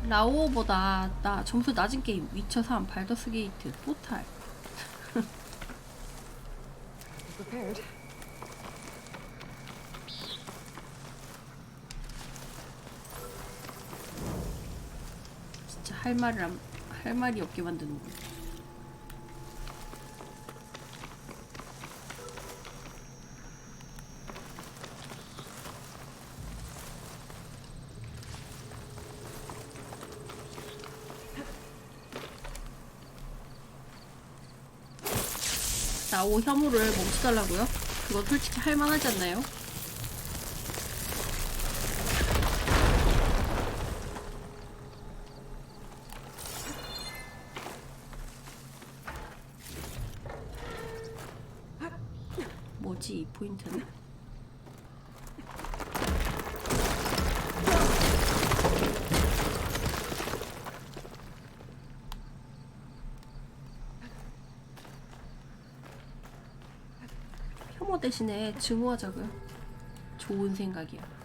라오어보다 나 점수 낮은 게임 위쳐 3, 발더스 게이트, 포탈. Prepared. 진짜 할 할 말이 없게 만드는군. 나오 혐오를 멈춰달라고요? 그건 솔직히 할만하지 않나요? 뭐지 이 포인트는? 혐오 대신에 증오하자고요. 좋은 생각이야.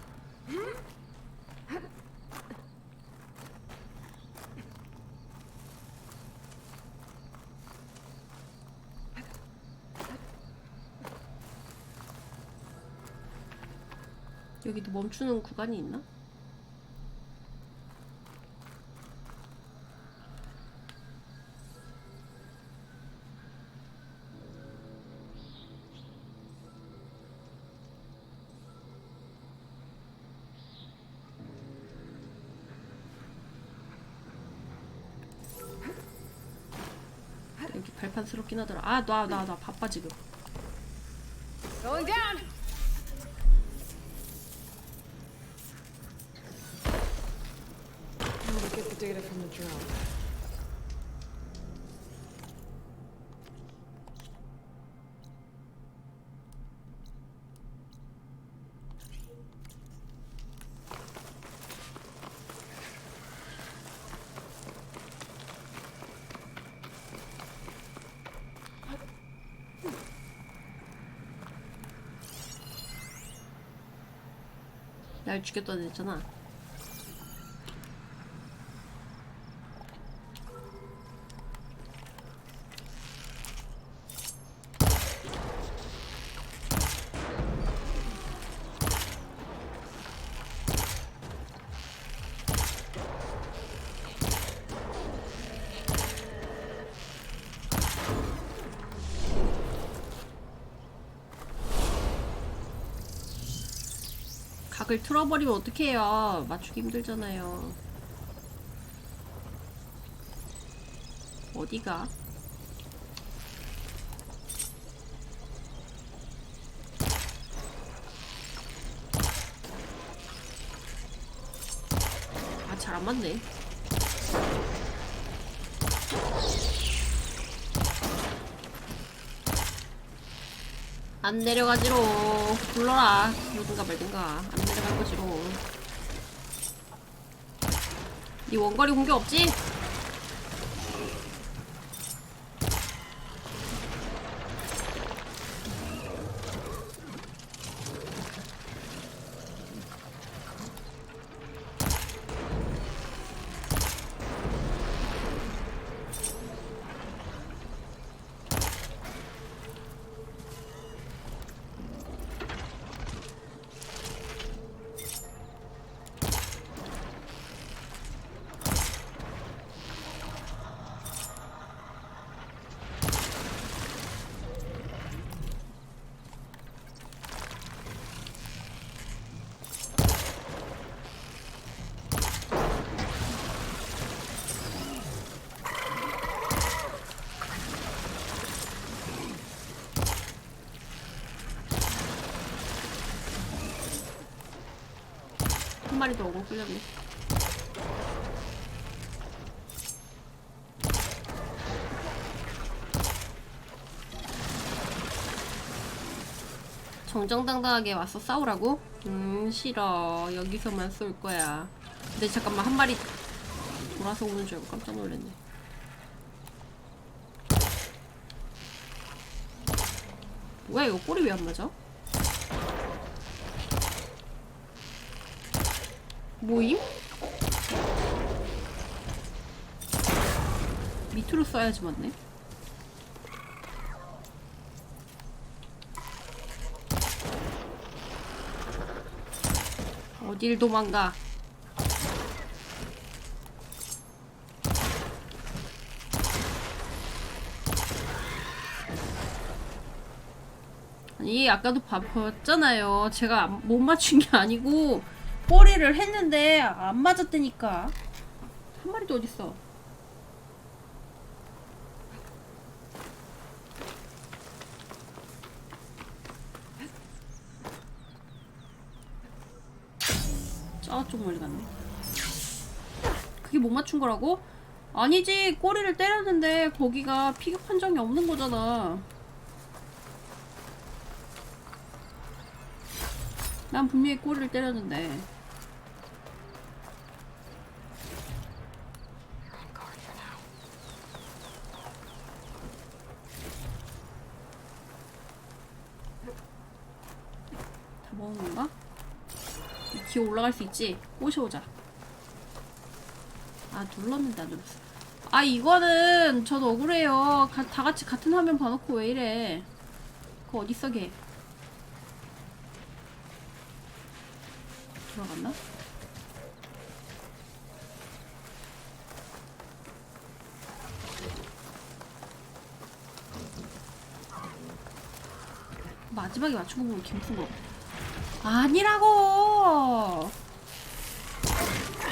여기도 멈추는 구간이 있나? 여기 발판스럽긴 하더라. 아, 나 바빠 지금. Going down. I'll get the data from the drone. 날 죽였다 했잖아. 각을 틀어버리면 어떡해요. 맞추기 힘들잖아요. 어디가? 아, 잘 안 맞네. 안 내려가지로. 불러라. 그러든가 말든가. 안 내려갈 거지로. 이 원거리 공격 없지? 한 마리 더 오고 끌렸네. 정정당당하게 와서 싸우라고? 싫어. 여기서만 쏠 거야. 근데 잠깐만, 한 마리 돌아서 오는 줄 알고 깜짝 놀랐네. 뭐야, 이거 꼬리 왜 안 맞아? 모임? 밑으로 써야지 맞네. 어딜 도망가. 아니 아까도 봤잖아요. 제가 못 맞춘 게 아니고 꼬리를 했는데 안 맞았다니까. 한 마리도 어딨어. 저쪽 멀리 갔네. 그게 못 맞춘 거라고? 아니지, 꼬리를 때렸는데 거기가 피격 판정이 없는 거잖아. 난 분명히 꼬리를 때렸는데. 다 먹은 건가? 기어 올라갈 수 있지? 꼬셔오자. 아, 눌렀는데 안 눌렀어. 아, 이거는 전 억울해요. 다 같이 같은 화면 봐놓고 왜 이래. 그거 어딨어, 걔. 돌아갔나? 마지막에 맞춘 거 보면 김풍 거. 아니라고!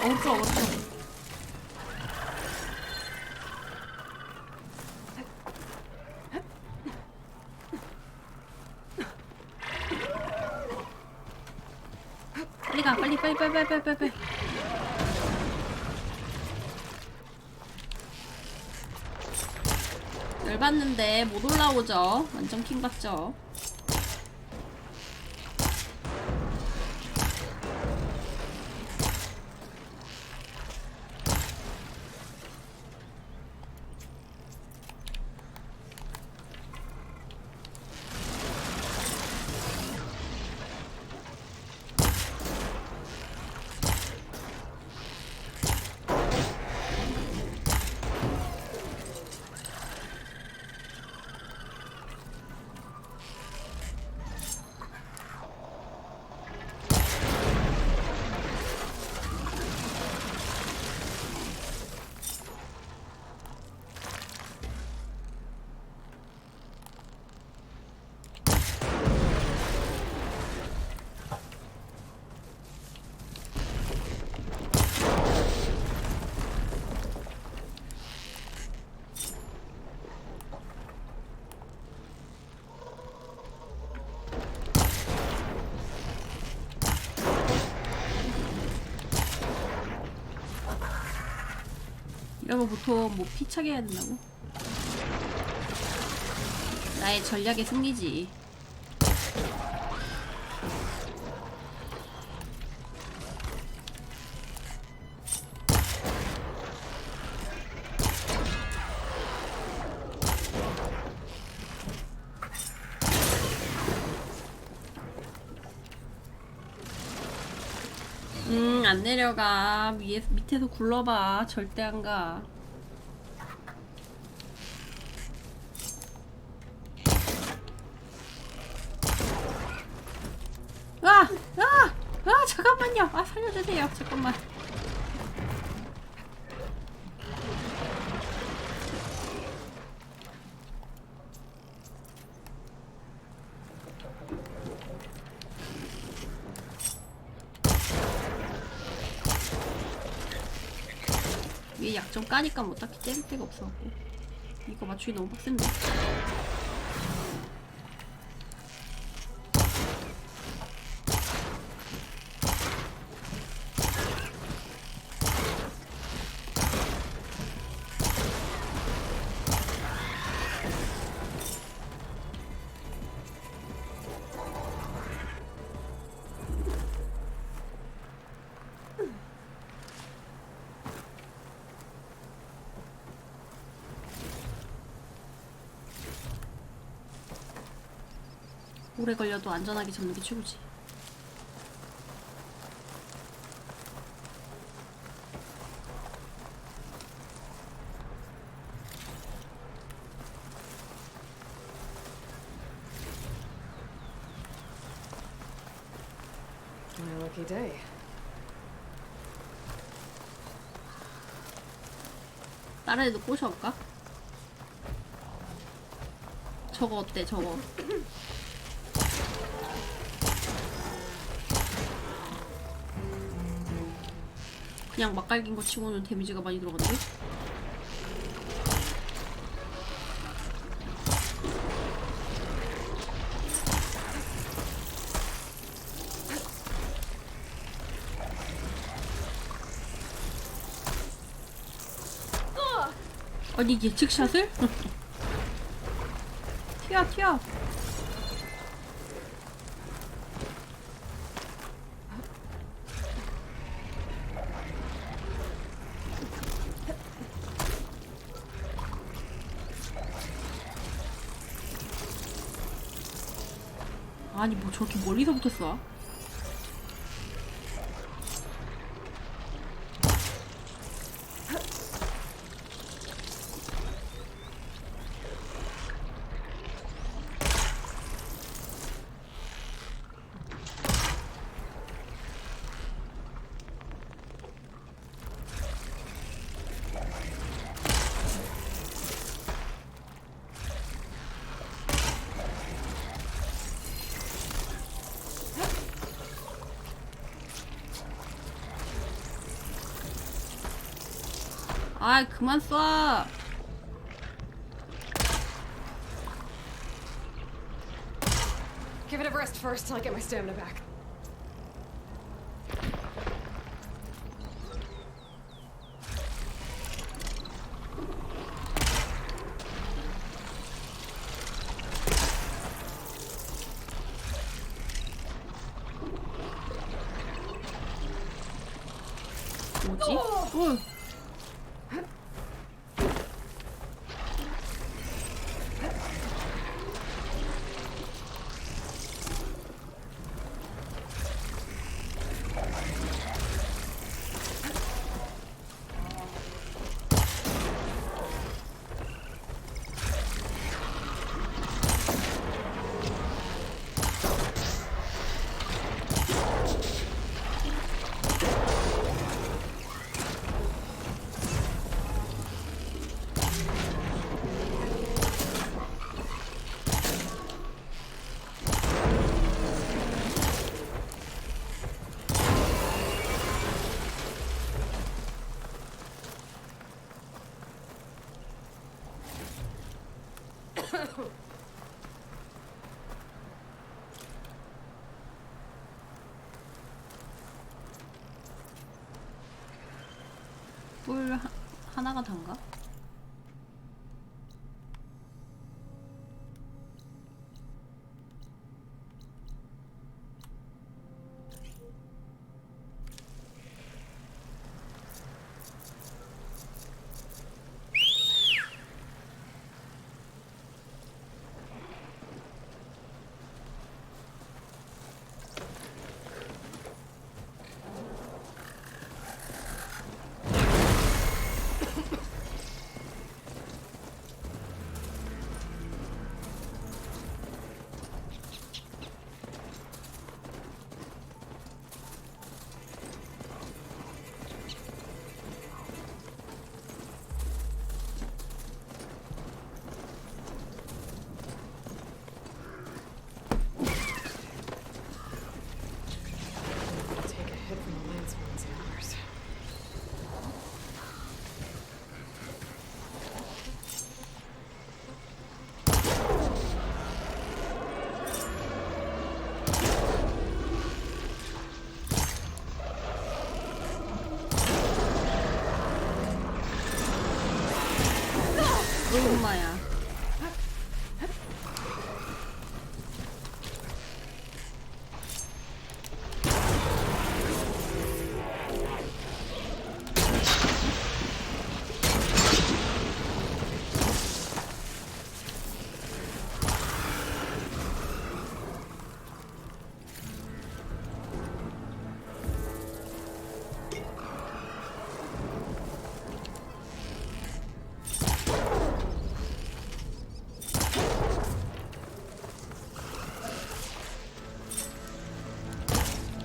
어쩌. 빨리 가, 빨리. 열받는데 못 올라오죠. 완전 킹받죠. 이러면 보통 뭐 피차게 해야 된다고? 나의 전략의 승리지. 안 내려가. 밑에서 굴러봐. 절대 안 가. 잠깐만요. 아, 살려주세요. 잠깐만. 위에 약점 까니까 뭐 딱히 때릴 데가 없어갖고. 이거 맞추기 너무 빡센데. 오래 걸려도 안전하게 잡는 게 최고지. My lucky day. 다른 애도 꼬셔올까? 저거 어때, 저거? 그냥 막 깔긴 거 치고는 데미지가 많이 들어갔는데? 아니 예측샷을? 튀어 튀어. 아니 뭐 저렇게 멀리서부터 쏴? 아이 그만 쏴. Give it a rest first till I get my stamina back. 뭐지? 어. 뿔 하나가 단가? 엄마야.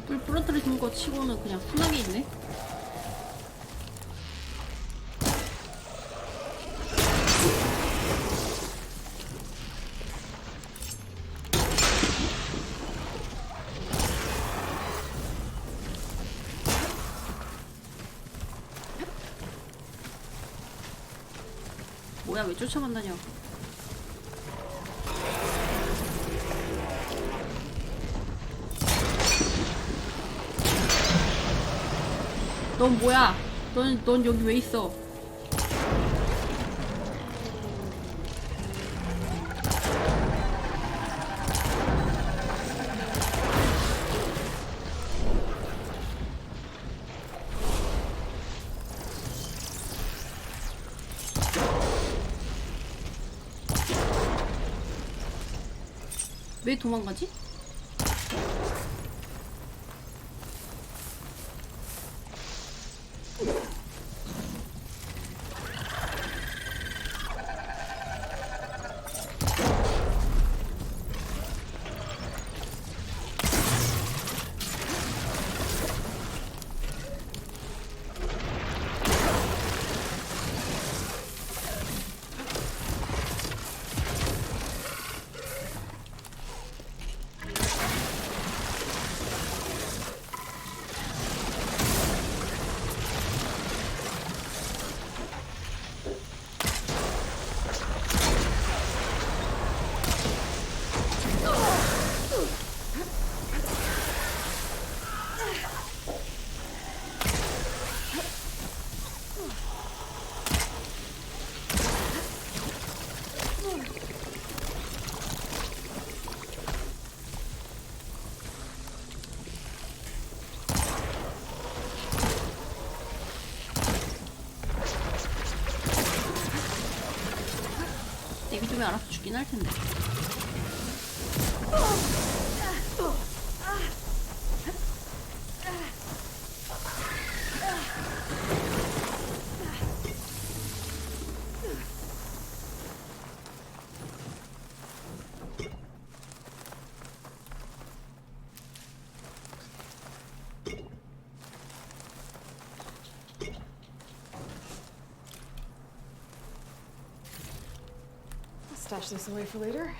뿔 부러뜨리는 거 치고는 그냥 순하게 있네. 뭐야, 왜 쫓아간다냐. 넌 뭐야? 넌 여기 왜 있어? 왜 도망가지? 내비두면 알아서 죽긴 할 텐데. Stash this away for later.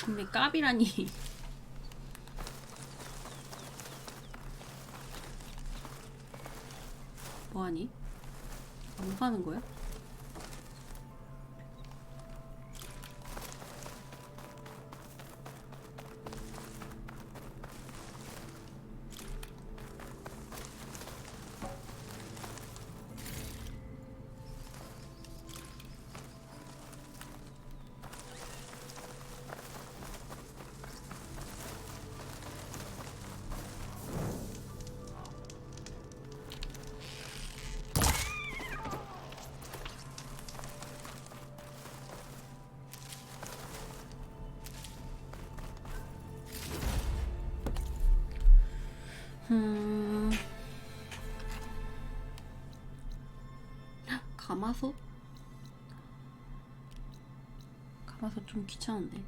근데 까비라니. 뭐하니? 뭐 하는 거야? 가마솥? 가마솥 좀 귀찮은데.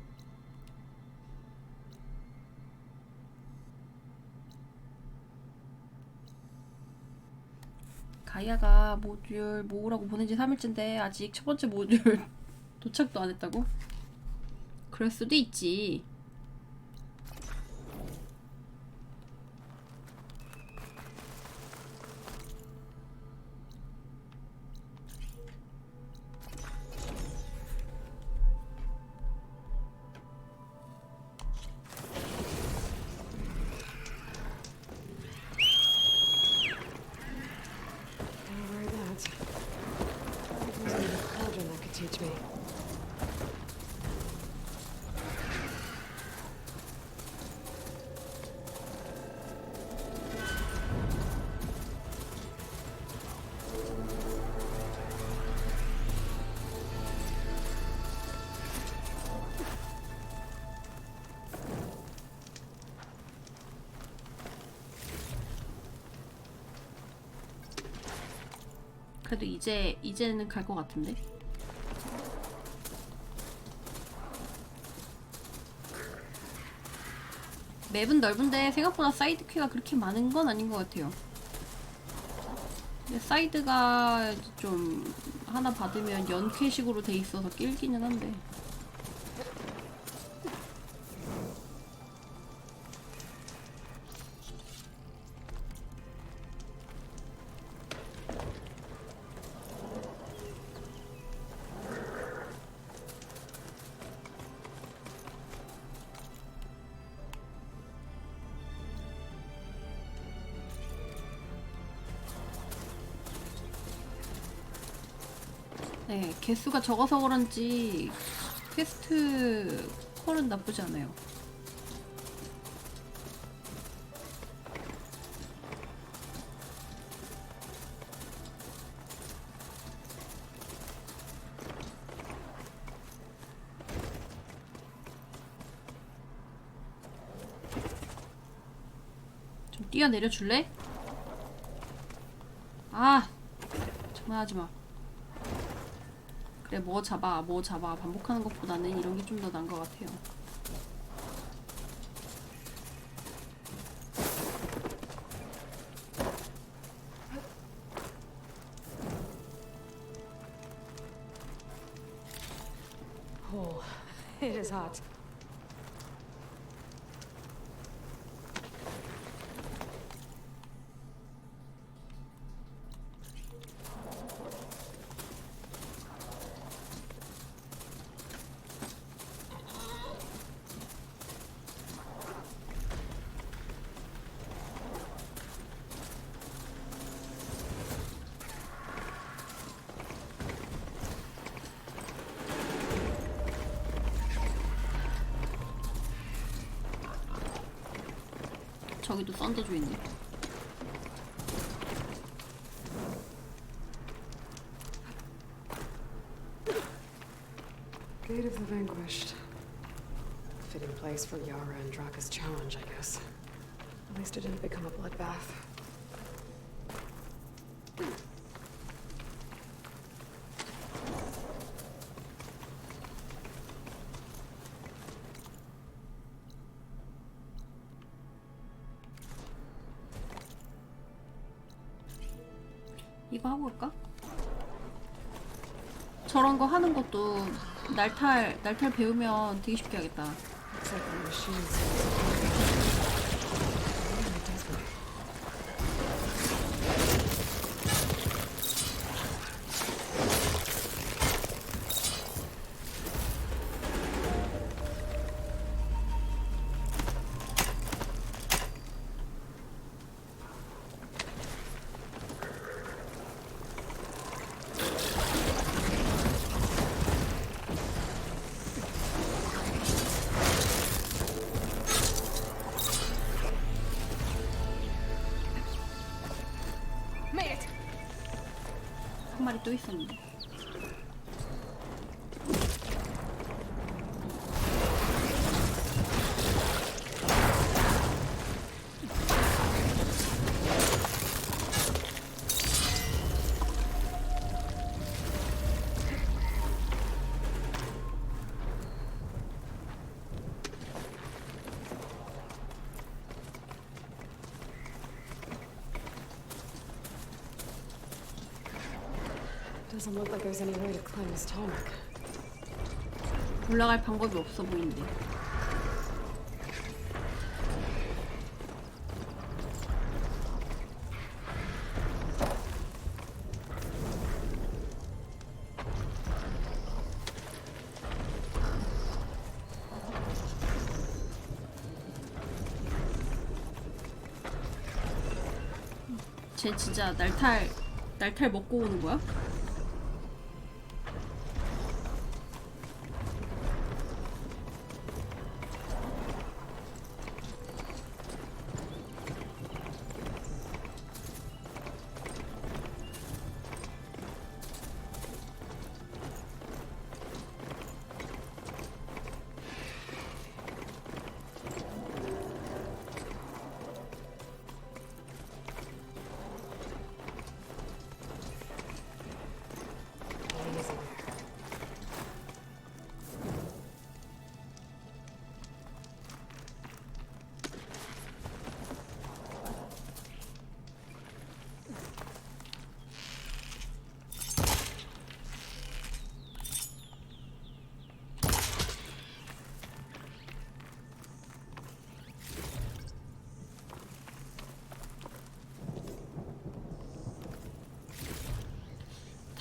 가이아가 모듈 모으라고 보낸 지 3일째인데 아직 첫 번째 모듈 도착도 안 했다고? 그럴 수도 있지. Teach me. 그래도 이제는 갈 것 같은데. 맵은 넓은데 생각보다 사이드 퀘가 그렇게 많은 건 아닌 것 같아요. 근데 사이드가 좀 하나 받으면 연퀘식으로 돼 있어서 낄기는 한데. 네, 개수가 적어서 그런지 퀘스트 컬은 나쁘지 않아요. 좀 뛰어내려 줄래? 아, 장난하지 마. 그래, 뭐 잡아 반복하는 것보다는 이런 게 좀 더 나은 것 같아요. Oh, it is hot. 저기도 썬더조 있네. Gate of the Vanquished. Fitting place for Yara and Draka's challenge, I guess. At least it didn't become a bloodbath. 이거 하고 갈까? 저런 거 하는 것도 날탈 배우면 되게 쉽게 하겠다. Looks like the machine seems 한 마리 또 있었는데. Doesn't look like there's any way to climb this tarmac. 올라갈 방법이 없어 보이는데. 쟤 진짜 날탈 먹고 오는 거야?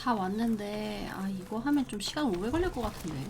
다 왔는데 아 이거 하면 좀 시간 오래 걸릴 것 같은데.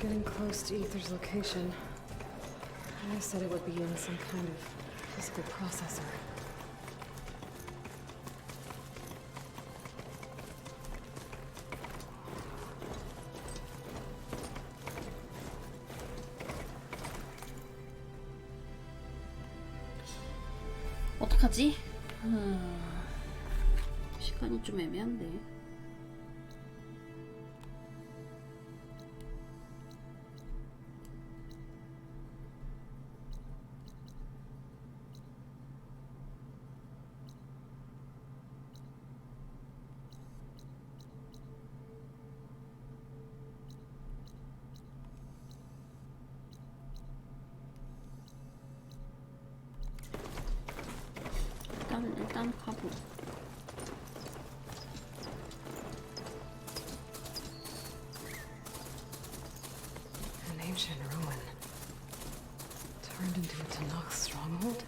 getting close to Ether's location. I said it would be in some kind of physical processor. 어떡하지? 시간이 좀 애매한데. 일단 가보. An ancient ruin. Turned into a Tanakh stronghold?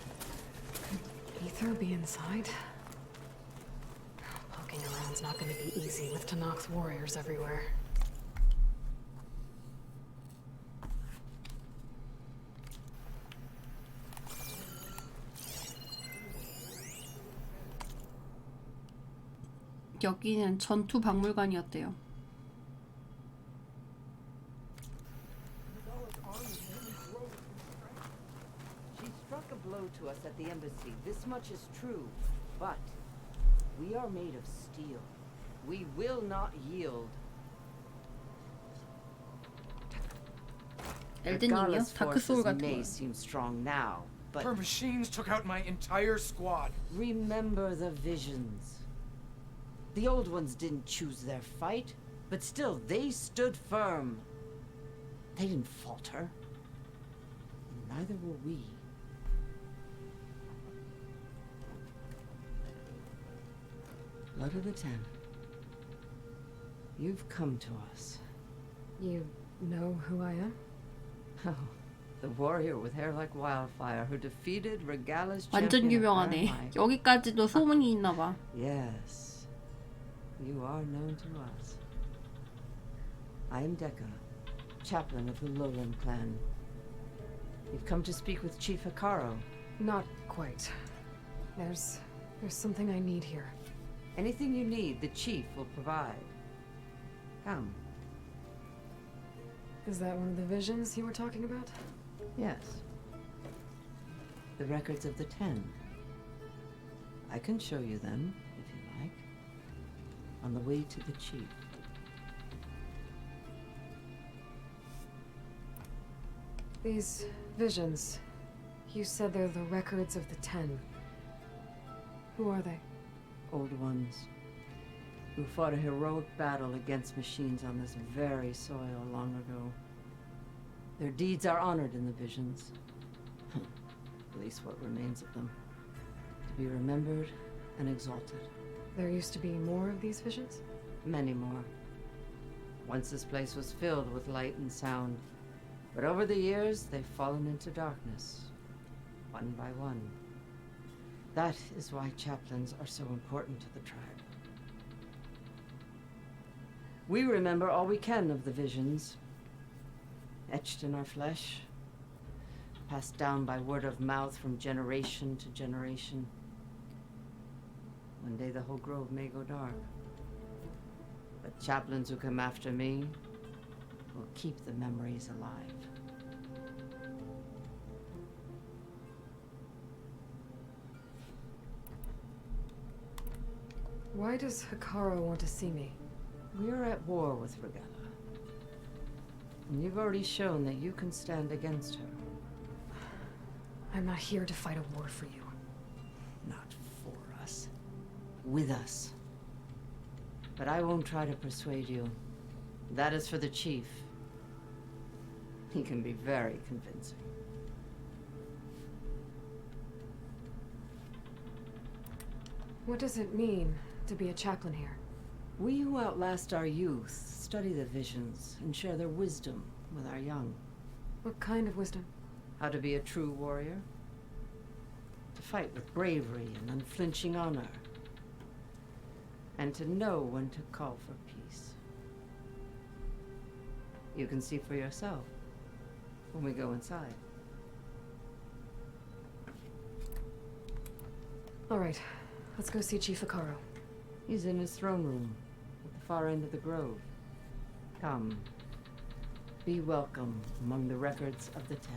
Could Ether be inside? Poking around's not gonna be easy with Tanakh's warriors everywhere. 여기는 전투 박물관이었대요. She struck a blow to us at the embassy. This much is true. But we are made of steel. We will not yield. 엘든님이요? 다크 소울 같은 may 거요. seem strong now, but Her machines took out my entire squad. remember the visions. The old ones didn't choose their fight, but still they stood firm. They didn't falter. Neither will we. Blood of the Ten. You've come to us. You know who I am? Oh, the warrior with hair like wildfire who defeated Regala's 완전 champion of 유명하네. Fahrenheit. 여기까지도 소문이 있나 봐. Yes, you are known to us. I am Dekka, chaplain of the Lowland clan. You've come to speak with Chief Hikaro. Not quite. There's something I need here. Anything you need, the chief will provide. Come. Is that one of the visions you were talking about? Yes. The records of the Ten. I can show you them, if you like. On the way to the chief. These visions. You said they're the records of the Ten. Who are they? Old ones. Who fought a heroic battle against machines on this very soil long ago. Their deeds are honored in the visions. At least what remains of them. To be remembered and exalted. There used to be more of these visions? Many more. Once this place was filled with light and sound. But over the years, they've fallen into darkness. One by one. That is why chaplains are so important to the tribe. We remember all we can of the visions. Etched in our flesh. Passed down by word of mouth from generation to generation. One day the whole grove may go dark. But chaplains who come after me will keep the memories alive. Why does Hikaro want to see me? We're at war with Regala. And you've already shown that you can stand against her. I'm not here to fight a war for you. Not for us. With us. But I won't try to persuade you. That is for the chief. He can be very convincing. What does it mean to be a chaplain here? We who outlast our youth study the visions and share their wisdom with our young. What kind of wisdom? How to be a true warrior. To fight with bravery and unflinching honor. And to know when to call for peace. You can see for yourself when we go inside. All right, let's go see Chief Hikaru. He's in his throne room at the far end of the grove. Come. Be welcome among the records of the Ten.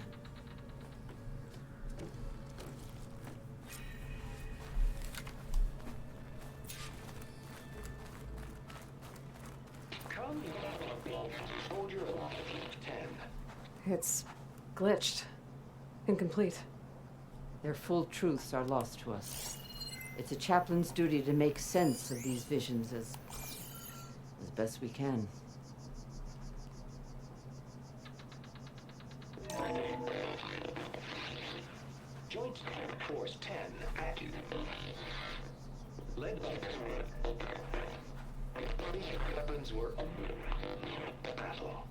Come, soldier of 10. It's glitched. Incomplete. Their full truths are lost to us. It's a chaplain's duty to make sense of these visions as best we can. Joint Force 10 active. Led by weapons were battle.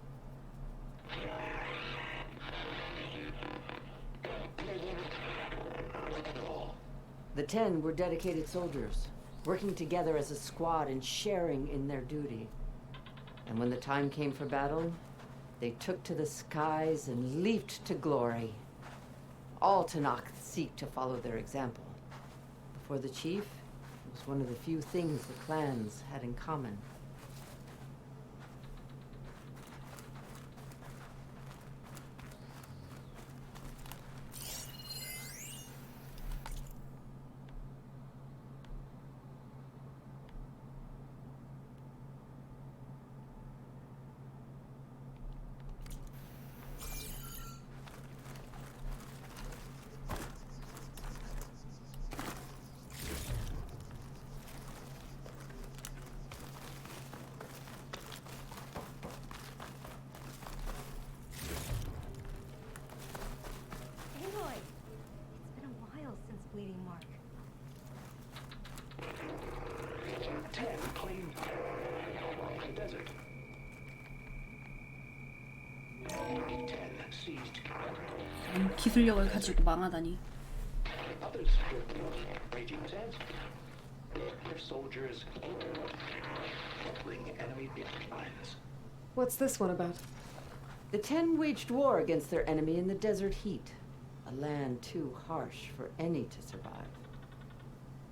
The 10 were dedicated soldiers, working together as a squad and sharing in their duty. And when the time came for battle, they took to the skies and leaped to glory. All Tanakh seek to follow their example. For the chief, it was one of the few things the clans had in common. Aloy! It's been a while since Bleeding Mark. 10 claimed the desert. 10 seized. 기술력을 가지고 망하다니. Others were raging sands. Their soldiers killing enemy lines. What's this one about? The 10 waged war against their enemy in the desert heat, a land too harsh for any to survive.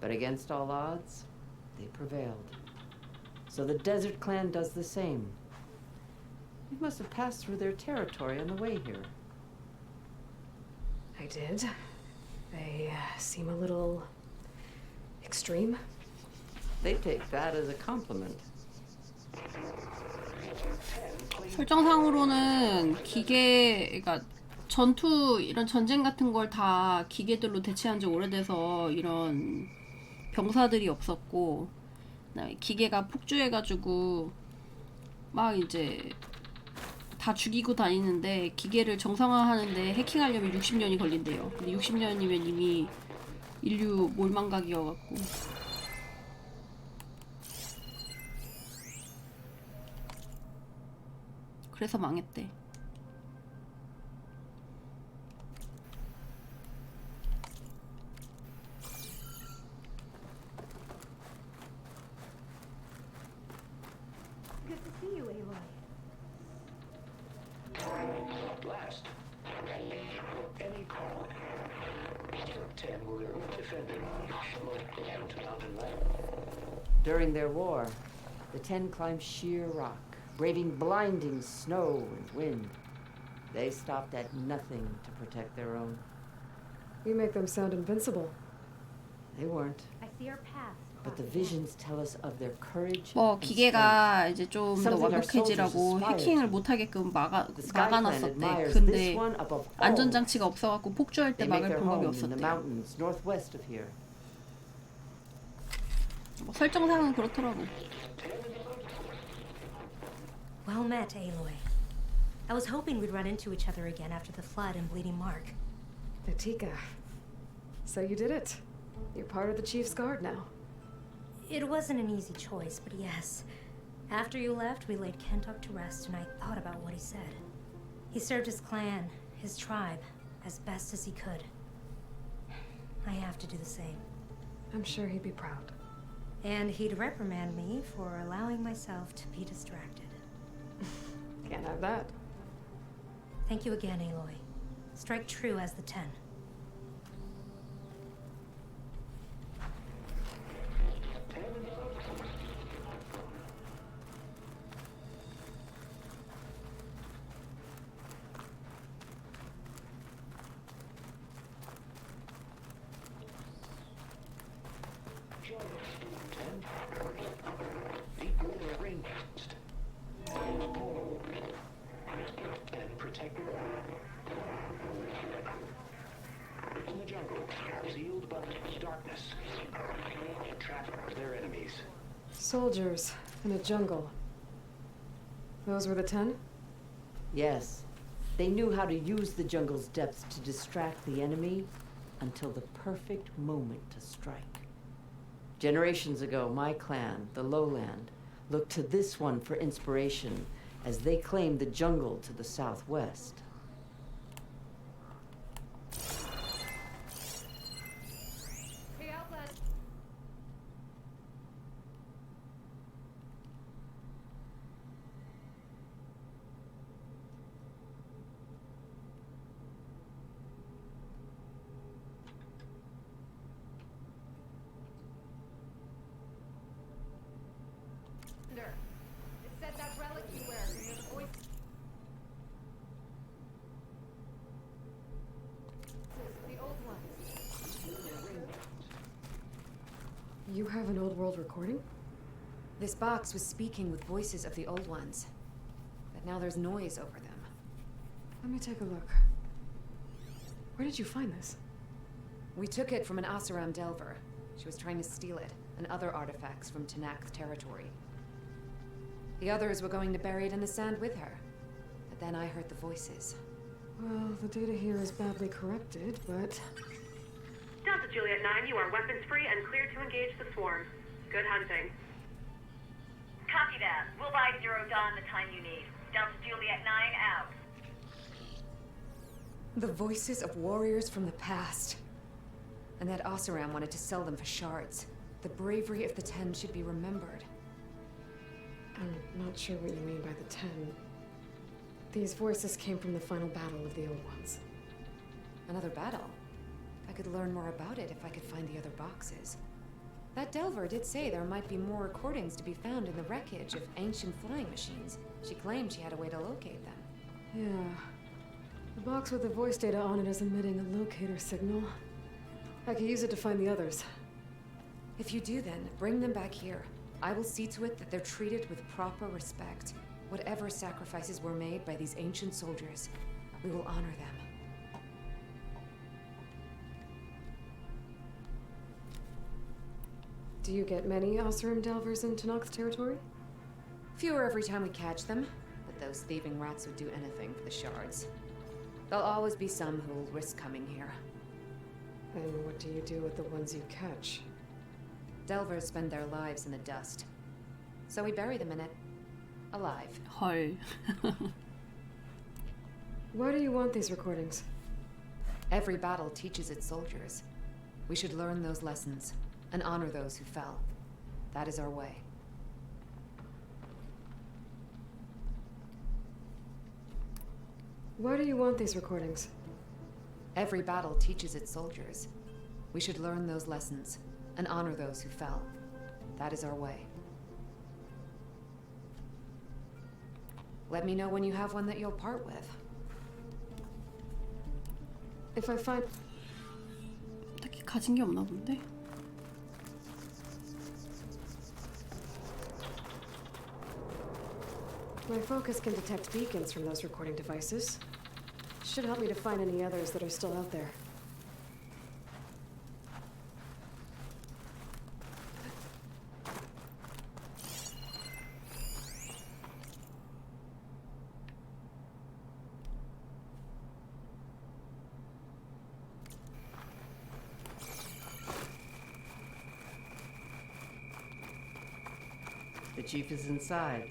But against all odds, they prevailed. So the Desert Clan does the same. You must have passed through their territory on the way here. I did. They seem a little extreme. They take that as a compliment. 설정상으로는 기계, 그러니까 전투 이런 전쟁 같은 걸 다 기계들로 대체한 지 오래돼서 이런 병사들이 없었고, 그다음에 기계가 폭주해가지고 막 이제 다 죽이고 다니는데 기계를 정상화하는데 해킹하려면 60년이 걸린대요. 근데 60년이면 이미 인류 몰망각이어갖고. 그래서 망했대. Good to see you, Aloy. Last. Any call. 10 were defended to mountain land. During their war, the 10 climbed sheer rock, braving blinding snow and wind. They stopped at nothing to protect their own. You make them sound invincible. They weren't. I see our path. But the visions tell us of their courage. 뭐 기계가 이제 좀 더 완벽해지라고 해킹을 못하게끔 막아놨었대. 근데 안전장치가 없어갖고 폭주할 때 막을 방법이 없었대. 뭐 설정상은 그렇더라고. Well met, Aloy. I was hoping we'd run into each other again after the flood in Bleeding Mark. Natika. So you did it. You're part of the Chief's Guard now. It wasn't an easy choice, but yes. After you left, we laid Kentuck to rest, and I thought about what he said. He served his clan, his tribe, as best as he could. I have to do the same. I'm sure he'd be proud. And he'd reprimand me for allowing myself to be distracted. Can't have that. Thank you again, Aloy. Strike true as the 10. In the jungle, sealed but darkness. Trap their enemies. Soldiers in a jungle. Those were the 10? Yes. They knew how to use the jungle's depths to distract the enemy until the perfect moment to strike. Generations ago, my clan, the Lowland, looked to this one for inspiration as they claimed the jungle to the southwest. Hey, Outland! It said that relic you wear from your voice. The old ones. You have an old world recording? This box was speaking with voices of the old ones. But now there's noise over them. Let me take a look. Where did you find this? We took it from an Oseram Delver. She was trying to steal it, and other artifacts from Tenakth territory. The others were going to bury it in the sand with her. But then I heard the voices. Well, the data here is badly corrupted, but... Delta Juliet 9, you are weapons free and cleared to engage the swarm. Good hunting. Copy that. We'll buy Zero Dawn the time you need. Delta Juliet 9 out. The voices of warriors from the past. And that Oseram wanted to sell them for shards. The bravery of the 10 should be remembered. I'm not sure what you mean by the 10. These voices came from the final battle of the old ones. Another battle? I could learn more about it if I could find the other boxes. That Delver did say there might be more recordings to be found in the wreckage of ancient flying machines. She claimed she had a way to locate them. Yeah. The box with the voice data on it is emitting a locator signal. I could use it to find the others. If you do then, bring them back here. I will see to it that they're treated with proper respect. Whatever sacrifices were made by these ancient soldiers, we will honor them. Do you get many Oseram Delvers in Tenakth territory? Fewer every time we catch them, but those thieving rats would do anything for the shards. There'll always be some who will risk coming here. And what do you do with the ones you catch? Delvers spend their lives in the dust. So we bury them in it. Alive. 헐. Why do you want these recordings? Every battle teaches its soldiers. We should learn those lessons and honor those who fell. That is our way. Why do you want these recordings? Every battle teaches its soldiers. We should learn those lessons and honor those who fell. That is our way. Let me know when you have one that you'll part with. If I find... 딱히 가진 게 없나 본데? My focus can detect beacons from those recording devices. Should help me to find any others that are still out there. The chief is inside.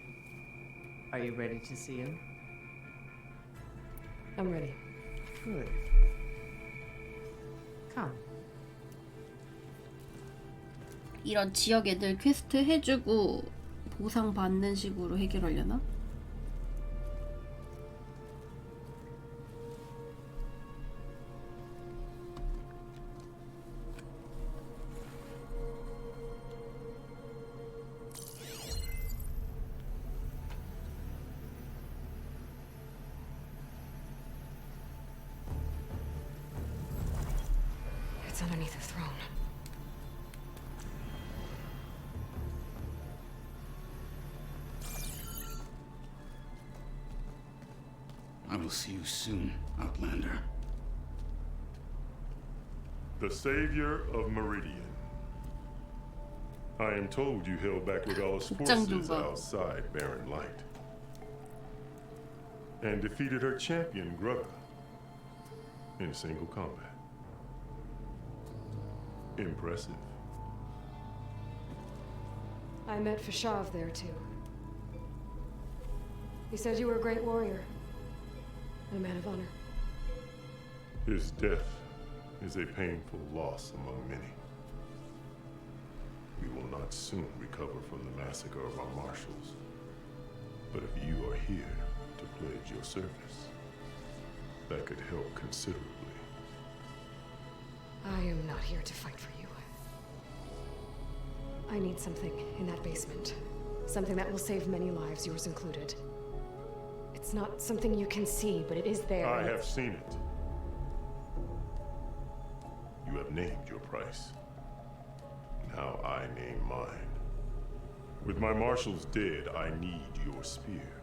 Are you ready to see him? I'm ready. Good. Come. 이런 지역 애들 퀘스트 해주고 보상 받는 식으로 해결하려나? me the throne. I will see you soon, Outlander. The savior of Meridian. I am told you held back Regalla's forces outside Barren Light. And defeated her champion, Grugga, in single combat. Impressive. I met Fashav there, too. He said you were a great warrior. And a man of honor. His death is a painful loss among many. We will not soon recover from the massacre of our marshals. But if you are here to pledge your service, that could help considerably. I am not here to fight for you. I need something in that basement. Something that will save many lives, yours included. It's not something you can see, but it is there. I have seen it. You have named your price. Now I name mine. With my marshals dead, I need your spear.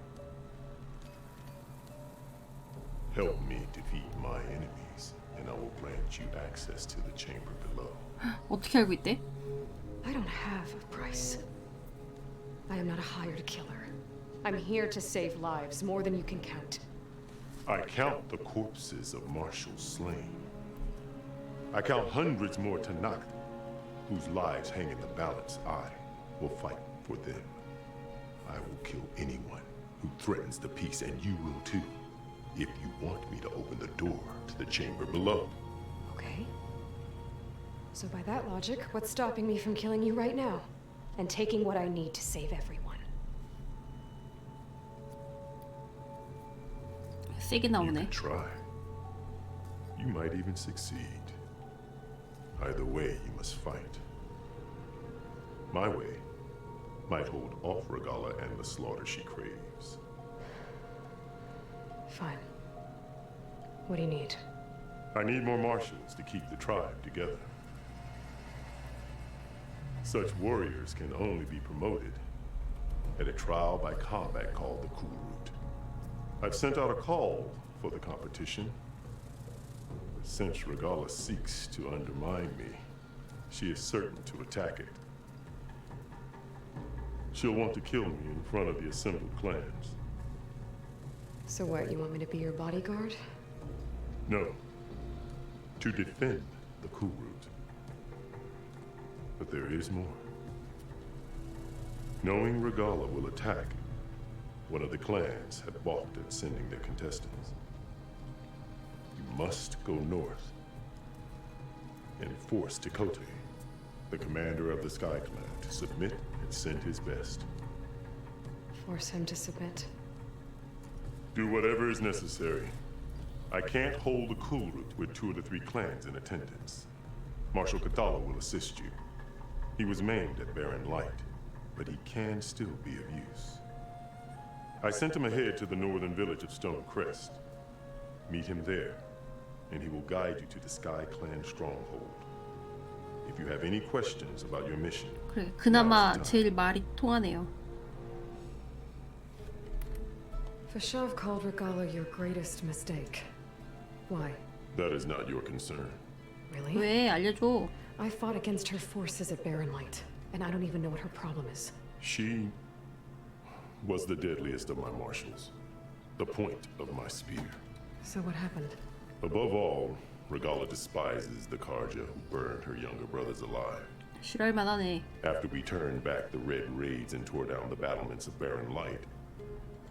Help me defeat my enemies, and I will grant you access to the chamber below. 어떻게 알고 있대? I don't have a price. I am not a hired killer. I'm here to save lives, more than you can count. I count the corpses of marshals slain. I count hundreds more tonight, whose lives hang in the balance. I will fight for them. I will kill anyone who threatens the peace, and you will too, if you want me to open the door to the chamber below. Okay. So by that logic, what's stopping me from killing you right now? And taking what I need to save everyone? 세게 You 나오네. can try. You might even succeed. Either way, you must fight. My way might hold off Regalla and the slaughter she craves. Fine. What do you need? I need more marshals to keep the tribe together. Such warriors can only be promoted at a trial by combat called the Cool Route. I've sent out a call for the competition. But since Regalla seeks to undermine me, she is certain to attack it. She'll want to kill me in front of the assembled clans. So what, you want me to be your bodyguard? No. To defend the Cool Route. But there is more. Knowing Regalla will attack, one of the clans had balked at sending their contestants. You must go north and force Tekote, the commander of the Sky Clan, to submit and send his best. Force him to submit. Do whatever is necessary. I can't hold the Cool Route with 2 of the 3 clans in attendance. Marshal Kathala will assist you. He was maimed at Barren Light, but he can still be of use. I sent him ahead to the northern village of Stone Crest. Meet him there, and he will guide you to the Sky Clan stronghold. If you have any questions about your mission, 그래, 그나마 제일 말이 통하네요. Fashav called Regalla your greatest mistake. Why? that is not your concern. Really? 왜? 알려줘. I fought against her forces at Barren Light, and I don't even know what her problem is. She was the deadliest of my marshals, the point of my spear. So what happened? Above all, Regalla despises the Karja who burned her younger brothers alive. 싫어할 만하네. After we turned back the Red Raids and tore down the battlements of Barren Light,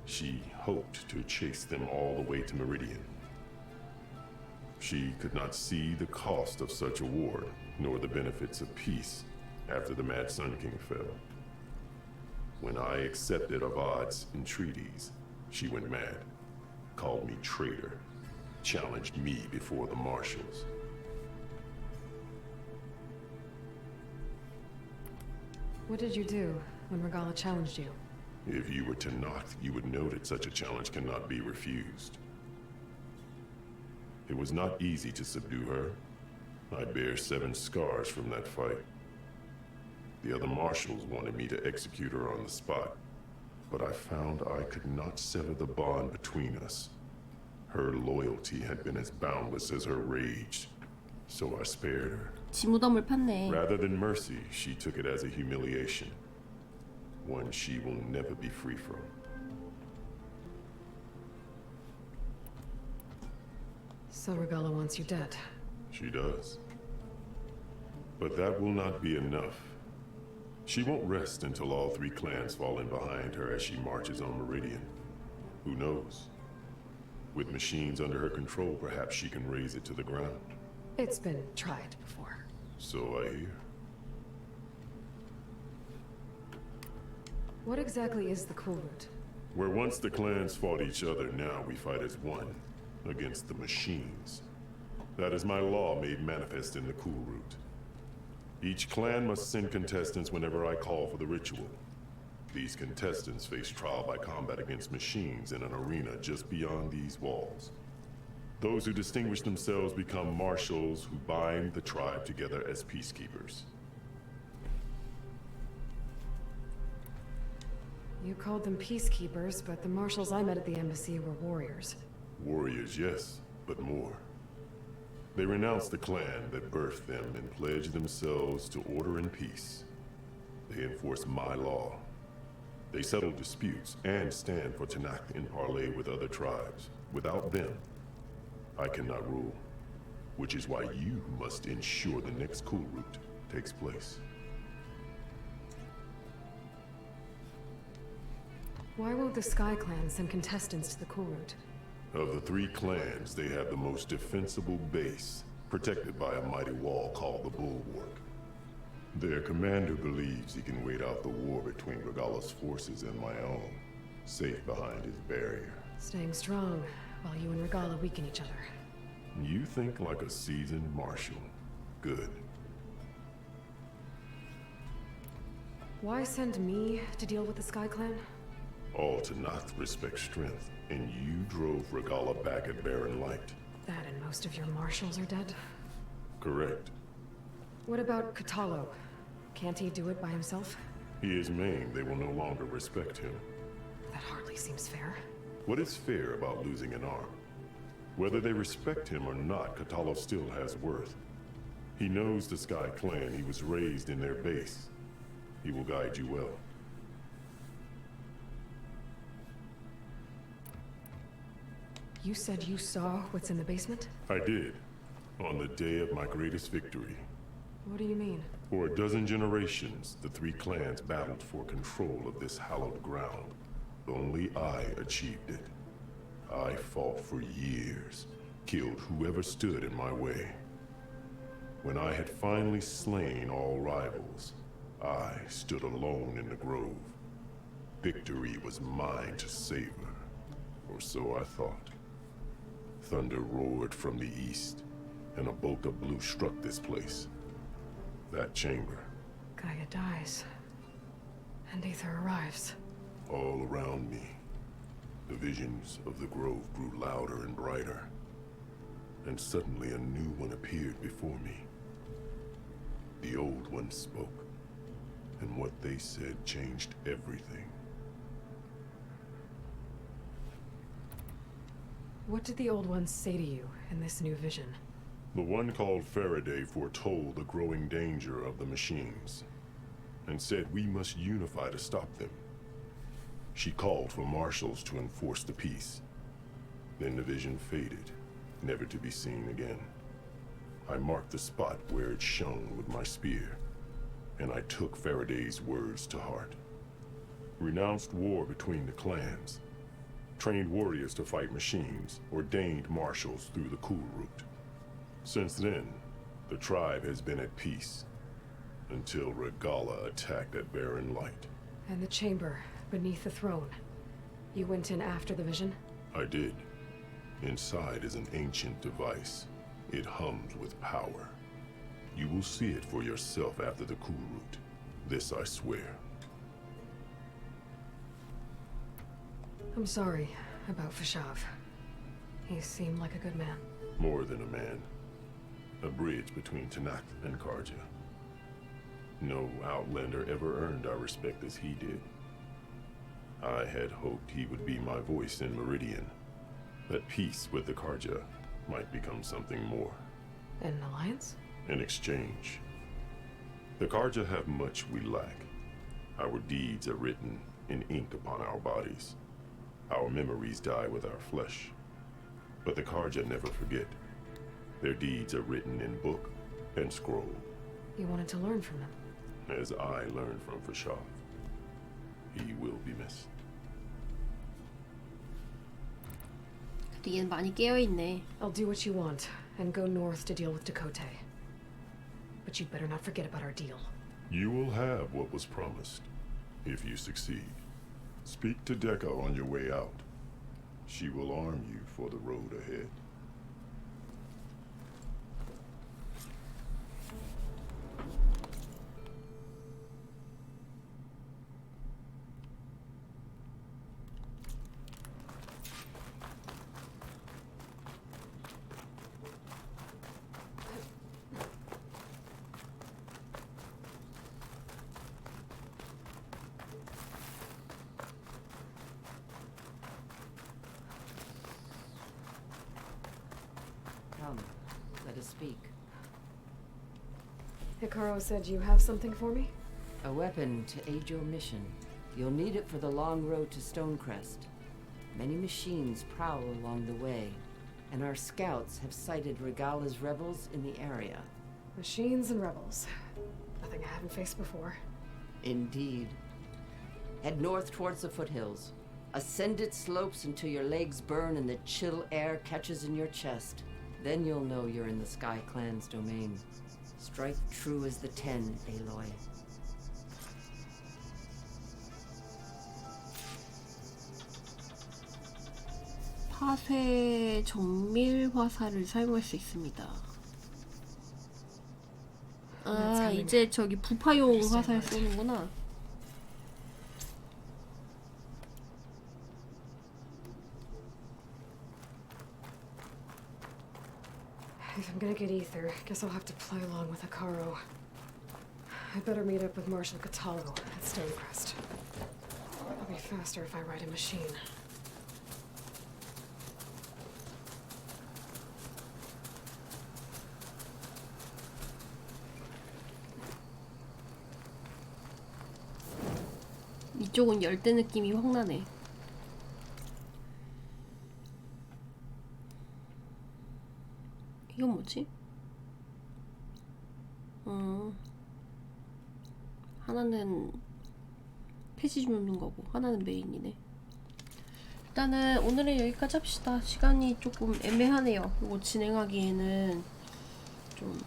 she hoped to chase them all the way to Meridian. She could not see the cost of such a war, nor the benefits of peace after the Mad Sun King fell. When I accepted Avad's entreaties, she went mad, called me traitor, challenged me before the marshals. What did you do when Regalla challenged you? If you were to knock, you would know that such a challenge cannot be refused. It was not easy to subdue her, I bear 7 scars from that fight. The other marshals wanted me to execute her on the spot, but I found I could not sever the bond between us. Her loyalty had been as boundless as her rage, so I spared her. 지무덤을 폈네. Rather than mercy, she took it as a humiliation, one she will never be free from. So Regala wants you dead. She does. But that will not be enough. She won't rest until all 3 clans fall in behind her as she marches on Meridian. Who knows? With machines under her control, perhaps she can raise it to the ground. It's been tried before. So I hear. What exactly is the Cool Route? Where once the clans fought each other, now we fight as one, against the machines. That is my law made manifest in the Cool Route. Each clan must send contestants whenever I call for the ritual. These contestants face trial by combat against machines in an arena just beyond these walls. Those who distinguish themselves become marshals who bind the tribe together as peacekeepers. You called them peacekeepers, but the marshals I met at the embassy were warriors. Warriors, yes, but more. They renounce the clan that birthed them and pledge themselves to order and peace. They enforce my law. They settle disputes and stand for Tanakh in parley with other tribes. Without them, I cannot rule. Which is why you must ensure the next Cool Route takes place. Why won't the Sky Clan send contestants to the Cool Route? Of the 3 clans, they have the most defensible base, protected by a mighty wall called the Bulwark. Their commander believes he can wait out the war between Regala's forces and my own, safe behind his barrier. Staying strong, while you and Regala weaken each other. You think like a seasoned marshal. Good. Why send me to deal with the Sky Clan? All Tanakh respect strength, and you drove Regala back at Barren Light. That and most of your marshals are dead? Correct. What about Katalo? Can't he do it by himself? He is maimed, they will no longer respect him. That hardly seems fair. What is fair about losing an arm? Whether they respect him or not, Katalo still has worth. He knows the Sky Clan, he was raised in their base. He will guide you well. You said you saw what's in the basement? I did, on the day of my greatest victory. What do you mean? For a dozen generations, the 3 clans battled for control of this hallowed ground. Only I achieved it. I fought for years, killed whoever stood in my way. When I had finally slain all rivals, I stood alone in the grove. Victory was mine to savor, or so I thought. Thunder roared from the east, and a bolt of blue struck this place. That chamber. Gaia dies, and Aether arrives. All around me, the visions of the grove grew louder and brighter, and suddenly a new one appeared before me. The old one spoke, and what they said changed everything. What did the old ones say to you in this new vision? The one called Faraday foretold the growing danger of the machines, and said we must unify to stop them. She called for marshals to enforce the peace. Then the vision faded, never to be seen again. I marked the spot where it shone with my spear, and I took Faraday's words to heart. Renounced war between the clans, trained warriors to fight machines, ordained marshals through the Cool Route. Since then, the tribe has been at peace, until Regala attacked at Barren Light. And the chamber, beneath the throne. You went in after the vision? I did. Inside is an ancient device. It hums with power. You will see it for yourself after the Cool Route. This I swear. I'm sorry about Fashav. He seemed like a good man. More than a man. a bridge between Tanakh and Karja. No Outlander ever earned our respect as he did. I had hoped he would be my voice in Meridian, that peace with the Karja might become something more. An alliance? In exchange. The Karja have much we lack. Our deeds are written in ink upon our bodies. Our memories die with our flesh. But the Karja never forget. Their deeds are written in book and scroll. You wanted to learn from them. As I learned from Fashath. He will be missed. 근데 얘는 많이 깨어있네. I'll do what you want and go north to deal with Dakota. But you'd better not forget about our deal. You will have what was promised, if you succeed. Speak to Decca on your way out. She will arm you for the road ahead. Come, let us speak. Hikaru said you have something for me? A weapon to aid your mission. You'll need it for the long road to Stonecrest. Many machines prowl along the way, and our scouts have sighted Regala's rebels in the area. Machines and rebels. Nothing I haven't faced before. Indeed. Head north towards the foothills. Ascend its slopes until your legs burn and the chill air catches in your chest. Then you'll know you're in the Sky Clan's domain. Strike true as the 10, Aloy. 파쇄 정밀 화살을 사용할 수 있습니다. 아, 이제 저기 부파용 화살 쏘는구나. If I'm gonna get ether, guess I'll have to play along with Hikaru. I better meet up with Marshal Catallo at Stonecrest. It'll be faster if I ride a machine. 이쪽은 열대 느낌이 확 나네. 이건 뭐지? 하나는 폐지 줍는 거고 하나는 메인이네. 일단은 오늘은 여기까지 합시다. 시간이 조금 애매하네요. 이거 진행하기에는 좀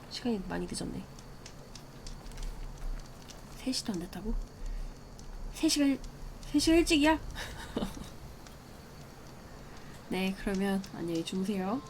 시간이 많이 늦었네. 3시도 안 됐다고? 3시가 일찍이야? 네, 그러면 안녕히 주무세요.